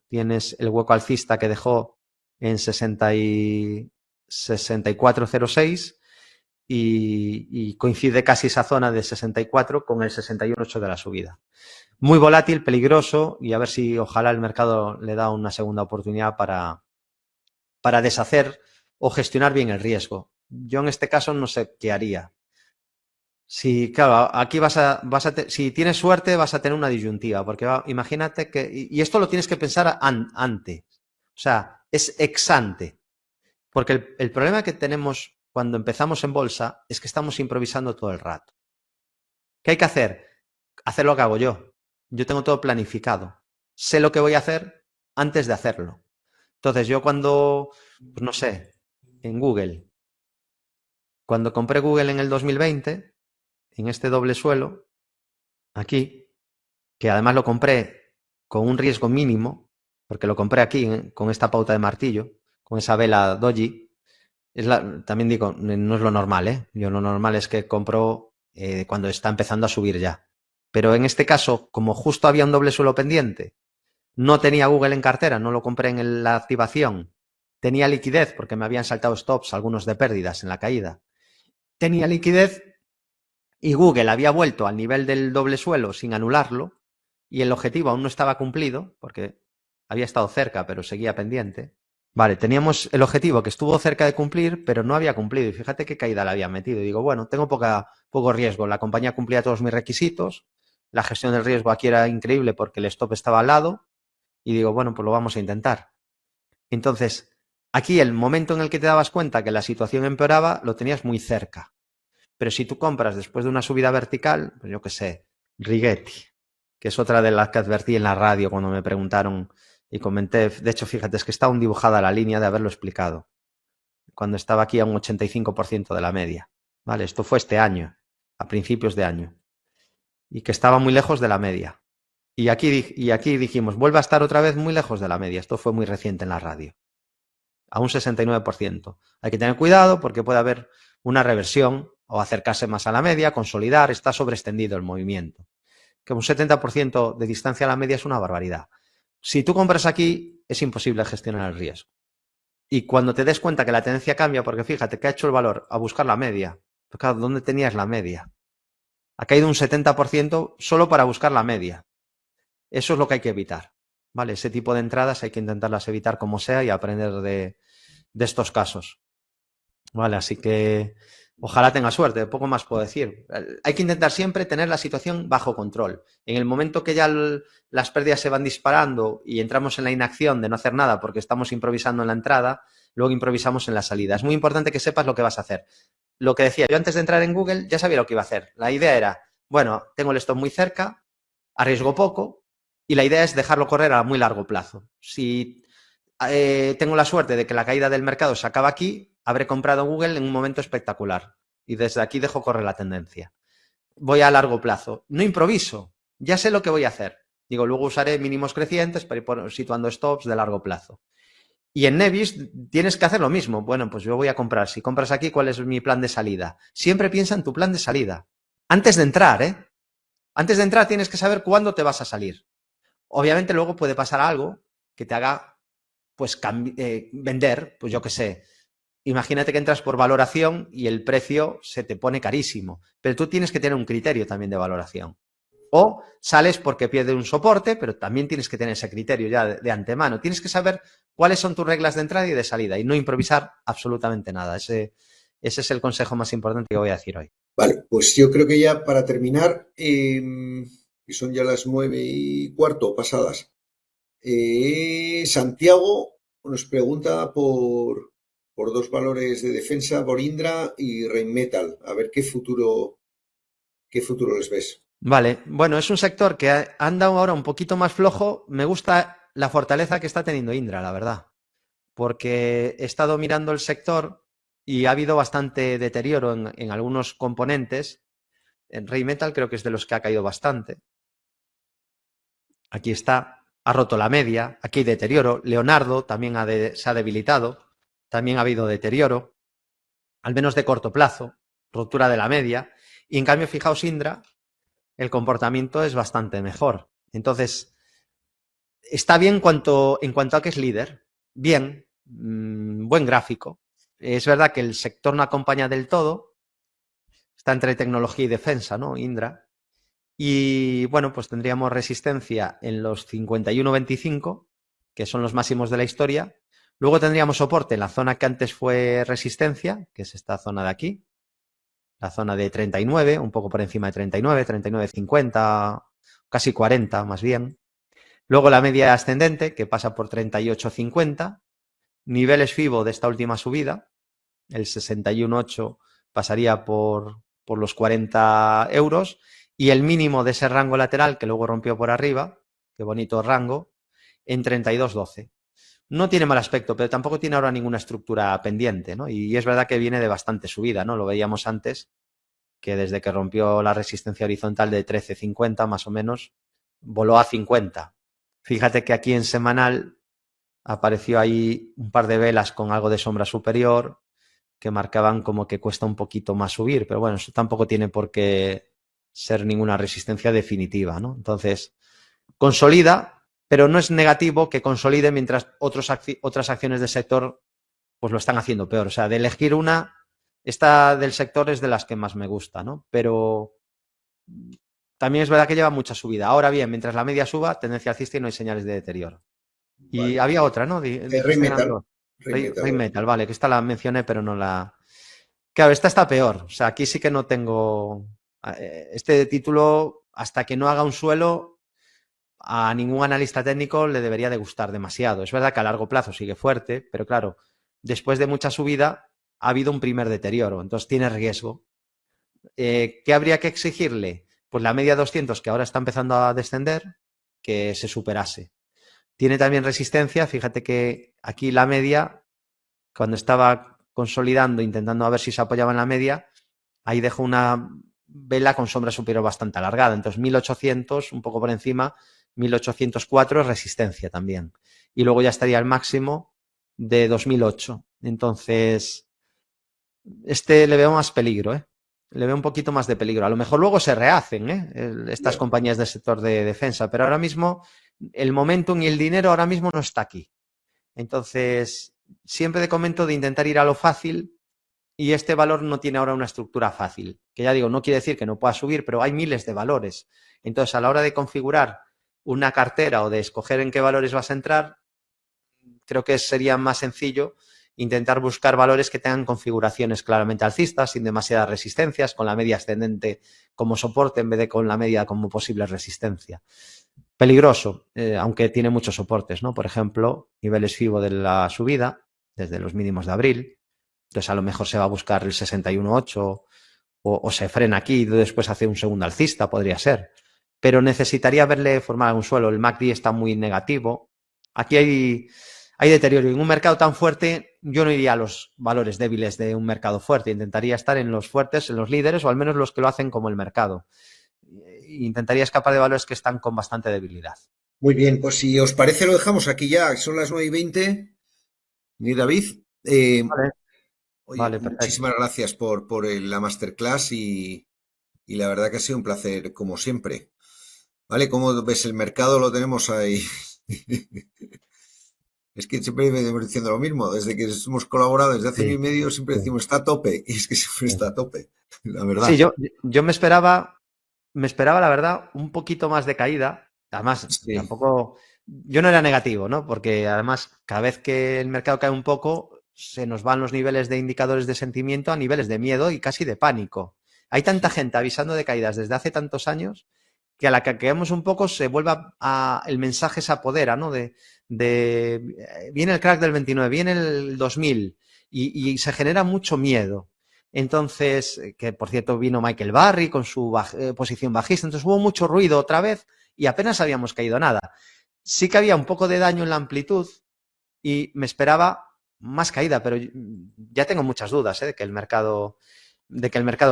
tienes el hueco alcista que dejó en 64,06 y coincide casi esa zona de 64 con el 61,8 de la subida. Muy volátil, peligroso y a ver si ojalá el mercado le da una segunda oportunidad para deshacer o gestionar bien el riesgo. Yo en este caso no sé qué haría. Sí, claro, aquí si tienes suerte vas a tener una disyuntiva, porque imagínate que, y esto lo tienes que pensar antes, o sea, es ex ante, porque el problema que tenemos cuando empezamos en bolsa es que estamos improvisando todo el rato. ¿Qué hay que hacer? Hacer lo que hago yo. Yo tengo todo planificado. Sé lo que voy a hacer antes de hacerlo. Entonces yo cuando, pues no sé, en Google, cuando compré Google en el 2020, en este doble suelo, aquí, que además lo compré con un riesgo mínimo, porque lo compré aquí con esta pauta de martillo, con esa vela doji, también digo, no es lo normal, ¿eh? Yo lo normal es que compro cuando está empezando a subir ya. Pero en este caso, como justo había un doble suelo pendiente, no tenía Google en cartera, no lo compré en la activación, tenía liquidez porque me habían saltado stops, algunos de pérdidas en la caída, tenía liquidez y Google había vuelto al nivel del doble suelo sin anularlo y el objetivo aún no estaba cumplido porque había estado cerca pero seguía pendiente. Vale, teníamos el objetivo que estuvo cerca de cumplir pero no había cumplido y fíjate qué caída le había metido. Y digo, bueno, tengo poco riesgo, la compañía cumplía todos mis requisitos, la gestión del riesgo aquí era increíble porque el stop estaba al lado y digo, bueno, pues lo vamos a intentar. Entonces, aquí el momento en el que te dabas cuenta que la situación empeoraba lo tenías muy cerca. Pero si tú compras después de una subida vertical, pues yo qué sé, Rigetti, que es otra de las que advertí en la radio cuando me preguntaron y comenté, de hecho, fíjate, es que está aún dibujada la línea de haberlo explicado, cuando estaba aquí a un 85% de la media, ¿vale? Esto fue este año, a principios de año, y que estaba muy lejos de la media. Y aquí dijimos, vuelve a estar otra vez muy lejos de la media, esto fue muy reciente en la radio, a un 69%. Hay que tener cuidado porque puede haber una reversión o acercarse más a la media, consolidar, está sobreextendido el movimiento. Que un 70% de distancia a la media es una barbaridad. Si tú compras aquí, es imposible gestionar el riesgo. Y cuando te des cuenta que la tendencia cambia, porque fíjate que ha hecho el valor a buscar la media, pero claro, ¿dónde tenías la media? Ha caído un 70% solo para buscar la media. Eso es lo que hay que evitar, ¿vale? Ese tipo de entradas hay que intentarlas evitar como sea y aprender de estos casos, ¿vale? Así que ojalá tenga suerte, poco más puedo decir. Hay que intentar siempre tener la situación bajo control. En el momento que ya las pérdidas se van disparando y entramos en la inacción de no hacer nada porque estamos improvisando en la entrada, luego improvisamos en la salida. Es muy importante que sepas lo que vas a hacer. Lo que decía, yo antes de entrar en Google ya sabía lo que iba a hacer. La idea era, bueno, tengo el stop muy cerca, arriesgo poco y la idea es dejarlo correr a muy largo plazo. Si tengo la suerte de que la caída del mercado se acaba aquí, habré comprado Google en un momento espectacular y desde aquí dejo correr la tendencia. Voy a largo plazo, no improviso, ya sé lo que voy a hacer. Digo, luego usaré mínimos crecientes para ir situando stops de largo plazo. Y en Nevis tienes que hacer lo mismo. Bueno, pues yo voy a comprar. Si compras aquí, ¿cuál es mi plan de salida? Siempre piensa en tu plan de salida. Antes de entrar, ¿eh? Antes de entrar tienes que saber cuándo te vas a salir. Obviamente luego puede pasar algo que te haga pues vender, pues yo qué sé. Imagínate que entras por valoración y el precio se te pone carísimo, pero tú tienes que tener un criterio también de valoración. O sales porque pierde un soporte, pero también tienes que tener ese criterio ya de antemano. Tienes que saber cuáles son tus reglas de entrada y de salida y no improvisar absolutamente nada. Ese es el consejo más importante que voy a decir hoy. Vale, pues yo creo que ya para terminar, que son ya las 9:15 pasadas, Santiago nos pregunta por dos valores de defensa, por Indra y Rheinmetall. A ver qué futuro les ves. Vale, bueno, es un sector que anda ahora un poquito más flojo. Me gusta la fortaleza que está teniendo Indra, la verdad. porque he estado mirando el sector y ha habido bastante deterioro en algunos componentes. En Rheinmetall creo que es de los que ha caído bastante. Aquí está, ha roto la media, aquí hay deterioro. Leonardo también se ha debilitado, también ha habido deterioro, al menos de corto plazo, rotura de la media. Y en cambio, fijaos, Indra, el comportamiento es bastante mejor. Entonces, está bien en cuanto a que es líder. Bien, buen gráfico. Es verdad que el sector no acompaña del todo. Está entre tecnología y defensa, ¿no? Indra. Y bueno, pues tendríamos resistencia en los 51.25, que son los máximos de la historia. Luego tendríamos soporte en la zona que antes fue resistencia, que es esta zona de aquí. La zona de 39, un poco por encima de 39, 39.50, casi 40 más bien. Luego la media ascendente, que pasa por 38.50. Niveles FIBO de esta última subida. El 61.8 pasaría por los 40 euros. Y el mínimo de ese rango lateral, que luego rompió por arriba, qué bonito rango, en 32.12. No tiene mal aspecto, pero tampoco tiene ahora ninguna estructura pendiente, ¿no? Y es verdad que viene de bastante subida, ¿no? Lo veíamos antes, que desde que rompió la resistencia horizontal de 13.50 más o menos, voló a 50. Fíjate que aquí en semanal apareció ahí un par de velas con algo de sombra superior que marcaban como que cuesta un poquito más subir, pero bueno, eso tampoco tiene por qué ser ninguna resistencia definitiva, ¿no? Entonces, consolida, pero no es negativo que consolide mientras otras acciones del sector pues lo están haciendo peor. O sea, de elegir una, esta del sector es de las que más me gusta, ¿no? Pero también es verdad que lleva mucha subida. Ahora bien, mientras la media suba, tendencia alcista y no hay señales de deterioro. Y Vale. había otra, ¿no? Dijiste Rheinmetall. Rheinmetall, vale, que esta la mencioné, pero no la... Claro, esta está peor. O sea, aquí sí que no tengo... Este título, hasta que no haga un suelo, a ningún analista técnico le debería de gustar demasiado. Es verdad que a largo plazo sigue fuerte, pero claro, después de mucha subida ha habido un primer deterioro, entonces tiene riesgo. ¿Qué habría que exigirle? Pues la media 200, que ahora está empezando a descender, que se superase. Tiene también resistencia, fíjate que aquí la media, cuando estaba consolidando, intentando a ver si se apoyaba en la media, ahí dejó una vela con sombra superior bastante alargada. Entonces 1800, un poco por encima, 1804 es resistencia también. Y luego ya estaría el máximo de 2008. Entonces, este le veo más peligro, ¿eh? Le veo un poquito más de peligro. A lo mejor luego se rehacen, estas compañías del sector de defensa, pero ahora mismo el momentum y el dinero ahora mismo no está aquí. Entonces, siempre te comento de intentar ir a lo fácil y este valor no tiene ahora una estructura fácil. Que ya digo, no quiere decir que no pueda subir, pero hay miles de valores. Entonces, a la hora de configurar una cartera o de escoger en qué valores vas a entrar, creo que sería más sencillo intentar buscar valores que tengan configuraciones claramente alcistas, sin demasiadas resistencias, con la media ascendente como soporte en vez de con la media como posible resistencia. Peligroso, aunque tiene muchos soportes, ¿no? Por ejemplo, niveles FIBO de la subida, desde los mínimos de abril. Entonces, a lo mejor se va a buscar el 61.8 o se frena aquí y después hace un segundo alcista, podría ser. Pero necesitaría verle formar un suelo. El MACD está muy negativo. Aquí hay deterioro. En un mercado tan fuerte, yo no iría a los valores débiles de un mercado fuerte. Intentaría estar en los fuertes, en los líderes, o al menos los que lo hacen como el mercado. Intentaría escapar de valores que están con bastante debilidad. Muy bien, pues si os parece lo dejamos aquí ya, son las 9:20. ¿Y David? Vale, Oye, vale, perfecto. muchísimas gracias por la masterclass y la verdad que ha sido un placer como siempre. ¿Vale? ¿Cómo ves el mercado? Lo tenemos ahí. Es que siempre venimos diciendo lo mismo, desde que hemos colaborado desde hace año Sí, y medio siempre sí, decimos está a tope, y es que siempre sí. está a tope, la Sí, verdad. yo me esperaba, la verdad, un poquito más de caída. Además, Sí, tampoco, yo no era negativo, ¿no? Porque además, cada vez que el mercado cae un poco, se nos van los niveles de indicadores de sentimiento a niveles de miedo y casi de pánico. Hay tanta gente avisando de caídas desde hace tantos años que a la que caemos un poco se vuelve el mensaje se apodera, ¿no? Viene el crack del 29, viene el 2000 y se genera mucho miedo. Entonces, que por cierto vino Michael Barry con su posición bajista, entonces hubo mucho ruido otra vez y apenas habíamos caído nada. Sí que había un poco de daño en la amplitud y me esperaba más caída, pero ya tengo muchas dudas de que el mercado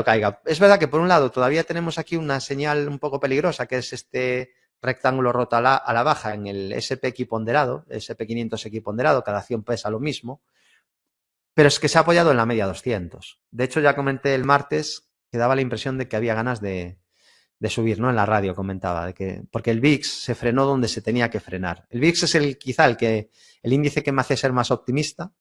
caiga. Es verdad que por un lado todavía tenemos aquí una señal un poco peligrosa, que es este rectángulo roto a la baja en el SP equiponderado, SP500 equiponderado, cada acción pesa lo mismo, pero es que se ha apoyado en la media 200. De hecho, ya comenté el martes que daba la impresión de que había ganas de subir, ¿no? En la radio comentaba, porque el VIX se frenó donde se tenía que frenar. El VIX es quizá el índice que me hace ser más optimista,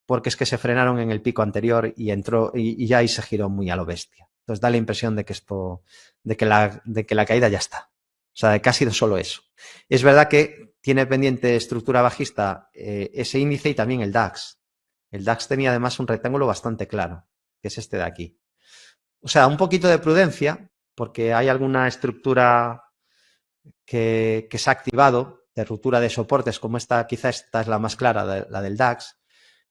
porque es que se frenaron en el pico anterior y entró y ya ahí se giró muy a lo bestia. Entonces da la impresión de que la caída ya está. O sea, de que ha sido solo eso. Es verdad que tiene pendiente estructura bajista ese índice y también el DAX. El DAX tenía además un rectángulo bastante claro, que es este de aquí. O sea, un poquito de prudencia, porque hay alguna estructura que se ha activado de ruptura de soportes, como quizá esta es la más clara, la del DAX,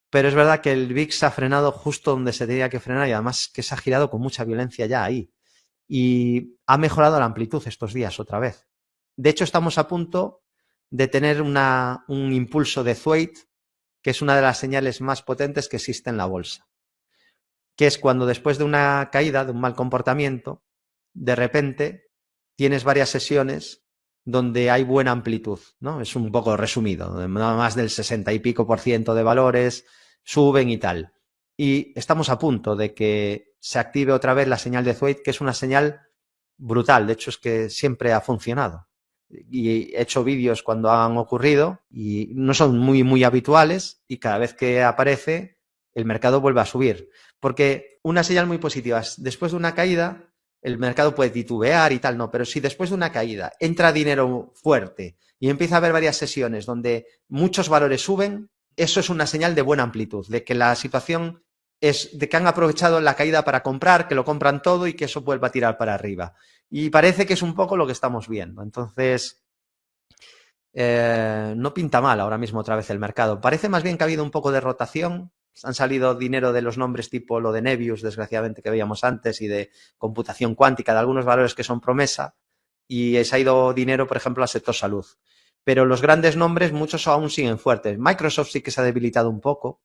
pero es verdad que el VIX se ha frenado justo donde se tenía que frenar y además que se ha girado con mucha violencia ya ahí. Y ha mejorado la amplitud estos días otra vez. De hecho, estamos a punto de tener un impulso de Thwaite, que es una de las señales más potentes que existe en la bolsa, que es cuando después de una caída, de un mal comportamiento, de repente tienes varias sesiones donde hay buena amplitud, ¿no? Es un poco resumido, más del 60 y pico % de valores suben y tal. Y estamos a punto de que se active otra vez la señal de Thwaite, que es una señal brutal. De hecho, es que siempre ha funcionado. Y he hecho vídeos cuando han ocurrido y no son muy habituales y cada vez que aparece el mercado vuelve a subir. Porque una señal muy positiva es, después de una caída, el mercado puede titubear y tal, no, pero si después de una caída entra dinero fuerte y empieza a haber varias sesiones donde muchos valores suben, eso es una señal de buena amplitud, de que la situación es de que han aprovechado la caída para comprar, que lo compran todo y que eso vuelva a tirar para arriba. Y parece que es un poco lo que estamos viendo. Entonces, no pinta mal ahora mismo otra vez el mercado. Parece más bien que ha habido un poco de rotación. Han salido dinero de los nombres tipo lo de Nebius, desgraciadamente, que veíamos antes, y de computación cuántica, de algunos valores que son promesa, y se ha ido dinero, por ejemplo, al sector salud. Pero los grandes nombres, muchos aún siguen fuertes. Microsoft sí que se ha debilitado un poco,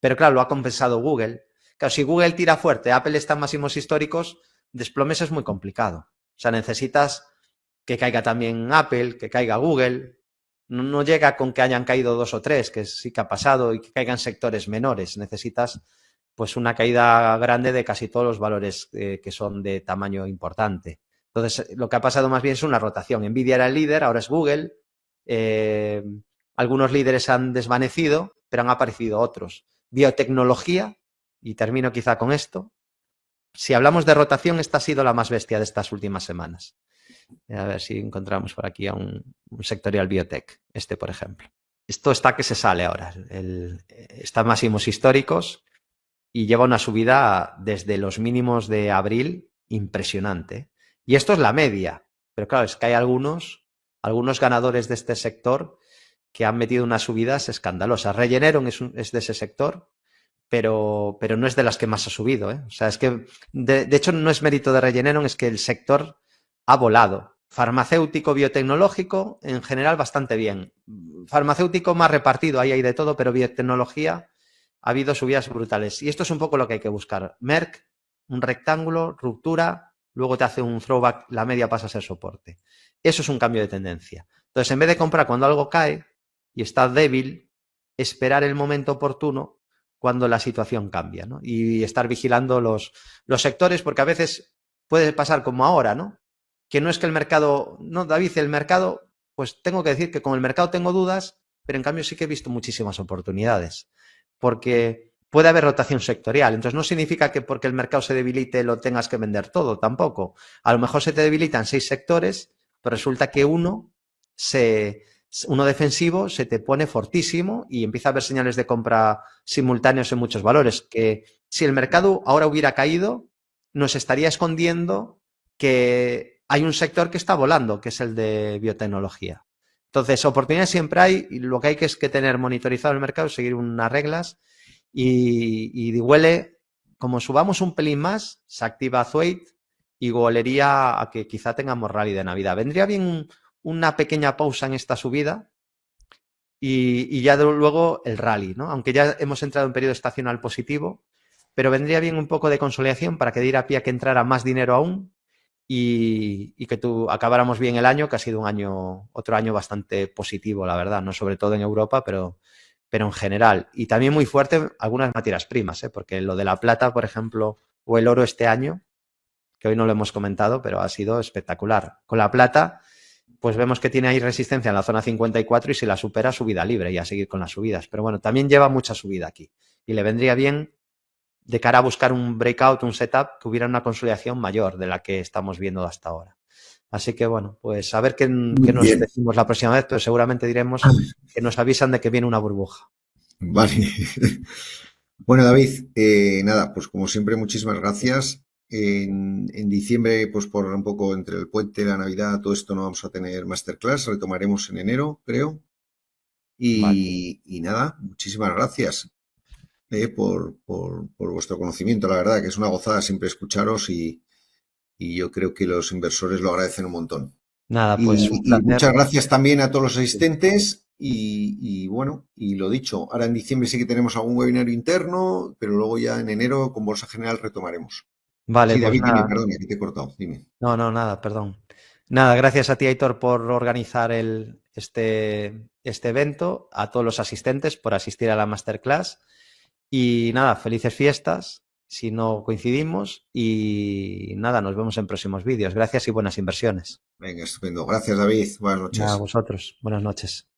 pero claro, lo ha compensado Google. Claro, si Google tira fuerte, Apple está en máximos históricos, desplomes es muy complicado. O sea, necesitas que caiga también Apple, que caiga Google. No llega con que hayan caído 2 o 3, que sí que ha pasado, y que caigan sectores menores. Necesitas pues una caída grande de casi todos los valores que son de tamaño importante. Entonces, lo que ha pasado más bien es una rotación. Nvidia era el líder, ahora es Google. Algunos líderes han desvanecido, pero han aparecido otros. Biotecnología, y termino quizá con esto. Si hablamos de rotación, esta ha sido la más bestia de estas últimas semanas. A ver si encontramos por aquí a un sectorial biotech, por ejemplo. Esto está que se sale ahora. Está en máximos históricos y lleva una subida desde los mínimos de abril impresionante. Y esto es la media. Pero claro, es que hay algunos ganadores de este sector que han metido unas subidas escandalosas. Regeneron es de ese sector, pero no es de las que más ha subido. O sea, es que, de hecho, no es mérito de Regeneron, es que el sector ha volado. Farmacéutico, biotecnológico, en general bastante bien. Farmacéutico más repartido, ahí hay de todo, pero biotecnología ha habido subidas brutales. Y esto es un poco lo que hay que buscar. Merck, un rectángulo, ruptura, luego te hace un throwback, la media pasa a ser soporte. Eso es un cambio de tendencia. Entonces, en vez de comprar cuando algo cae y está débil, esperar el momento oportuno cuando la situación cambia, ¿no? Y estar vigilando los sectores, porque a veces puede pasar como ahora, ¿no? Que no es que el mercado, no, David, el mercado, pues tengo que decir que con el mercado tengo dudas, pero en cambio sí que he visto muchísimas oportunidades, porque puede haber rotación sectorial. Entonces no significa que porque el mercado se debilite lo tengas que vender todo, tampoco. A lo mejor se te debilitan 6 sectores, pero resulta que uno defensivo se te pone fortísimo y empieza a haber señales de compra simultáneos en muchos valores, que si el mercado ahora hubiera caído, nos estaría escondiendo que hay un sector que está volando, que es el de biotecnología. Entonces, oportunidades siempre hay, y lo que hay que es que tener monitorizado el mercado, seguir unas reglas, y huele, como subamos un pelín más, se activa Thwaite y huelería a que quizá tengamos rally de Navidad. Vendría bien una pequeña pausa en esta subida y ya luego el rally, ¿no? Aunque ya hemos entrado en periodo estacional positivo, pero vendría bien un poco de consolidación para que de ir a pie a que entrara más dinero aún y que tú acabáramos bien el año, que ha sido un año, otro año bastante positivo, la verdad, no sobre todo en Europa, pero en general. Y también muy fuerte algunas materias primas, ¿eh? Porque lo de la plata, por ejemplo, o el oro este año, que hoy no lo hemos comentado, pero ha sido espectacular. Con la plata, pues vemos que tiene ahí resistencia en la zona 54 y si la supera, subida libre y a seguir con las subidas. Pero bueno, también lleva mucha subida aquí. Y le vendría bien de cara a buscar un breakout, un setup, que hubiera una consolidación mayor de la que estamos viendo hasta ahora. Así que bueno, pues a ver qué Muy nos bien. decimos la próxima vez, pero seguramente diremos que nos avisan de que viene una burbuja. Vale. Bueno, David, nada, pues como siempre, muchísimas gracias. En diciembre, pues por un poco entre el puente, la Navidad, todo esto no vamos a tener masterclass, retomaremos en enero, creo. Vale. Y nada, muchísimas gracias por vuestro conocimiento. La verdad que es una gozada siempre escucharos y yo creo que los inversores lo agradecen un montón. Nada, pues un Y muchas placer. gracias también a todos los asistentes y bueno, y lo dicho, ahora en diciembre sí que tenemos algún webinario interno, pero luego ya en enero con Bolsa General retomaremos. Vale, Sí, pues David, dime, nada. perdona, que te he cortado, dime. No, no, nada, perdón. Nada, gracias a ti, Aitor, por organizar este evento, a todos los asistentes por asistir a la masterclass y nada, felices fiestas si no coincidimos y nada, nos vemos en próximos vídeos. Gracias y buenas inversiones. Venga, estupendo. Gracias, David. Buenas A noches. vosotros. Buenas noches.